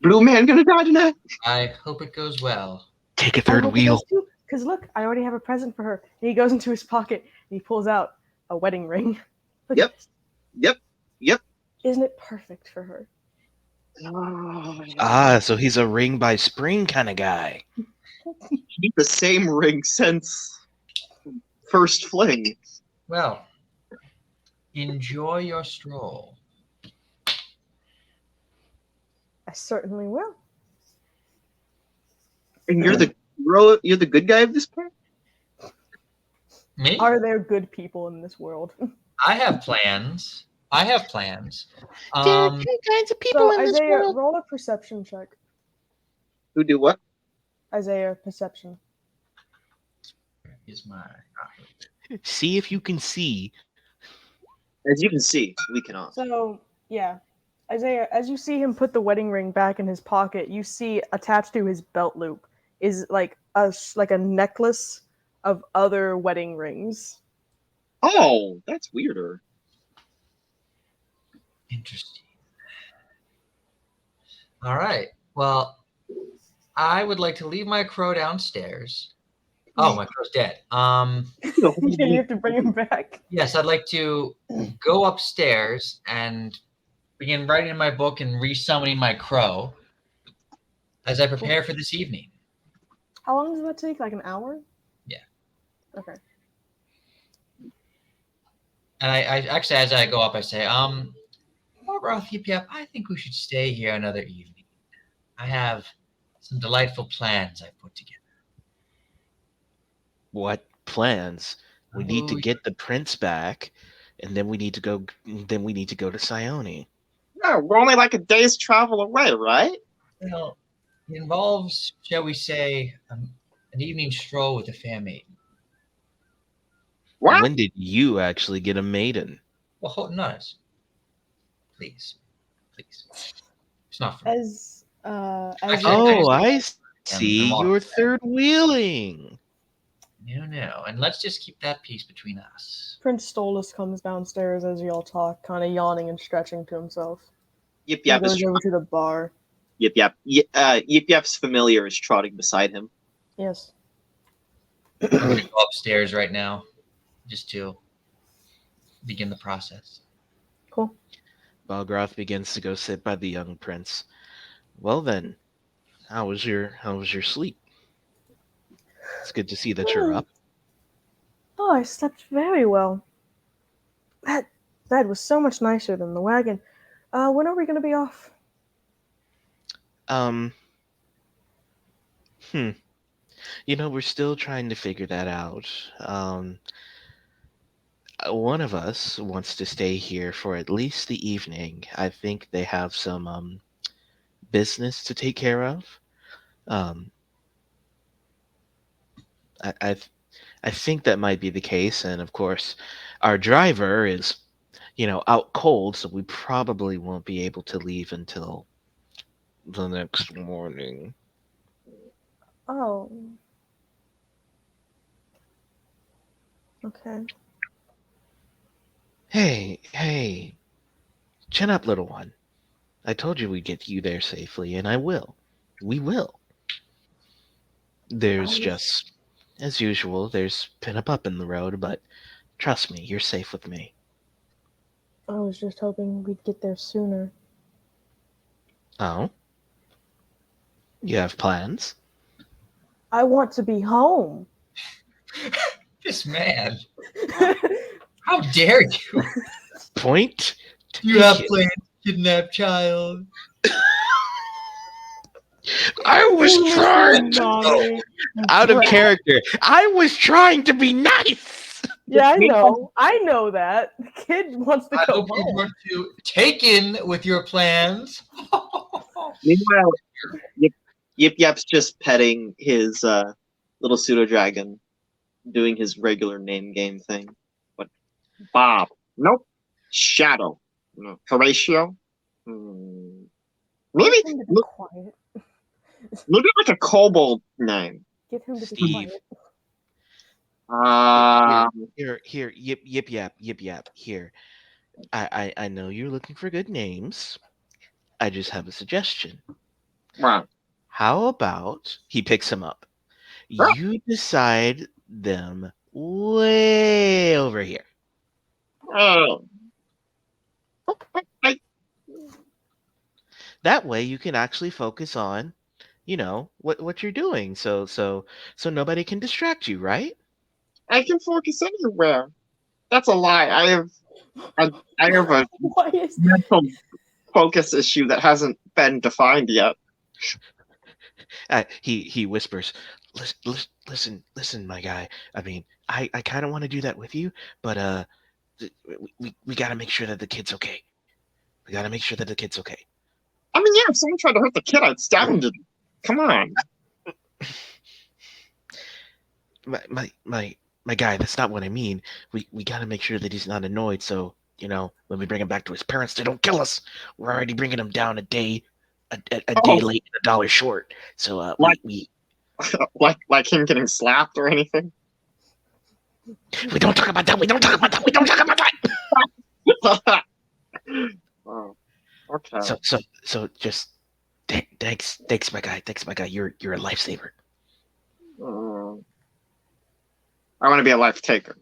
Blue man gonna die tonight? I hope it goes well. Take a third wheel. Because look, I already have a present for her. And he goes into his pocket and he pulls out a wedding ring. Look Yep. at this. Yep. Isn't it perfect for her? So he's a ring by spring kind of guy. Keep the same ring since first fling. Well, enjoy your stroll. I certainly will. And you're the good guy of this part? Me? Are there good people in this world? I have plans. There are two kinds of So, Isaiah, roll a perception check. Who do what? Isaiah, perception. Is my See if you can see. As you can see, we cannot. So, yeah. Isaiah, as you see him put the wedding ring back in his pocket, you see attached to his belt loop is like a necklace of other wedding rings. Oh, that's weirder. interesting. All right. Well, I would like to leave my crow downstairs. Oh, my crow's dead. You have to bring him back. Yes, I'd like to go upstairs and begin writing in my book and resummoning my crow as I prepare for this evening. How long does that take? Like an hour? Yeah. Okay. And I actually, as I go up, I say, Roth, yep, I think we should stay here another evening. I have some delightful plans I've put together. What plans? We need to Oh, get the prince back, and then we need to go. Then we need to go to Sione. Yeah, we're only like a day's travel away, right? Well, it involves, shall we say, an evening stroll with a fair maiden. What? When did you actually get a maiden? Well, hold nice. Please. It's not for me. As Actually, Oh, I And see. walk You're away. third wheeling. No. And let's just keep that peace between us. Prince Stolas comes downstairs as y'all talk, kind of yawning and stretching to himself. Yip He Yap goes is over to the bar. Yip Yap. Yip Yap's familiar is trotting beside him. Yes. I'm going to go upstairs right now just to begin the process. Cool. Balgroth begins to go sit by the young prince. Well then, how was your sleep? It's good to see that you're up. Oh, I slept very well. That bed was so much nicer than the wagon. When are we going to be off? We're still trying to figure that out. One of us wants to stay here for at least the evening. I think they have some business to take care of. I think that might be the case, and of course, our driver is, out cold, so we probably won't be able to leave until the next morning. Oh. Okay. Hey, chin up, little one. I told you we'd get you there safely, and I will. We will. There's was- just, as usual, there's been a bump in the road, but trust me, you're safe with me. I was just hoping we'd get there sooner. Oh? You have plans? I want to be home. This man. How dare you? Point? You have taken. plans to kidnap child. I was trying to Nani. out of character. I was trying to be nice. Yeah, I know that. The kid wants to I go hope you home. weren't too taken with your plans. Meanwhile, Yip Yap's just petting his little pseudo dragon, doing his regular name game thing. But Bob, nope. Shadow, no. Horatio, maybe Get him to be quiet. maybe like a kobold name. Get him to be Steve. quiet. Here, yip yap. Here, I know you're looking for good names. I just have a suggestion. Wow. How about he picks him up? Huh? You decide them way over here. Oh. That way you can actually focus on, what you're doing. So nobody can distract you, right? I can focus anywhere. That's a lie. I have a Why is mental focus issue that hasn't been defined yet. He whispers, listen, my guy. I mean, I kind of want to do that with you, but we got to make sure that the kid's okay. We got to make sure that the kid's okay. I mean, yeah, if someone tried to hurt the kid, I'd stab him to. Come on. My guy, that's not what I mean. We got to make sure that he's not annoyed. So when we bring him back to his parents, they don't kill us. We're already bringing him down a day late and $1 short. So we like him getting slapped or anything. We don't talk about that. We don't talk about that. Oh, okay. So just thanks, my guy. Thanks, my guy. You're a lifesaver. I want to be a life taker.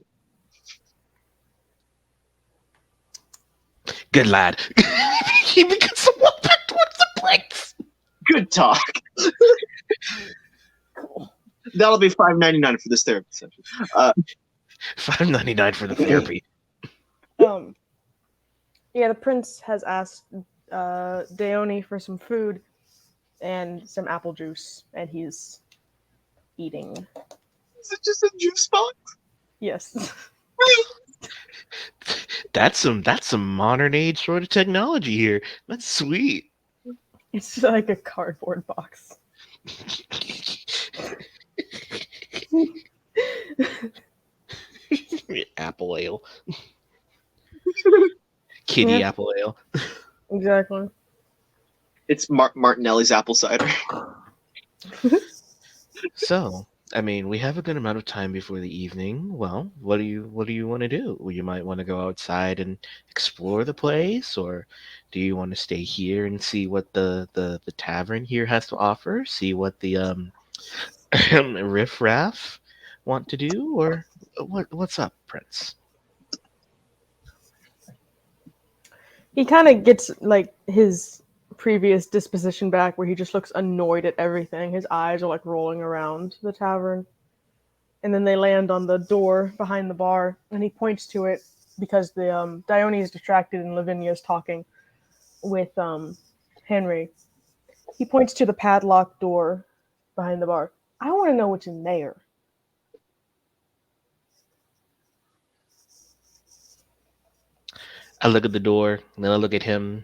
Good lad. He begins to walk back towards the planks. Good talk. Cool. That'll be $5.99 for this therapy session. $5.99 for the therapy. Yeah, the prince has asked Daoni for some food and some apple juice, and he's eating. Is it just a juice box? Yes. That's some modern age sort of technology here. That's sweet. It's like a cardboard box. Apple ale. Kitty Yeah. apple ale. Exactly. It's Martinelli's apple cider. So, I mean, we have a good amount of time before the evening. Well, what do you want to do? Well, you might want to go outside and explore the place, or do you want to stay here and see what the tavern here has to offer? See what the riffraff want to do, or what's up, Prince? He kind of gets like his previous disposition back, where he just looks annoyed at everything. His eyes are like rolling around the tavern, and then they land on the door behind the bar, and he points to it because the Dione is distracted and Lavinia is talking with Henry. He points to the padlocked door behind the bar. I want to know what's in there. I look at the door, and then I look at him.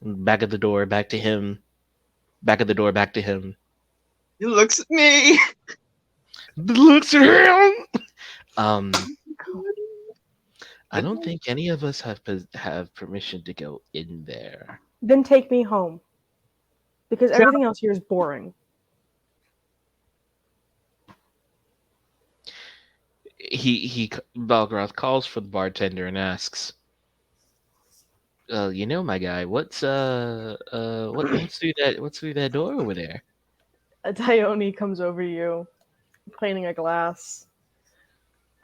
Back of the door, back to him. Back of the door, back to him. He looks at me. Looks at him. I don't think any of us have permission to go in there. Then take me home, because everything else here is boring. He Balgroth calls for the bartender and asks, my guy, what's through that door over there?" A Dione comes over you cleaning a glass.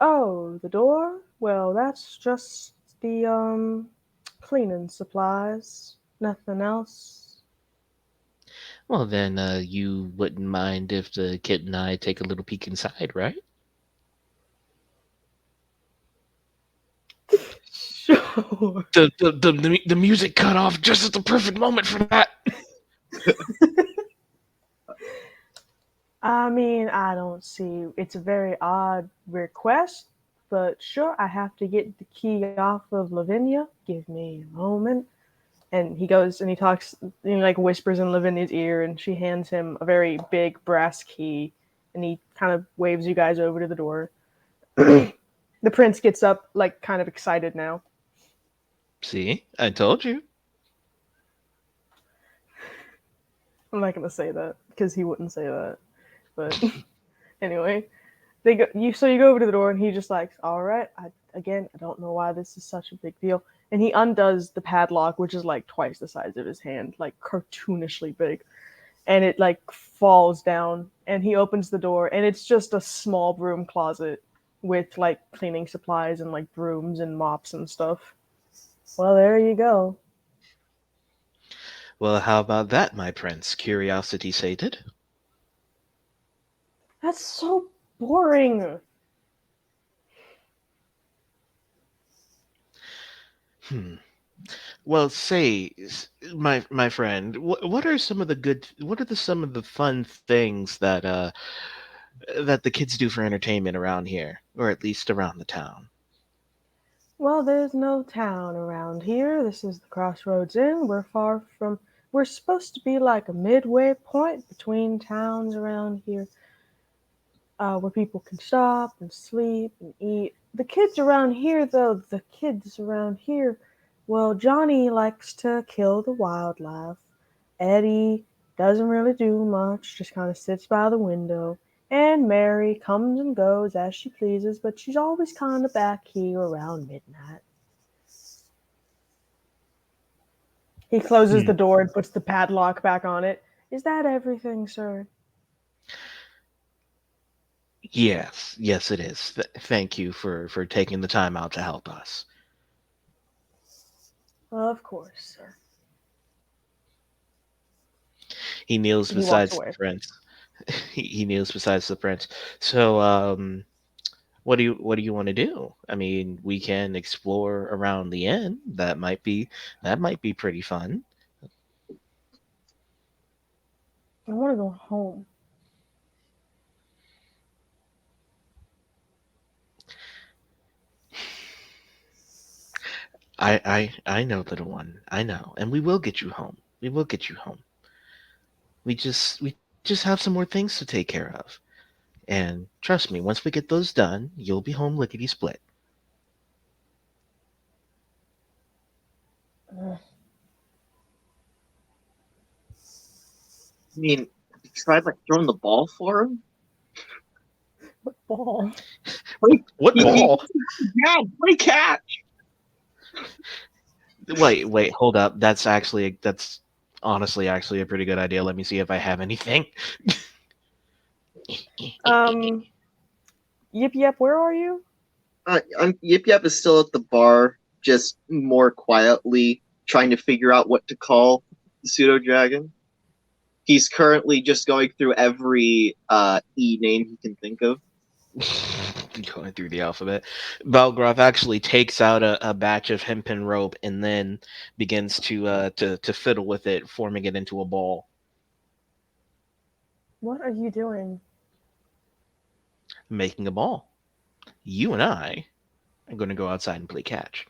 Oh, the door? Well, that's just the cleaning supplies. Nothing else. Well, then you wouldn't mind if the kid and I take a little peek inside, right? Sure. The music cut off just at the perfect moment for that. I mean, I don't see. It's a very odd request, but sure, I have to get the key off of Lavinia. Give me a moment. And he goes and he talks, like whispers in Lavinia's ear, and she hands him a very big brass key, and he kind of waves you guys over to the door. The prince gets up, like, kind of excited now. See, I told you. I'm not gonna say that because he wouldn't say that. But anyway, you go over to the door, and he just like, all right. I don't know why this is such a big deal. And he undoes the padlock, which is like twice the size of his hand, like cartoonishly big. And it like falls down, and he opens the door, and it's just a small broom closet with like cleaning supplies and like brooms and mops and stuff. Well, there you go. Well, how about that, my prince? Curiosity sated? That's so boring. Well, say, my friend, what are some of the some of the fun things that the kids do for entertainment around here, or at least around the town? Well, there's no town around here. This is the Crossroads Inn. We're supposed to be like a midway point between towns around here, where people can stop and sleep and eat. The kids around here, well, Johnny likes to kill the wildlife. Eddie doesn't really do much, just kind of sits by the window. And Mary comes and goes as she pleases, but she's always kind of back here around midnight. He closes the door and puts the padlock back on it. Is that everything, sir? Yes, it is. Thank you for taking the time out to help us. Well, of course, sir. He kneels He walks besides away. the prince. He kneels besides the prince. So, what do you want to do? I mean, we can explore around the inn. That might be pretty fun. I want to go home. I know, little one. I know, and we will get you home. We will get you home. We just have some more things to take care of. And trust me, once we get those done, you'll be home lickety split. Ugh. I mean, you tried like throwing the ball for him. What ball? What ball? Yeah, play catch. Wait, hold up. That's honestly actually a pretty good idea. Let me see if I have anything. Yip, where are you? Yip Yap is still at the bar, just more quietly trying to figure out what to call the pseudo dragon. He's currently just going through every E name he can think of. Going through the alphabet. Balgroth actually takes out a batch of hempen rope and then begins to fiddle with it, forming it into a ball. What are you doing? Making a ball. You and I are going to go outside and play catch.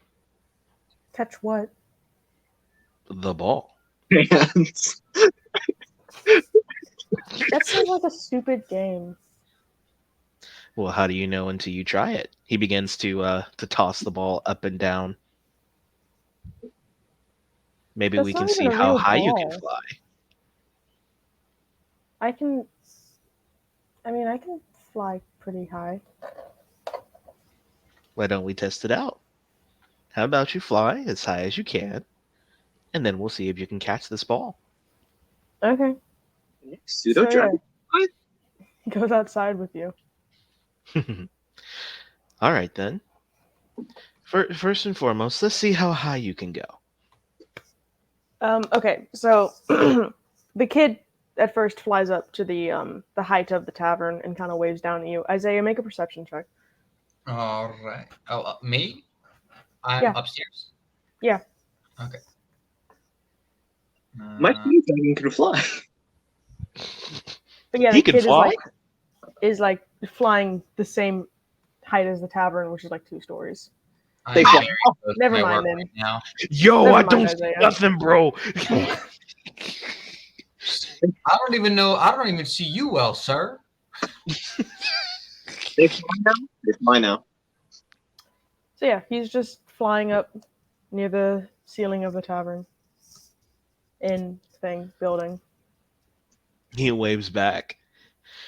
Catch what? The ball. And That seems like a stupid game. Well, how do you know until you try it? He begins to toss the ball up and down. Maybe That's we not can even see a how real high you can ball. fly. I can fly pretty high. Why don't we test it out? How about you fly as high as you can, and then we'll see if you can catch this ball. Okay. pseudo So yeah, dragon. he goes outside with you. All right then. First and foremost, let's see how high you can go. Okay, so the kid at first flies up to the height of the tavern and kind of waves down at you. Isaiah, make a perception check. All right. Oh, me? I'm Yeah. upstairs. Yeah. Okay. My dragon can fly. But yeah, He the can kid fly? is like flying the same height as the tavern, which is like 2 stories. They I'm fly. very close to Never my mind work then. right now. Yo, Never I mind, don't see Isaiah. nothing, bro. I don't even know. I don't even see you well, sir. They fly now. They fly now. So yeah, he's just flying up near the ceiling of the tavern building. He waves back.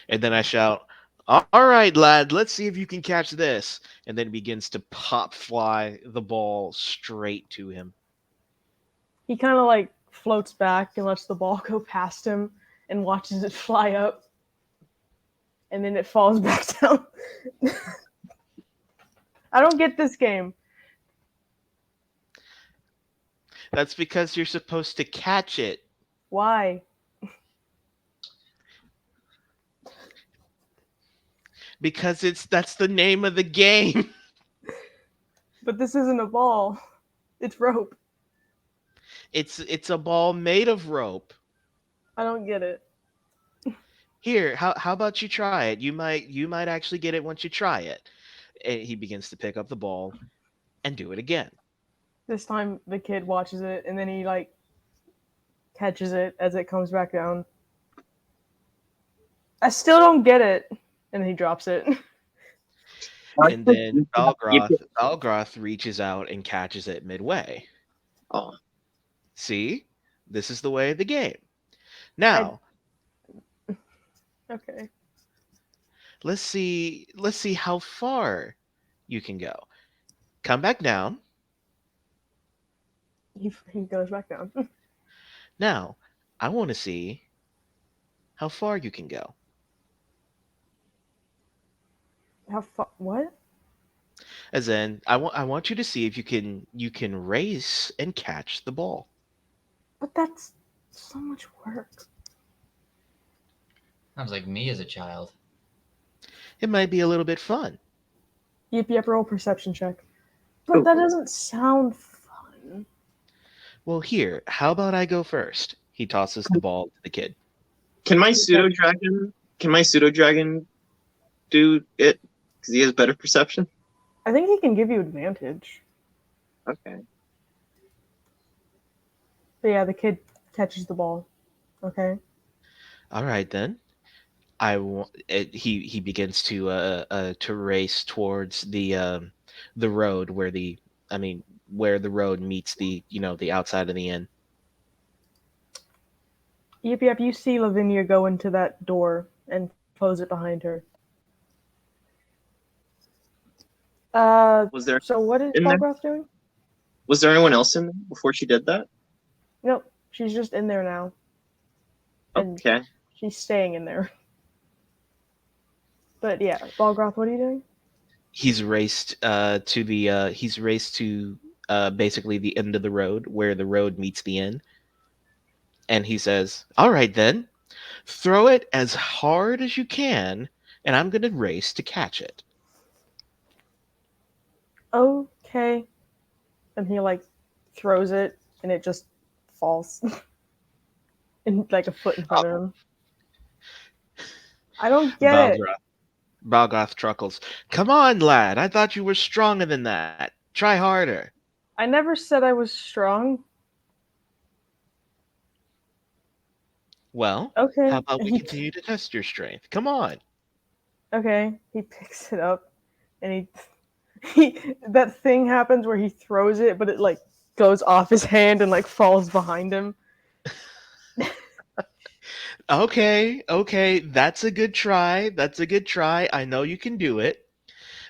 And then I shout, "All right, lad, let's see if you can catch this." And then begins to pop fly the ball straight to him. He kind of like floats back and lets the ball go past him and watches it fly up. And then it falls back down. I don't get this game. That's because you're supposed to catch it. Why? Because that's the name of the game. But this isn't a ball. It's rope. It's a ball made of rope. I don't get it. Here, how about you try it? You might actually get it once you try it. And he begins to pick up the ball and do it again. This time the kid watches it and then he like catches it as it comes back down. I still don't get it. And then he drops it. And then Balgroth reaches out and catches it midway. Oh, See? This is the way of the game. Now, Okay. let's see how far you can go. Come back down. He goes back down. Now, I want to see how far you can go. How far? What? As in, I want you to see if you can race and catch the ball. But that's so much work. Sounds like me as a child. It might be a little bit fun. Yep, roll perception check. But that doesn't sound fun. Well, here, how about I go first? He tosses the ball to the kid. can my pseudo dragon? Can my pseudo dragon do it? Because he has better perception. I think he can give you advantage. Okay. But yeah, the kid catches the ball. Okay. All right then. He begins to race towards the road where where the road meets the outside of the inn. Yep, you see Lavinia go into that door and close it behind her. Was there So what is in there? Balgroth doing? was there anyone else in there before she did that? Nope, she's just in there now. And Okay. she's staying in there. But yeah, Balgroth, what are you doing? He's raced to basically the end of the road where the road meets the inn. And he says, "All right then. Throw it as hard as you can, and I'm going to race to catch it." Okay. And he like throws it and it just falls. in like a foot in front of him. I don't get it. Balgoth chuckles. "Come on, lad. I thought you were stronger than that. Try harder." I never said I was strong. Well, Okay. how about we continue to test your strength? Come on. Okay. He picks it up and he that thing happens where he throws it, but it like goes off his hand and like falls behind him. Okay. That's a good try. I know you can do it.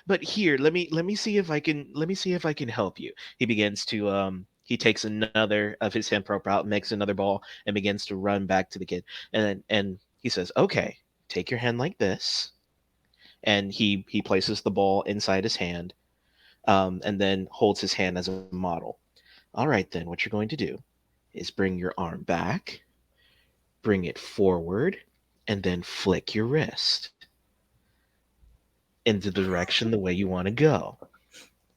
But here, let me see if I can help you. He begins to he takes another of his hand prop out, makes another ball, and begins to run back to the kid. And he says, "Okay, take your hand like this, and he places the ball inside his hand, and then holds his hand as a model. All right, then what you're going to do is bring your arm back, bring it forward, and then flick your wrist into the direction the way you want to go.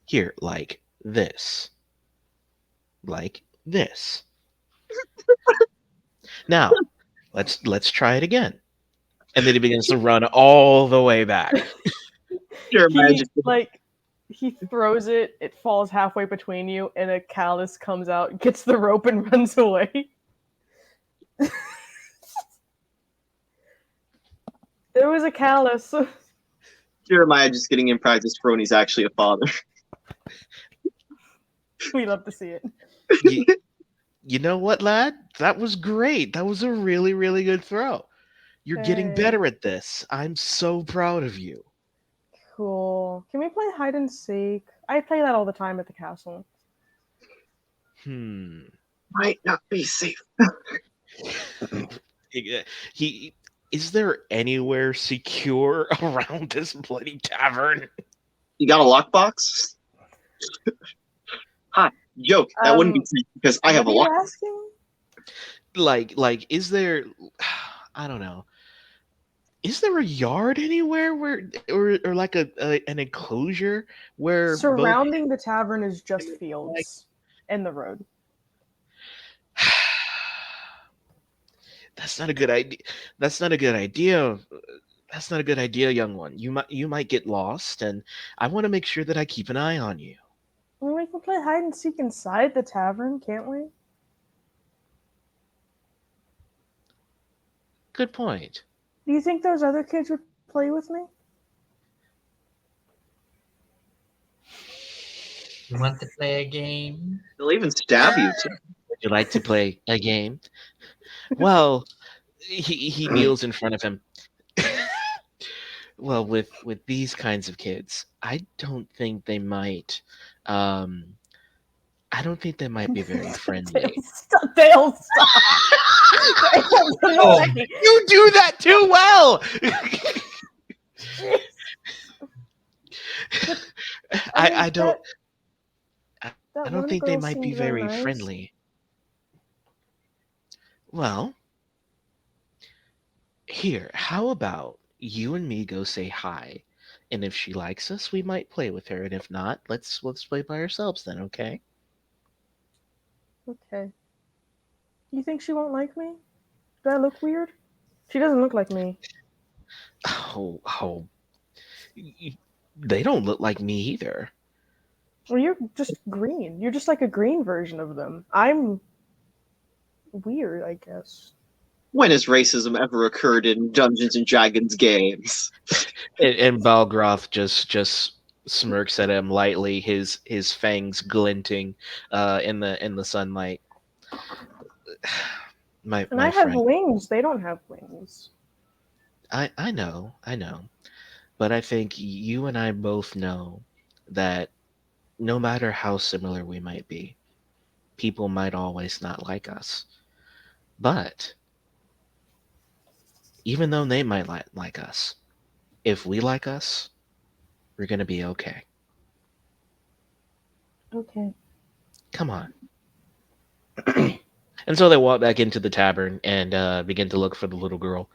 Here, like this. Like this. Now, let's try it again. And then he begins to run all the way back. Jeremiah He just he throws it. It falls halfway between you, and a callus comes out, gets the rope, and runs away. There was a callus. Jeremiah just getting in practice for when he's actually a father. We love to see it. You know what, lad? That was great. That was a really, really good throw. You're getting Hey. better at this. I'm so proud of you. Cool. Can we play hide and seek? I play that all the time at the castle. Might not be safe. He is there anywhere secure around this bloody tavern? You got a lockbox? Hi, joke. That wouldn't be safe because I have a What are lock. you asking? Like, is there? I don't know. Is there a yard anywhere where, or like an enclosure where Surrounding the tavern is just fields and the road. That's not a good idea. That's not a good idea. That's not a good idea, young one. You might get lost, and I want to make sure that I keep an eye on you. Well, we can play hide and seek inside the tavern, can't we? Good point. Do you think those other kids would play with me? You want to play a game? They'll even stab you too. Would you like to play a game? Well, he kneels in front of him. Well, with these kinds of kids, I don't think they might. I don't think they might be very friendly. They'll stop. Oh. You do that too well. I don't. I don't think they might be very friendly. Well, here, how about you and me go say hi, and if she likes us, we might play with her, and if not, let's play by ourselves then, okay? Okay. You think she won't like me? Do I look weird? She doesn't look like me. Oh, they don't look like me either. Well, you're just green. You're just like a green version of them. I'm weird, I guess. When has racism ever occurred in Dungeons and Dragons games? And Balgroth just smirks at him lightly, his fangs glinting in the sunlight. My And I have friend, wings. They don't have wings. I know, but I think you and I both know that no matter how similar we might be, people might always not like us. But even though they might like us, if we like us, we're gonna be okay. Okay. Come on. And so they walk back into the tavern and begin to look for the little girl.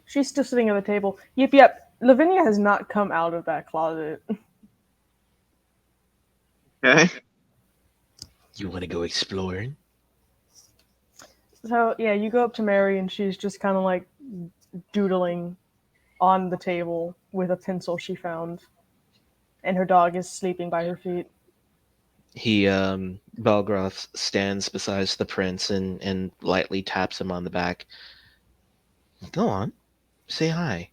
She's still sitting at the table. Yep. Lavinia has not come out of that closet. Okay. You want to go exploring? So, yeah, you go up to Mary, and she's just kind of like doodling on the table with a pencil she found. And her dog is sleeping by her feet. Balgroth stands beside the prince and lightly taps him on the back. Go on, say hi.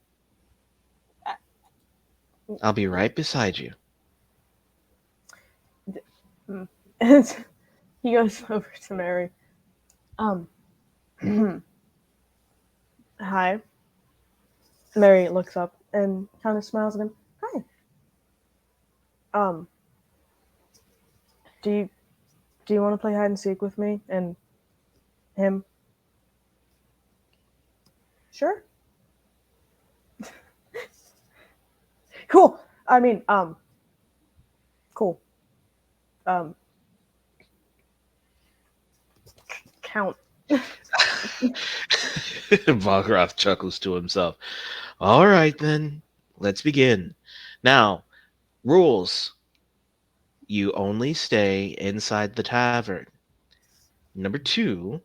I'll be right beside you. And he goes over to Mary. Hi. Mary looks up and kind of smiles at him. Hi. Do you want to play hide and seek with me and him? Sure. Cool. I mean, cool. Count. Balgroth chuckles to himself. All right, then. Let's begin. Now, rules. You only stay inside the tavern. Number 2,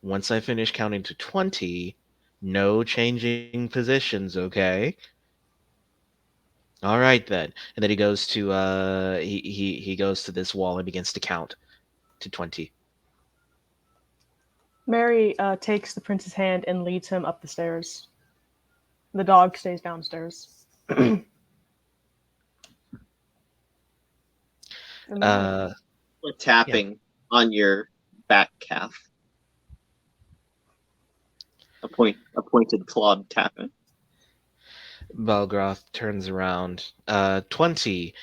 once I finish counting to 20, no changing positions, okay? All right then. And then he goes to he goes to this wall and begins to count to 20. Mary takes the prince's hand and leads him up the stairs. The dog stays downstairs. And then- Uh Or tapping on your back calf. A pointed clawed tapping. Balgroth turns around. 20.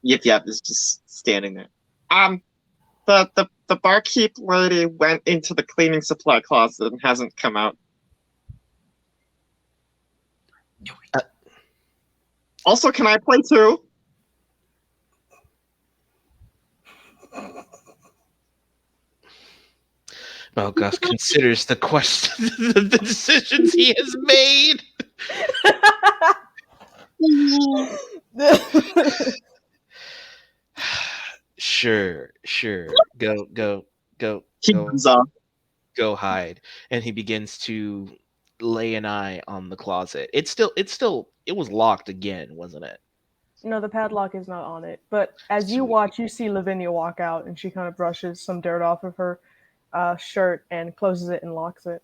Yip is just standing there. The barkeep lady went into the cleaning supply closet and hasn't come out. Also, can I play too? Balgroth considers the question the decisions he has made. Sure. Go He comes off. go hide. And he begins to lay an eye on the closet. It was locked again, wasn't it? No, the padlock is not on it. But as you Sweet. watch, you see Lavinia walk out, and she kind of brushes some dirt off of her shirt and closes it and locks it.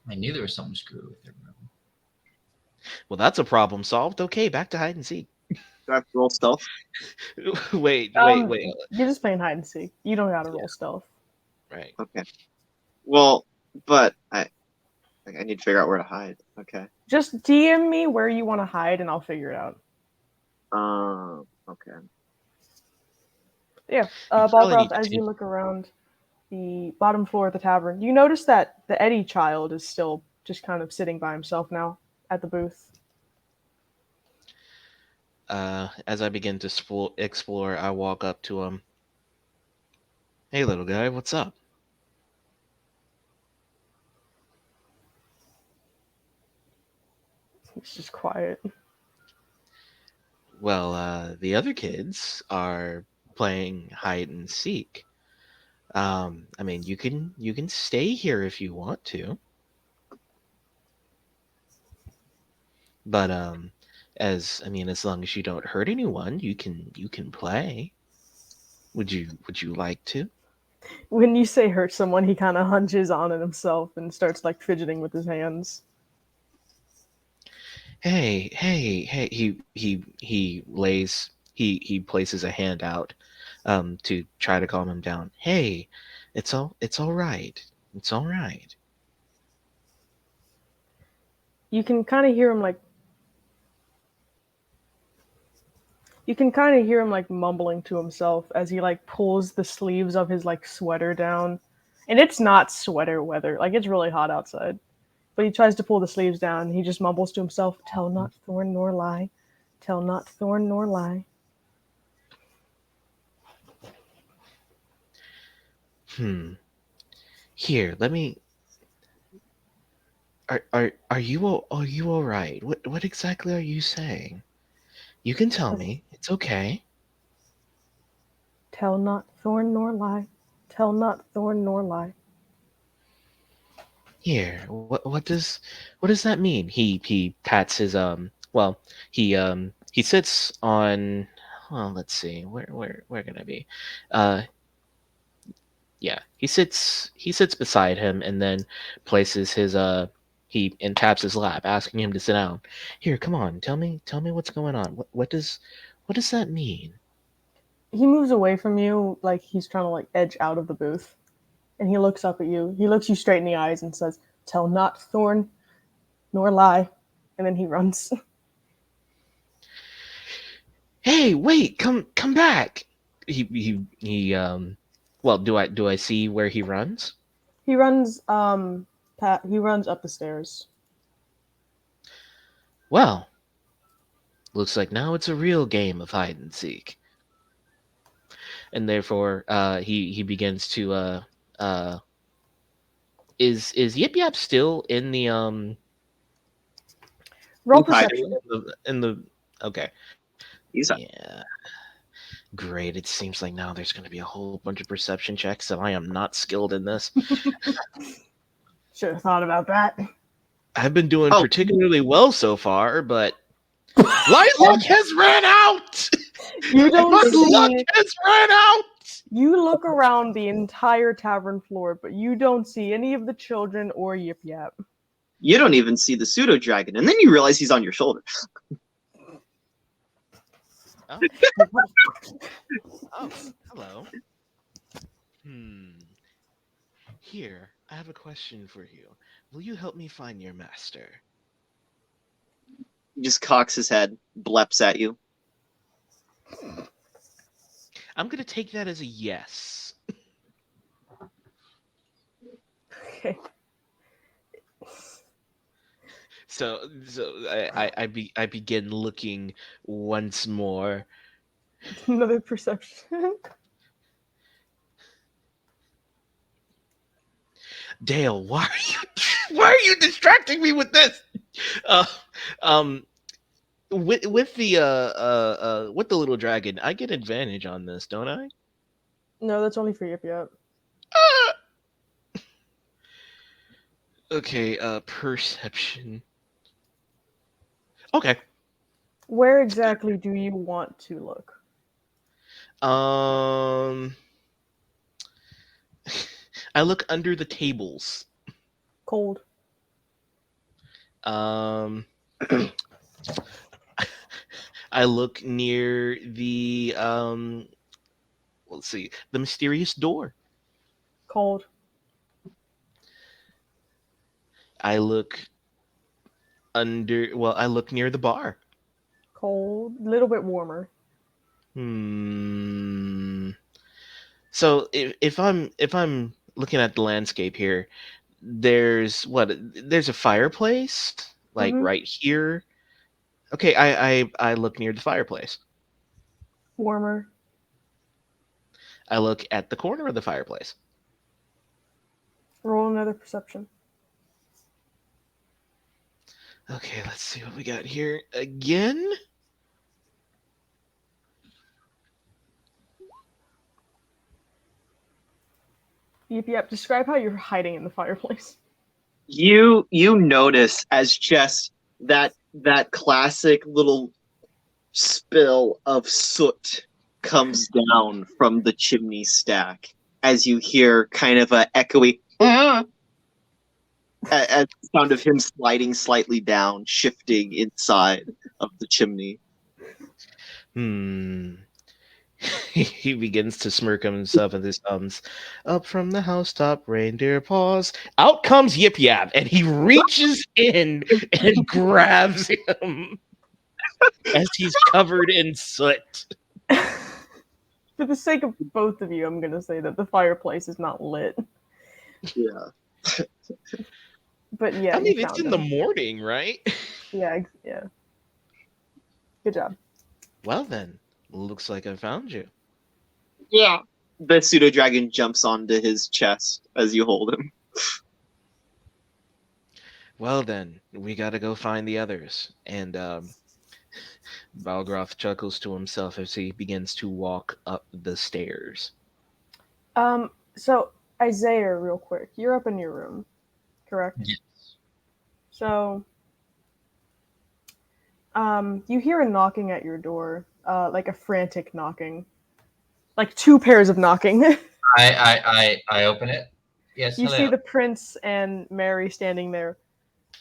I knew there was something screwy with her room. Well, that's a problem solved. Okay, back to hide and seek. Do I have to roll stealth? wait. You're just playing hide and seek. You don't gotta roll stealth. Right. Okay. Well, but I need to figure out where to hide. Okay. Just DM me where you want to hide, and I'll figure it out. Okay. Yeah, probably need Balgroth, to as you take- look around the bottom floor of the tavern, you notice that the Eddie child is still just kind of sitting by himself now at the booth. As I begin to explore, I walk up to him. Hey, little guy, what's up? He's just quiet. Well, the other kids are playing hide and seek. I mean, you can stay here if you want to. But as long as you don't hurt anyone, you can play. Would you like to? When you say hurt someone, he kind of hunches on it himself and starts like fidgeting with his hands. Hey. He places a hand out to try to calm him down. Hey, it's all right. It's all right. You can kind of hear him like mumbling to himself as he like pulls the sleeves of his like sweater down. And it's not sweater weather. Like it's really hot outside. But he tries to pull the sleeves down. He just mumbles to himself, "Tell not thorn nor lie. Tell not thorn nor lie." Here, let me. Are you all right? What exactly are you saying? You can tell me. It's okay. Tell not thorn nor lie. Tell not thorn nor lie. Here, what does that mean? He pats his he sits on, well, let's see, where can I be? Yeah, he sits beside him and then places his he and taps his lap, asking him to sit down. Here, come on, tell me what's going on. What does that mean? He moves away from you like he's trying to like edge out of the booth. And he looks up at you. He looks you straight in the eyes and says, "Tell not thorn nor lie." And then he runs. Hey, wait, come back. He well, do I see where he runs? He runs he runs up the stairs. Well, looks like now it's a real game of hide and seek. And therefore, he begins to is Yip Yap still in the Roll hiding. perception. in the okay. He's Yeah. Great. It seems like now there's going to be a whole bunch of perception checks, and I am not skilled in this. Should have thought about that. I've been doing Oh. particularly well so far, but my luck has ran out. You don't My luck see. has ran out. You look around the entire tavern floor, but you don't see any of the children or Yip Yap. You don't even see the pseudo dragon, and then you realize he's on your shoulder. Oh, oh hello. Here, I have a question for you. Will you help me find your master? He just cocks his head, bleps at you. I'm going to take that as a yes. Okay. So I begin looking once more. Another perception. Dale, why are you distracting me with this? With the little dragon, I get advantage on this, don't I? No, that's only for Yip Yap. Okay, perception. Okay. Where exactly do you want to look? I look under the tables. Cold. I look near the let's see, the mysterious door. Cold. I look I look near the bar. Cold. A little bit warmer. So if I'm looking at the landscape here, there's a fireplace like right here. Okay, I look near the fireplace. Warmer. I look at the corner of the fireplace. Roll another perception. Okay, let's see what we got here again. Yip Yap, describe how you're hiding in the fireplace. You notice as just that classic little spill of soot comes down from the chimney stack as you hear kind of a echoey as the sound of him sliding slightly down, shifting inside of the chimney. He begins to smirk himself and his thumbs. Up from the housetop, reindeer paws. Out comes Yip Yap, and he reaches in and grabs him as he's covered in soot. For the sake of both of you, I'm going to say that the fireplace is not lit. Yeah. But yeah, I mean, it's in the morning, right? Yeah. Good job. Well then, looks like I found you. Yeah. The pseudo dragon jumps onto his chest as you hold him. Well then, we gotta go find the others. And Balgroth chuckles to himself as he begins to walk up the stairs. So Isaiah, real quick, you're up in your room, correct? Yes. So, you hear a knocking at your door, like a frantic knocking, like two pairs of knocking. I open it. Yes. You hello. see the prince and Mary standing there,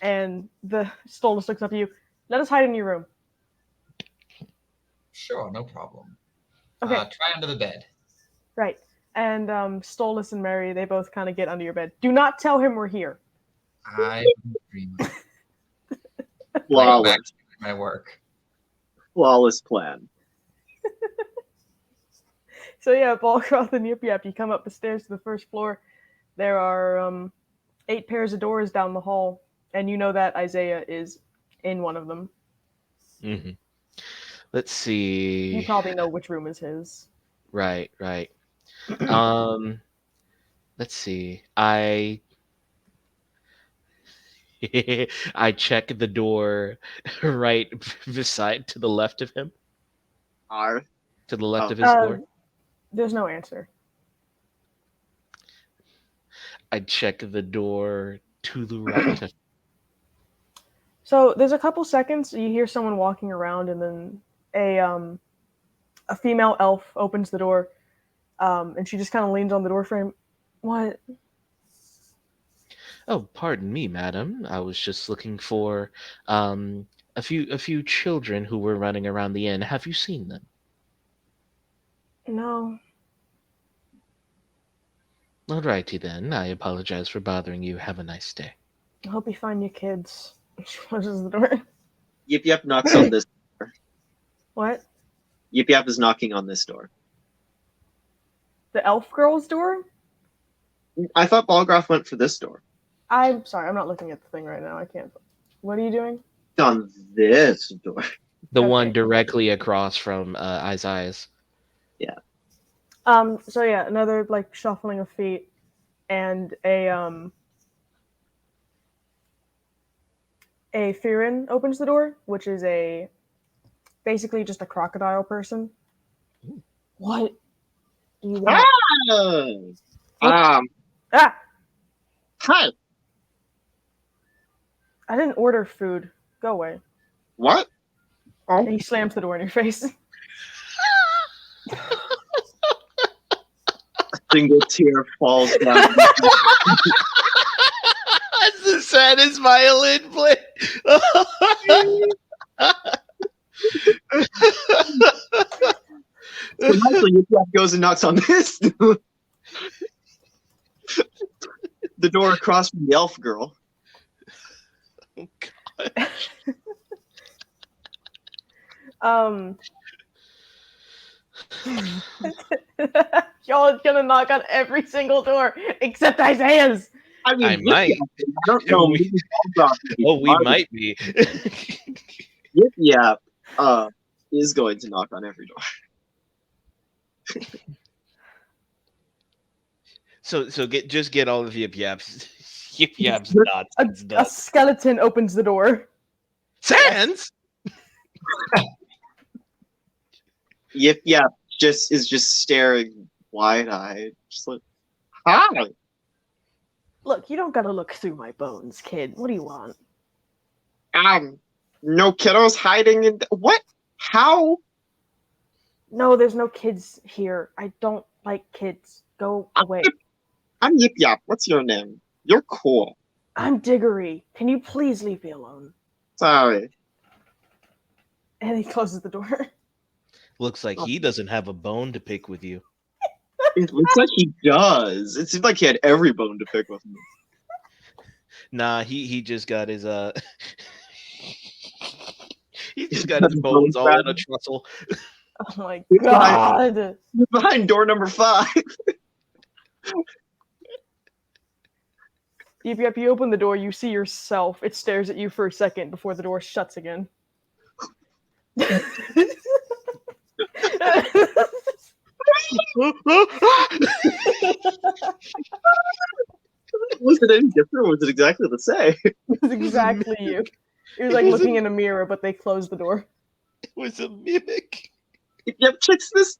and the Stolus looks up at you. Let us hide in your room. Sure, no problem. Okay. Try under the bed. Right. And Stolus and Mary, they both kind of get under your bed. Do not tell him we're here. I dream. Flawless. My work. Flawless plan. So yeah, Balgroth and Yip Yap, you come up the stairs to the first floor. There are 8 pairs of doors down the hall, and you know that Isaiah is in one of them. Mm-hmm. Let's You see. probably know which room is his. Right. Let's see. I I check the door right beside to the left of him. R. To the left Oh. of his door. There's no answer. I check the door to the right of So there's a couple seconds you hear someone walking around, and then a female elf opens the door, and she just kind of leans on the door frame. What? Oh, pardon me, madam. I was just looking for a few children who were running around the inn. Have you seen them? No. Alrighty then. I apologize for bothering you. Have a nice day. I hope you find your kids. She closes the door. Yip Yap knocks on this door. What? Yip Yap is knocking on this door. The elf girl's door? I thought Balgroth went for this door. I'm sorry, I'm not looking at the thing right now. I can't. What are you doing? On this door. The Okay. one directly across from Isaiah's. So yeah, another like shuffling of feet, and a Firin opens the door, which is basically just a crocodile person. What do you want? Ah! Ah! Hi. I didn't order food. Go away. What? And he slams the door in your face. A single tear falls down. That's the saddest violin play. So Michael, Yip Yap goes and knocks on this door. The door across from the elf girl. Oh, God. Y'all are gonna knock on every single door except Isaiah's. I mean, I might. Yip Yap, I don't know. We- maybe Balgroth would be Oh, we smarter. might be. Yip Yap is going to knock on every door. So get all of Yip Yap's. Yip Yap's nuts. A It's nuts. skeleton opens the door. Sans? Yip Yap is just staring wide-eyed, just like, hi. Look, you don't gotta look through my bones, kid. What do you want? No kiddos hiding in what? How? No, there's no kids here. I don't like kids. Go away. I'm Yip Yap. What's your name? You're cool. I'm Diggory. Can you please leave me alone? Sorry. And he closes the door. Looks like he doesn't have a bone to pick with you. It looks like he does. It seemed like he had every bone to pick with me. Nah, he just got his he just got his bones all in a trussle. Oh my He's god. He's behind door number 5. If you open the door, you see yourself. It stares at you for a second before the door shuts again. Was it any different or was it exactly the same? It's exactly you. It was like looking in a mirror, but they closed the door. It was a mimic. Yep, checks this.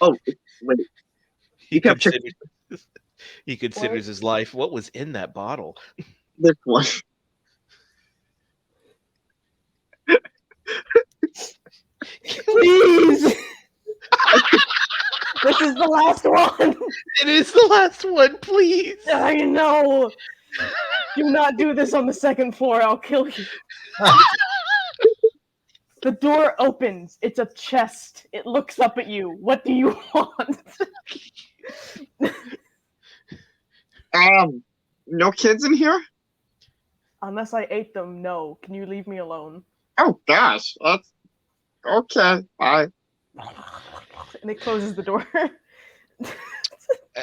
Oh, wait. He kept considers, he considers his life. What was in that bottle? This one. Please! This is the last one! It is the last one, please. I know! Do not do this on the second floor, I'll kill you. The door opens. It's a chest. It looks up at you. What do you want? No kids in here? Unless I ate them, no. Can you leave me alone? Oh gosh, that's okay. Bye. And it closes the door.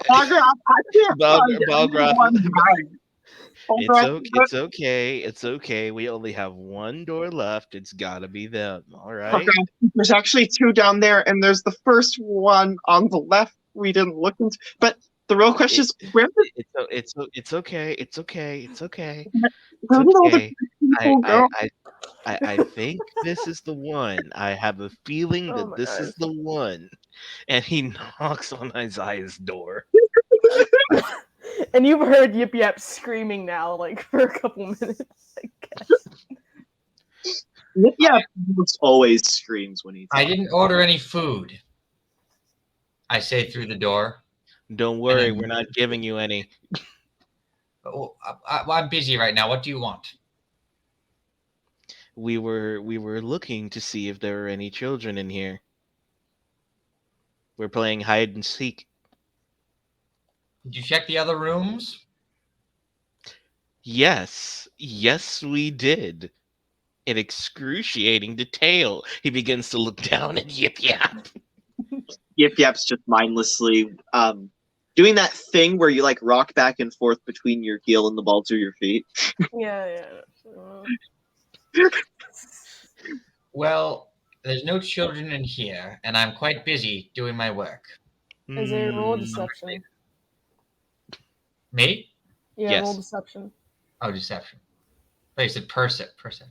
Balgroth, I can't find Balgroth. anyone hiding. It's okay. It's okay. We only have one door left. It's gotta be them. All right. Okay. There's actually two down there, and there's the first one on the left we didn't look into. But the real question is, where did It's okay. It's okay. It's okay. where did all the Okay. people go? I think this is the one. I have a feeling Oh that my this is gosh. the one. And he knocks on Isaiah's door. And you've heard Yip Yap screaming now, like, for a couple minutes, I guess. Yeah, almost always screams when he talks. I didn't order any food. I say through the door. Don't worry, we're not giving you any. Oh, I'm busy right now. What do you want? We were looking to see if there were any children in here. We're playing hide and seek. Did you check the other rooms? Yes, we did. In excruciating detail, he begins to look down at Yip Yap. Yip Yap's just mindlessly doing that thing where you like rock back and forth between your heel and the balls of your feet. Yeah. Well, there's no children in here, and I'm quite busy doing my work. Is there a roll of Hmm. deception? Me? Yeah, Yes. roll deception. Oh, deception. Oh, you said perception.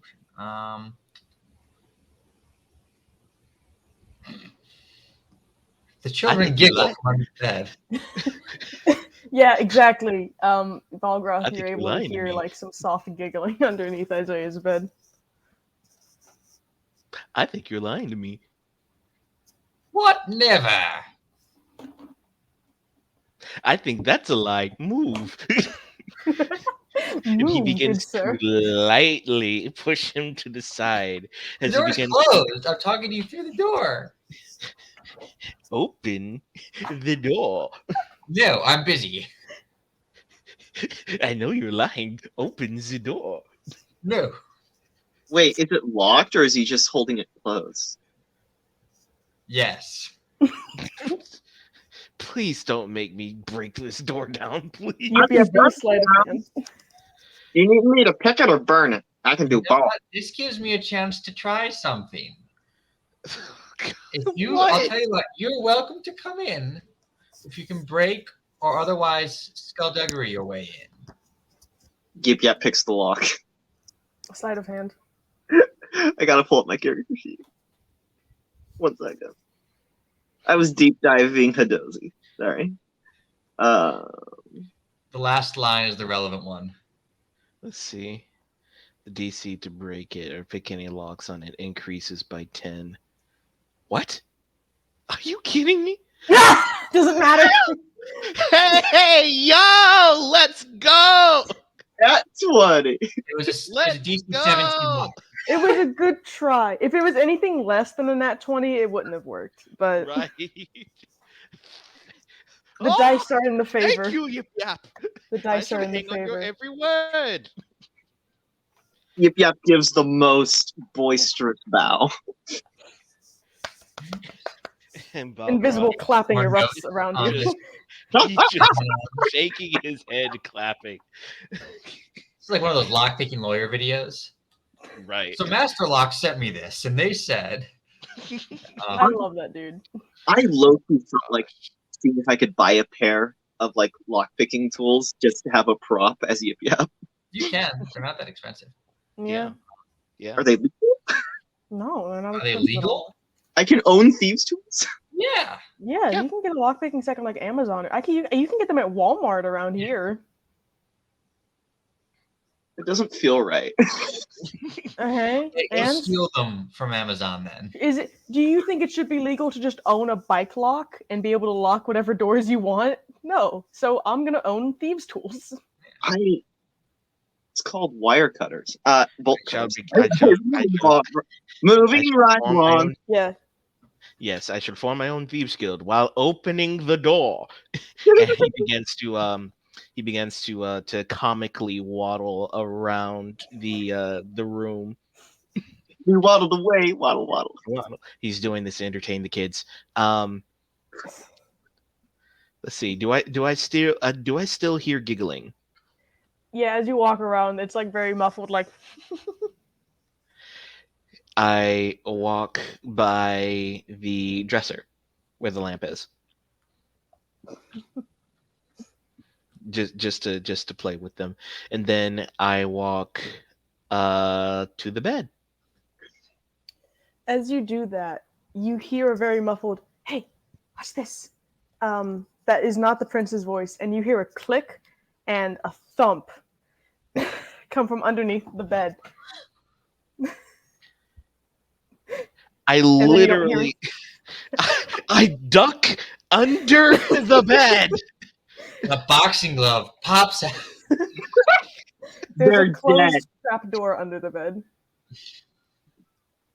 The children think you're giggle lying. from under the bed. Yeah, exactly. I Balgroth, think you're you're able to lying to hear me. like some soft giggling underneath Isaiah's bed. I think you're lying to me. What? Never. I think that's a lie. Move. And he Move, begins good sir. to lightly push him to the side The as he door's begins closed. I'm talking to you through the door. to open the door. No, I'm busy. I know you're lying. Open the door. No. Wait, is it locked or is he just holding it closed? Yes. Please don't make me break this door down, please. Yip Yap, do a sleight of hand. You need me to pick it or burn it? I can do You know both. what? This gives me a chance to try something. I'll What? tell you what, you're welcome to come in if you can break or otherwise skullduggery your way in. Yip Yap picks the lock. Sleight of hand. I gotta pull up my character sheet. 1 second. I was deep diving Hadozi. Sorry. The last line is the relevant one. Let's see. The DC to break it or pick any locks on it increases by 10. What? Are you kidding me? Doesn't matter. Hey, yo, let's go. That's 20. It was a Let's DC go. 17 lock. It was a good try. If it was anything less than a nat 20, it wouldn't have worked. But Right. the dice are in the favor. Thank you, Yip Yap. The I dice should are in the hang on your favor. every word. Yip Yap gives the most boisterous bow. And Bob Invisible Ross, clapping Or erupts no, around I'm you. just- he's just shaking his head, clapping. It's like one of those lock-picking lawyer videos. Right. So Master Lock sent me this, and they said, I love that dude. I low-key thought, like, seeing if I could buy a pair of, like, lock-picking tools just to have a prop as Yip Yap. you can. They're not that expensive. Yeah. Yeah. Are they legal? No, they're not. Are they expensive at legal? all. I can own thieves' tools? Yeah. Yeah, Yeah. you can get a lockpicking set on like Amazon. You can get them at Walmart around here. It doesn't feel right. Okay. Go And steal them from Amazon then. do you think it should be legal to just own a bike lock and be able to lock whatever doors you want? No. So I'm gonna own thieves' tools. It's called wire cutters. Bolt Shall cutters. Moving should right form my along. own- Yeah. Yes, I should form my own thieves guild while opening the door. And he begins to comically waddle around the room. We waddled away, waddle, waddle. He's doing this to entertain the kids. Let's see. Do I still hear giggling? Yeah, as you walk around, it's like very muffled, like I walk by the dresser where the lamp is. Just to play with them. And then I walk to the bed. as you do that, you hear a very muffled, "Hey, watch this." That is not the prince's voice, and you hear a click and a thump come from underneath the bed. I then you don't hear- literally I duck under the bed. A boxing glove pops out. There's They're a closed dead. trap door under the bed.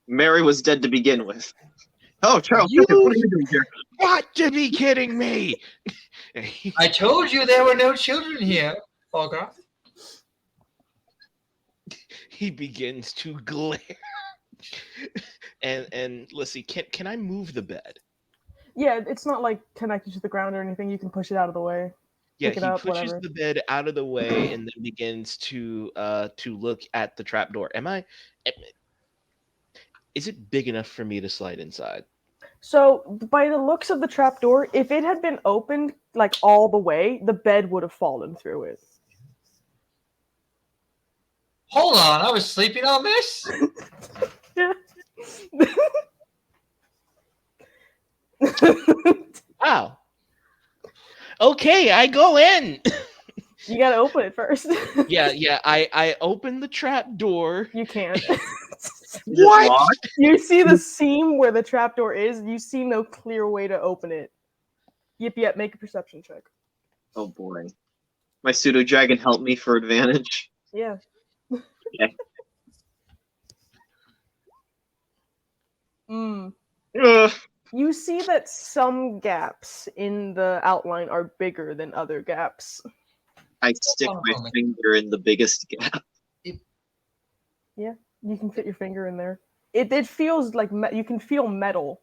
Mary was dead to begin with. Oh, Charles, You- what are you doing here? Got to be kidding me. I told you there were no children here, Bogart. He begins to glare. And let's see, can I move the bed? Yeah, it's not like connected to the ground or anything. You can push it out of the way. Yeah, Pick it he up, pushes whatever. the bed out of the way and then begins to look at the trapdoor. Is it big enough for me to slide inside? So, by the looks of the trapdoor, if it had been opened like all the way, the bed would have fallen through it. Hold on, I was sleeping on this. Wow. Okay, I go in. You gotta open it first. Yeah. I open the trap door. You can't. What? You see the seam where the trapdoor is. You see no clear way to open it. Yep. Make a perception check. Oh boy. My pseudo dragon helped me for advantage. Yeah. Okay. Mm. Ugh. You see that some gaps in the outline are bigger than other gaps. I stick my finger in the biggest gap. You can fit your finger in there. It feels like you can feel metal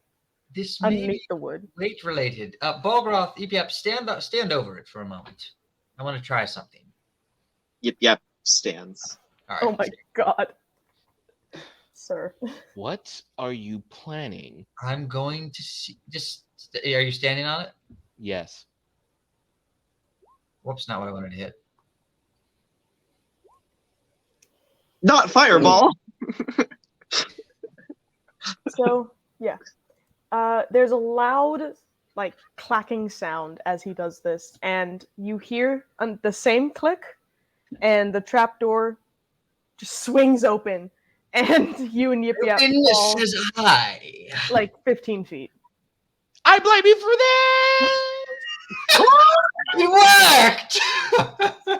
This may underneath be the wood. weight related. Bogroth, Yep, stand over it for a moment. I want to try something. Yep, stands. All right. Oh my god. Sir. What are you planning? I'm going to see. Are you standing on it? Yes. Whoops, not what I wanted to hit. Not fireball! So, yeah. There's a loud, like, clacking sound as he does this, and you hear the same click, and the trapdoor just swings open, and you and Yip Yap fall Says hi. like 15 feet. I blame you for that. It worked.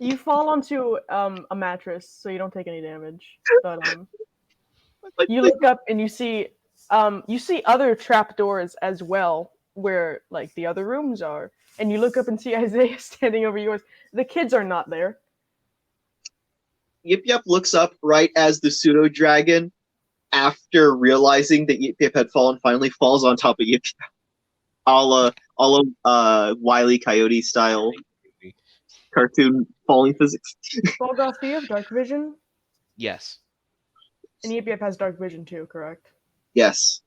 You fall onto a mattress, so you don't take any damage. But you look up and you see other trapdoors as well, where like the other rooms are, and you look up and see Isaiah standing over yours. The kids are not there. Yip looks up right as the pseudo dragon, after realizing that Yip had fallen, finally falls on top of Yip, a la Wile E. Coyote style cartoon falling physics. Bolgoth, do you have dark vision? Yes. And Yip has dark vision too, correct? Yes.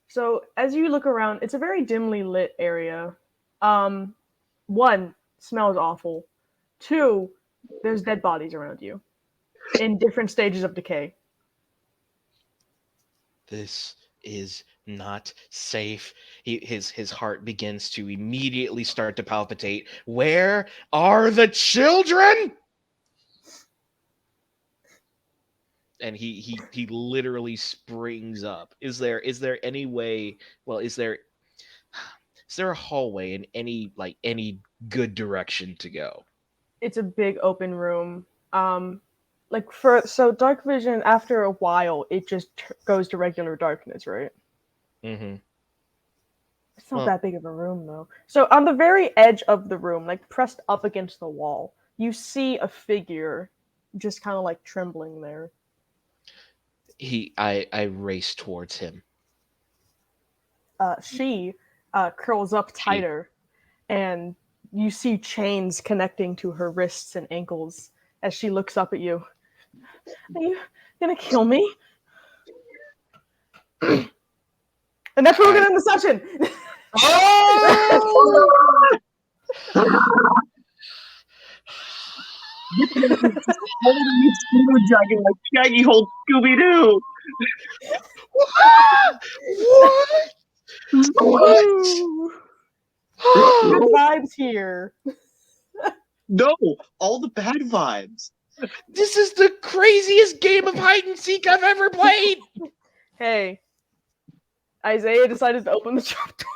So as you look around, it's a very dimly lit area. One, smells awful. Two, there's dead bodies around you in different stages of decay. This is not safe. His heart begins to immediately start to palpitate. Where are the children? And he literally springs up. Is there any way? Well, is there a hallway in any good direction to go? It's a big open room. So dark vision, after a while, it just goes to regular darkness, right? Mm-hmm. It's not that big of a room, though. So on the very edge of the room, like pressed up against the wall, you see a figure just kind of like trembling there. I race towards him. She curls up tighter and you see chains connecting to her wrists and ankles as she looks up at you. Are you gonna kill me? And that's where we're gonna end the session. Holding me Scooby Dragon like Shaggy holds Scooby Doo. Good vibes here. No, all the bad vibes. This is the craziest game of hide and seek I've ever played. Hey, Isaiah decided to open the trap door.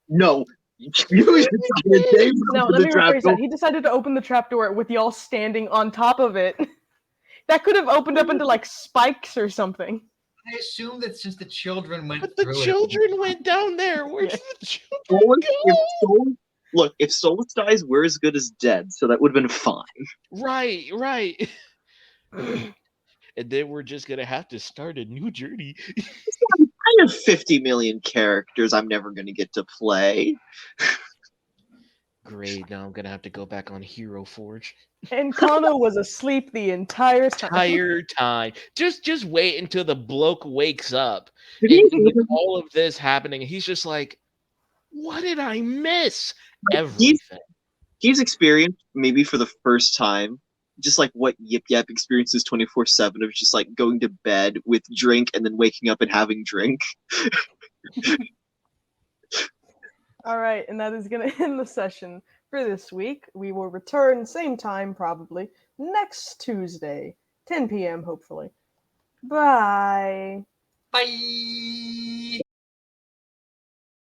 No, you decided they No, opened let the me trap rephrase door. that. He decided to open the trapdoor with y'all standing on top of it. That could have opened up into like spikes or something. I assume that since the children went But the through children went down there. Where's Yeah. the children Solus, go? if Solus dies, we're as good as dead, so that would have been fine. Right. And then we're just gonna have to start a new journey. I have 50 million characters I'm never going to get to play. Great. Now I'm gonna have to go back on Hero Forge. And Kano was asleep the entire time. Just wait until the bloke wakes up Did and he- with all of this happening, he's just like, what did I miss? Everything. He's experienced, maybe for the first time, just like what Yip Yap experiences 24/7 of just like going to bed with drink and then waking up and having drink. All right, and that is going to end the session for this week. We will return same time probably next Tuesday, 10 p.m. hopefully. Bye. Bye.